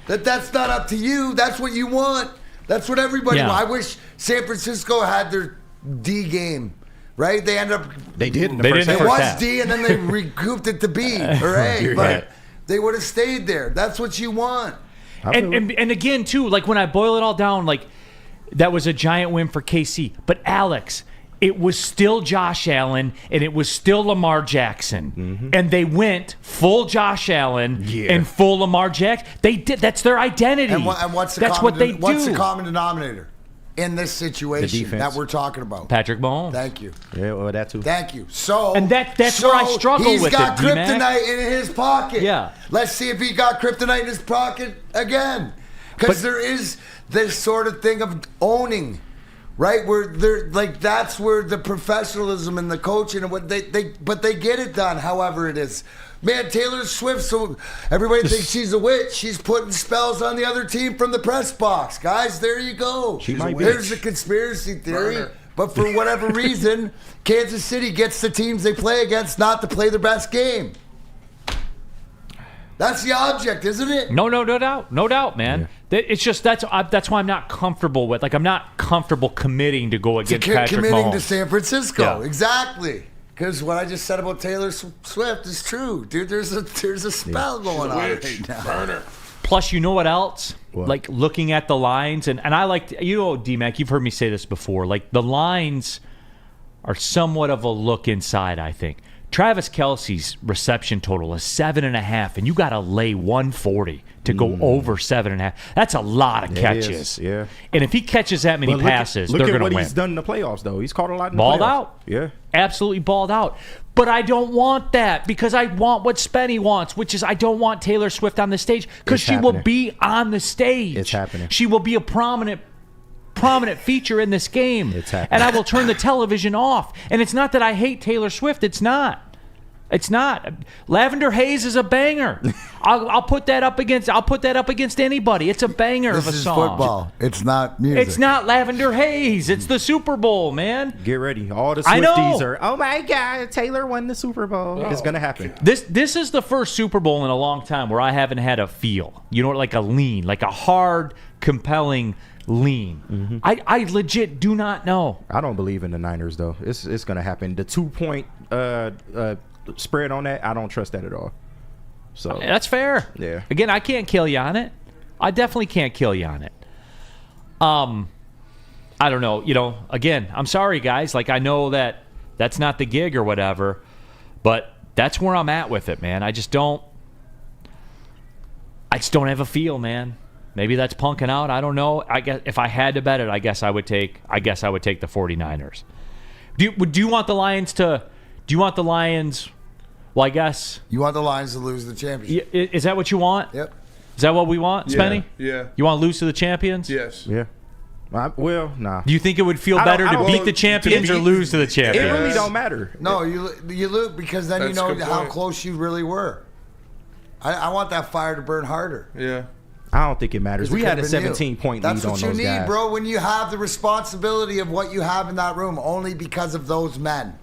That's not up to you. That's what you want. That's what everybody wants. I wish San Francisco had their D game. Right? They ended up. They did. It was D, and then they recouped it to B or A. But they would have stayed there. That's what you want. And again, too, like when I boil it all down, like that was a giant win for KC. But Alex, it was still Josh Allen and it was still Lamar Jackson. Mm-hmm. And they went full Josh Allen and full Lamar Jackson. They did. That's their identity. And what's the What's the common denominator in this situation that we're talking about? Patrick Mahomes. Thank you. Yeah, well, that too. Thank you. So and that's where I struggle with it. He's got kryptonite in his pocket. Yeah. Let's see if he got kryptonite in his pocket again. Because there is this sort of thing of owning, right? Where they're like, that's where the professionalism and the coaching and what they get it done. However it is. Man, Taylor Swift, so everybody thinks she's a witch. She's putting spells on the other team from the press box. Guys, there you go. There's a conspiracy theory. But for whatever reason, Kansas City gets the teams they play against not to play their best game. That's the object, isn't it? No doubt, man. It's just that's why I'm not comfortable with. Like, I'm not comfortable committing to go against Patrick committing Mahomes. to San Francisco. Yeah. Exactly. Because what I just said about Taylor Swift is true, dude. There's a spell going on right now. Burner. Plus, you know what else? What? Like, looking at the lines, and I like, D-Mac, you've heard me say this before. Like, the lines are somewhat of a look inside, I think. Travis Kelce's reception total is 7.5, and you got to lay 140 to go over 7.5. That's a lot of catches. Is, yeah. And if he catches that many passes, they're going to win. Look at what he's done in the playoffs, though. He's caught a lot in the balled playoffs. Out. Yeah. Absolutely balled out. But I don't want that because I want what Spenny wants, which is I don't want Taylor Swift on the stage because she will be on the stage. It's happening. She will be a prominent feature in this game. It's happening. And I will turn the television off. And it's not that I hate Taylor Swift. It's not. It's not. Lavender Haze is a banger. I'll put that up against anybody. It's a banger of a song. This is football. It's not music. It's not Lavender Haze. It's the Super Bowl, man. Get ready. All the I know. Swifties are, oh my God, Taylor won the Super Bowl. It's going to happen. This is the first Super Bowl in a long time where I haven't had a feel. You know, like a lean, like a hard, compelling lean. Mm-hmm. I legit do not know. I don't believe in the Niners, though. It's going to happen. The 2-point spread on that, I don't trust that at all. So that's fair. Yeah. Again, I can't kill you on it. I definitely can't kill you on it. I don't know. You know, again, I'm sorry, guys. Like, I know that that's not the gig or whatever, but that's where I'm at with it, man. I just don't have a feel, man. Maybe that's punking out. I don't know. I guess if I had to bet it, I guess I would take the 49ers. Do you want the Lions to? Do you want the Lions? Well, I guess you want the Lions to lose the championship. Is that what you want? Yep. Is that what we want, Spenny? Yeah. You want to lose to the champions? Yes. Yeah. Well, nah. Do you think it would feel better to beat the champions or lose to the champions? It really don't matter. No, you lose because then you know how close you really were. I want that fire to burn harder. Yeah. I don't think it matters. We had a 17-point lead on those guys. That's what you need, bro, when you have the responsibility of what you have in that room only because of those men.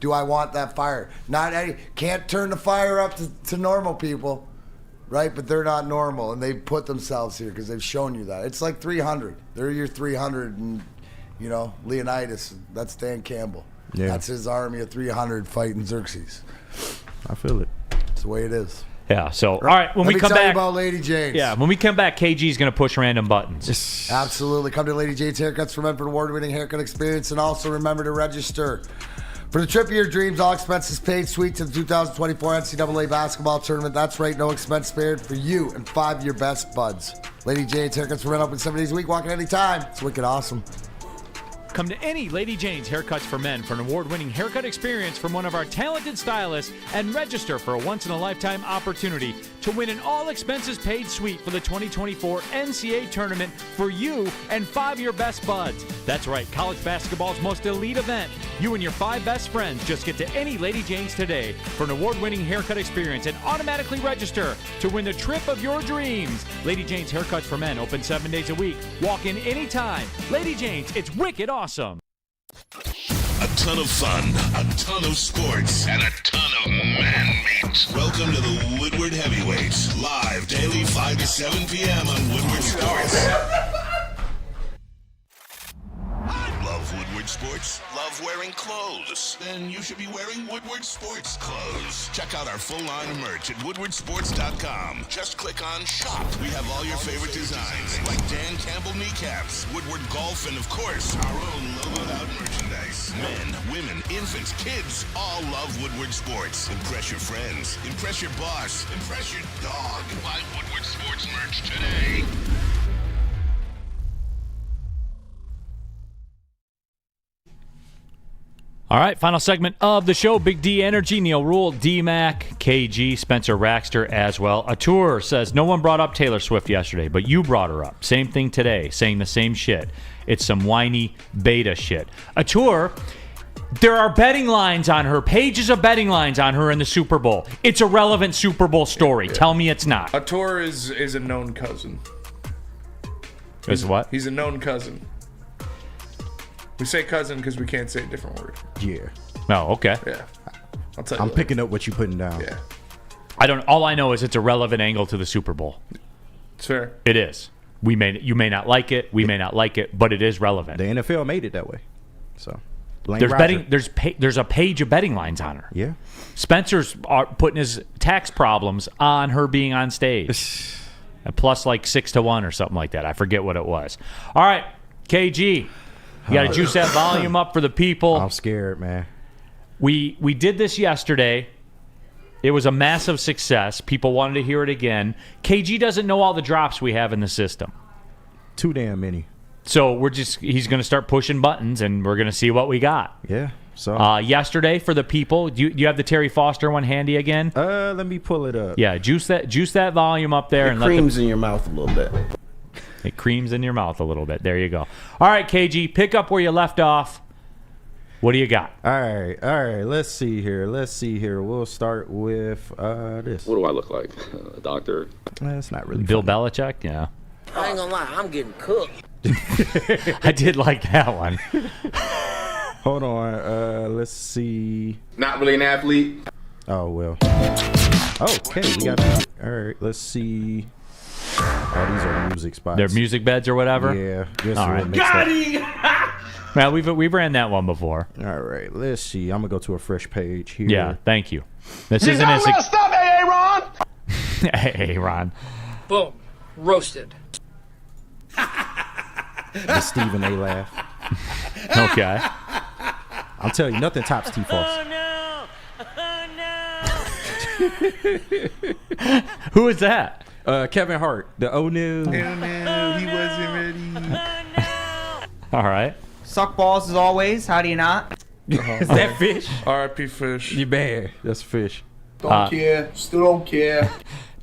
Do I want that fire? Can't turn the fire up to normal people, right? But they're not normal, and they put themselves here because they've shown you that. It's like 300. They're your 300, and, you know, Leonidas, that's Dan Campbell. Yeah. That's his army of 300 fighting Xerxes. I feel it. It's the way it is. Yeah, so, all right, when we come tell you back. about Lady Jane's. Yeah, when we come back, KG's going to push random buttons. Absolutely. Come to Lady Jane's Haircuts for Men for an award-winning haircut experience, and also remember to register for the trip of your dreams, all expenses paid, suite to the 2024 NCAA basketball tournament. That's right, no expense spared for you and 5 of your best buds. Lady Jane's Haircuts for Men open 7 days a week, walking anytime. It's wicked awesome. Come to any Lady Jane's Haircuts for Men for an award-winning haircut experience from one of our talented stylists and register for a once-in-a-lifetime opportunity to win an all-expenses-paid suite for the 2024 NCAA tournament for you and 5 of your best buds. That's right, college basketball's most elite event. You and your 5 best friends just get to any Lady Jane's today for an award-winning haircut experience and automatically register to win the trip of your dreams. Lady Jane's Haircuts for Men open 7 days a week. Walk in anytime. Lady Jane's, it's wicked awesome. A ton of fun, a ton of sports, and a ton of man-meat. Welcome to the Woodward Heavyweights, live daily 5 to 7 p.m. on Woodward Sports. Love Woodward Sports? Love wearing clothes? Then you should be wearing Woodward Sports clothes. Check out our full line of merch at woodwardsports.com. Just click on shop. We have all your favorite designs, like Dan Campbell kneecaps, Woodward golf, and of course, our own logoed out merchandise. Men, women, infants, kids, all love Woodward Sports. Impress your friends. Impress your boss. Impress your dog. Buy Woodward Sports merch today. All right, final segment of the show. Big D Energy, Neal Ruhl, D-Mac, KG, Spencer Raxter as well. Atour says, no one brought up Taylor Swift yesterday, but you brought her up. Same thing today, saying the same shit. It's some whiny beta shit. Atour, there are betting lines on her, pages of betting lines on her in the Super Bowl. It's a relevant Super Bowl story. Tell me it's not. Atour is a known cousin. Is what? He's a known cousin. We say cousin because we can't say a different word. Yeah. Oh, okay. Yeah. I'll tell you. I'm picking up what you're putting down. Yeah. All I know is it's a relevant angle to the Super Bowl. It's fair. It is. You may not like it. We may not like it, but it is relevant. The NFL made it that way. So there's betting. There's a page of betting lines on her. Yeah. Spencer's putting his tax problems on her being on stage. Plus like 6-1 or something like that. I forget what it was. All right, KG, you got to juice that volume up for the people. I'm scared, man. We did this yesterday. It was a massive success. People wanted to hear it again. KG doesn't know all the drops we have in the system. Too damn many. So he's going to start pushing buttons, and we're going to see what we got. Yeah. So yesterday for the people, do you have the Terry Foster one handy again? Let me pull it up. Yeah, juice that volume up there. It creams in your mouth a little bit. It creams in your mouth a little bit. There you go. All right, KG, pick up where you left off. What do you got? All right. Let's see here. We'll start with this. What do I look like? A doctor? That's not really Bill funny. Belichick. Yeah. I ain't gonna lie, I'm getting cooked. I did like that one. Hold on. Let's see. Not really an athlete. Oh, well. Okay, we got it. All right, let's see. Oh, these are music spots. They're music beds or whatever? Yeah. All right. Got it! Well, we've ran that one before. All right, let's see. I'm going to go to a fresh page here. Yeah, thank you. This You isn't done messed up, Aaron! Hey, Ron. Boom. Roasted. The Stephen A. laugh. Okay. I'm telling you, nothing tops T-Foss. Who is that? Kevin Hart. The oh no. Oh no, he wasn't ready. All right. Suck balls as always. How do you not? Is that fish? R.I.P. Fish. You bad. That's fish. Don't care. Still don't care.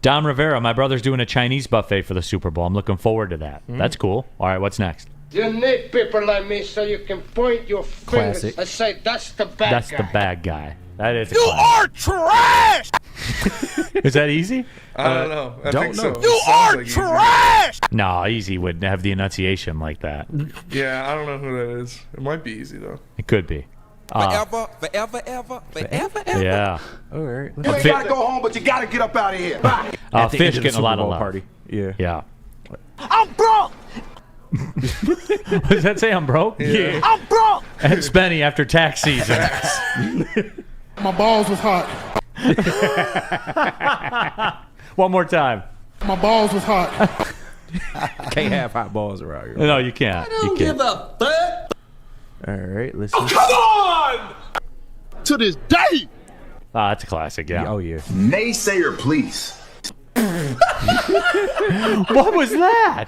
Don Rivera, my brother's doing a Chinese buffet for the Super Bowl. I'm looking forward to that. That's cool. All right, what's next? You need people like me so you can point your fingers Classic. and say, that's the bad That's guy. the bad guy. That is. You are trash! Is that easy? I don't know. I don't think know. so. You Sounds are like easy. trash! No, easy wouldn't have the enunciation like that. Yeah, I don't know who that is. It might be easy though. It could be. Forever. Yeah. All right. You ain't gotta go home, but you gotta get up out of here. Bye. At the Fish end of the getting a lot Super of Bowl love. party. Yeah. Yeah. I'm broke! Does that say I'm broke? Yeah. I'm broke! And Spenny after tax season. My balls was hot. One more time. My balls was hot. Can't have hot balls around here. No, you can't. You can't. a fuck. All right. Let's see. Come on! To this day! That's a classic, yeah. Oh, yeah. Naysayer, please. What was that?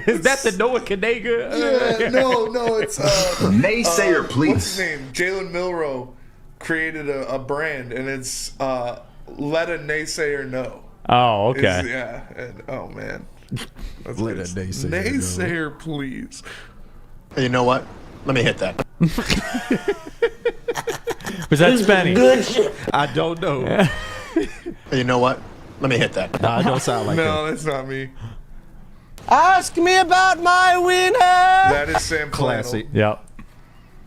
Is that the Noah Kanega? Yeah, no, it's Naysayer, what's please. his name? Jalen Milroe created a brand, and it's let a naysayer know. Oh, okay. Oh man, that's Let a good. naysayer know. Naysayer, please. You know what? Let me hit that. Was that Spenny? Good shit. I don't know. You know what? Let me hit that. Nah, it don't sound like No, that's not me. Ask me about my winner. That is Sam Classic. Yep.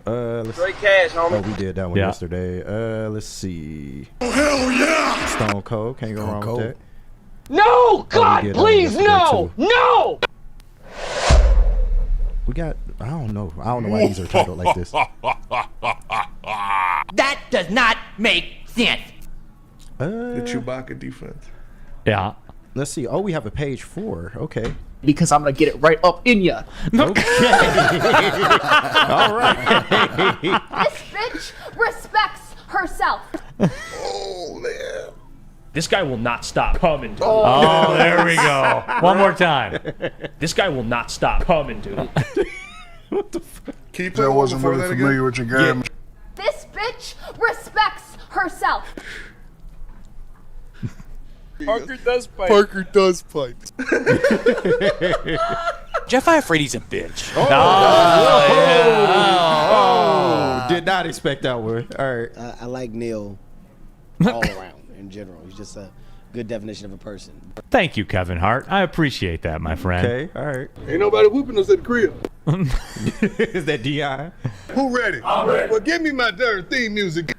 Let's Great cash, homie. Oh, we did that one Yeah. yesterday. Let's see. Oh, hell yeah! Stone Cold. Can't go wrong Cold. with that. No, God, did that one please, yesterday, no, too. no. We got. I don't know why these are titled like this. That does not make sense. The Chewbacca defense. Yeah. Let's see. Oh, we have a page 4. Okay. Because I'm gonna get it right up in ya. Okay. All right. This bitch respects herself. Oh man. This guy will not stop coming, dude. Oh, there we go. One more time. This guy will not stop coming, dude. What the fuck? Can you play one before that again? with your game. This bitch respects herself. Parker does fight. Parker does fight. Jeff Iafredi's a bitch. Oh, did not expect that one. All right. I like Neal all around in general. He's just a good definition of a person. Thank you, Kevin Hart. I appreciate that, my friend. Okay. All right. Ain't nobody whooping us at the crib. Is that Dion? Who ready? I'm ready. Well, give me my Darren theme music.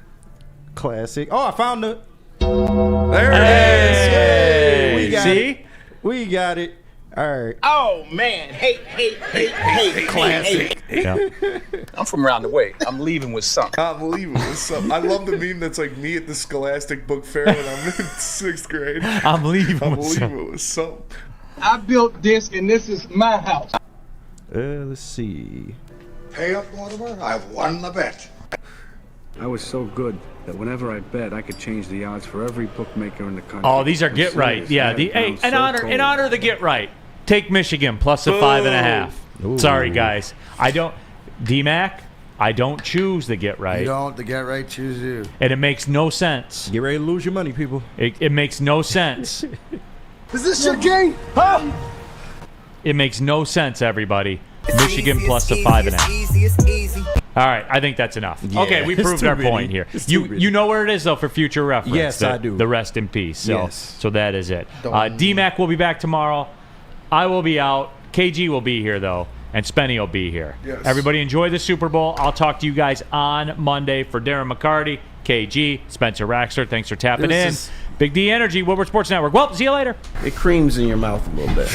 Classic. Oh, I found the. There it is. Hey! We got See? it. We got it. All right. Oh man, hey. Classic. I'm from around the way. I'm leaving with something. I love the meme that's like me at the Scholastic Book Fair when I'm in 6th grade. I'm leaving with something. I built this, and this is my house. Let's see. Pay up, Mortimer. I've won the bet. I was so good that whenever I bet, I could change the odds for every bookmaker in the country. Oh, these are get right. Yeah. In honor of the get right. Take Michigan plus a 5.5. Ooh. Sorry, guys. D-Mac, I don't choose the get right. You don't. The get right choose you. And it makes no sense. Get ready to lose your money, people. It makes no sense. Is this your game? Huh? It makes no sense, everybody. Michigan plus a 5.5. All right, I think that's enough. Yeah, okay, we proved our point here. You know where it is, though, for future reference. Yes, I do. The rest in peace. So, Yes. so that is it. D-Mac will be back tomorrow. I will be out. KG will be here, though, and Spenny will be here. Yes. Everybody enjoy the Super Bowl. I'll talk to you guys on Monday. For Darren McCarty, KG, Spencer Raxler, thanks for tapping in. Big D Energy, Woodward Sports Network. Well, see you later. It creams in your mouth a little bit.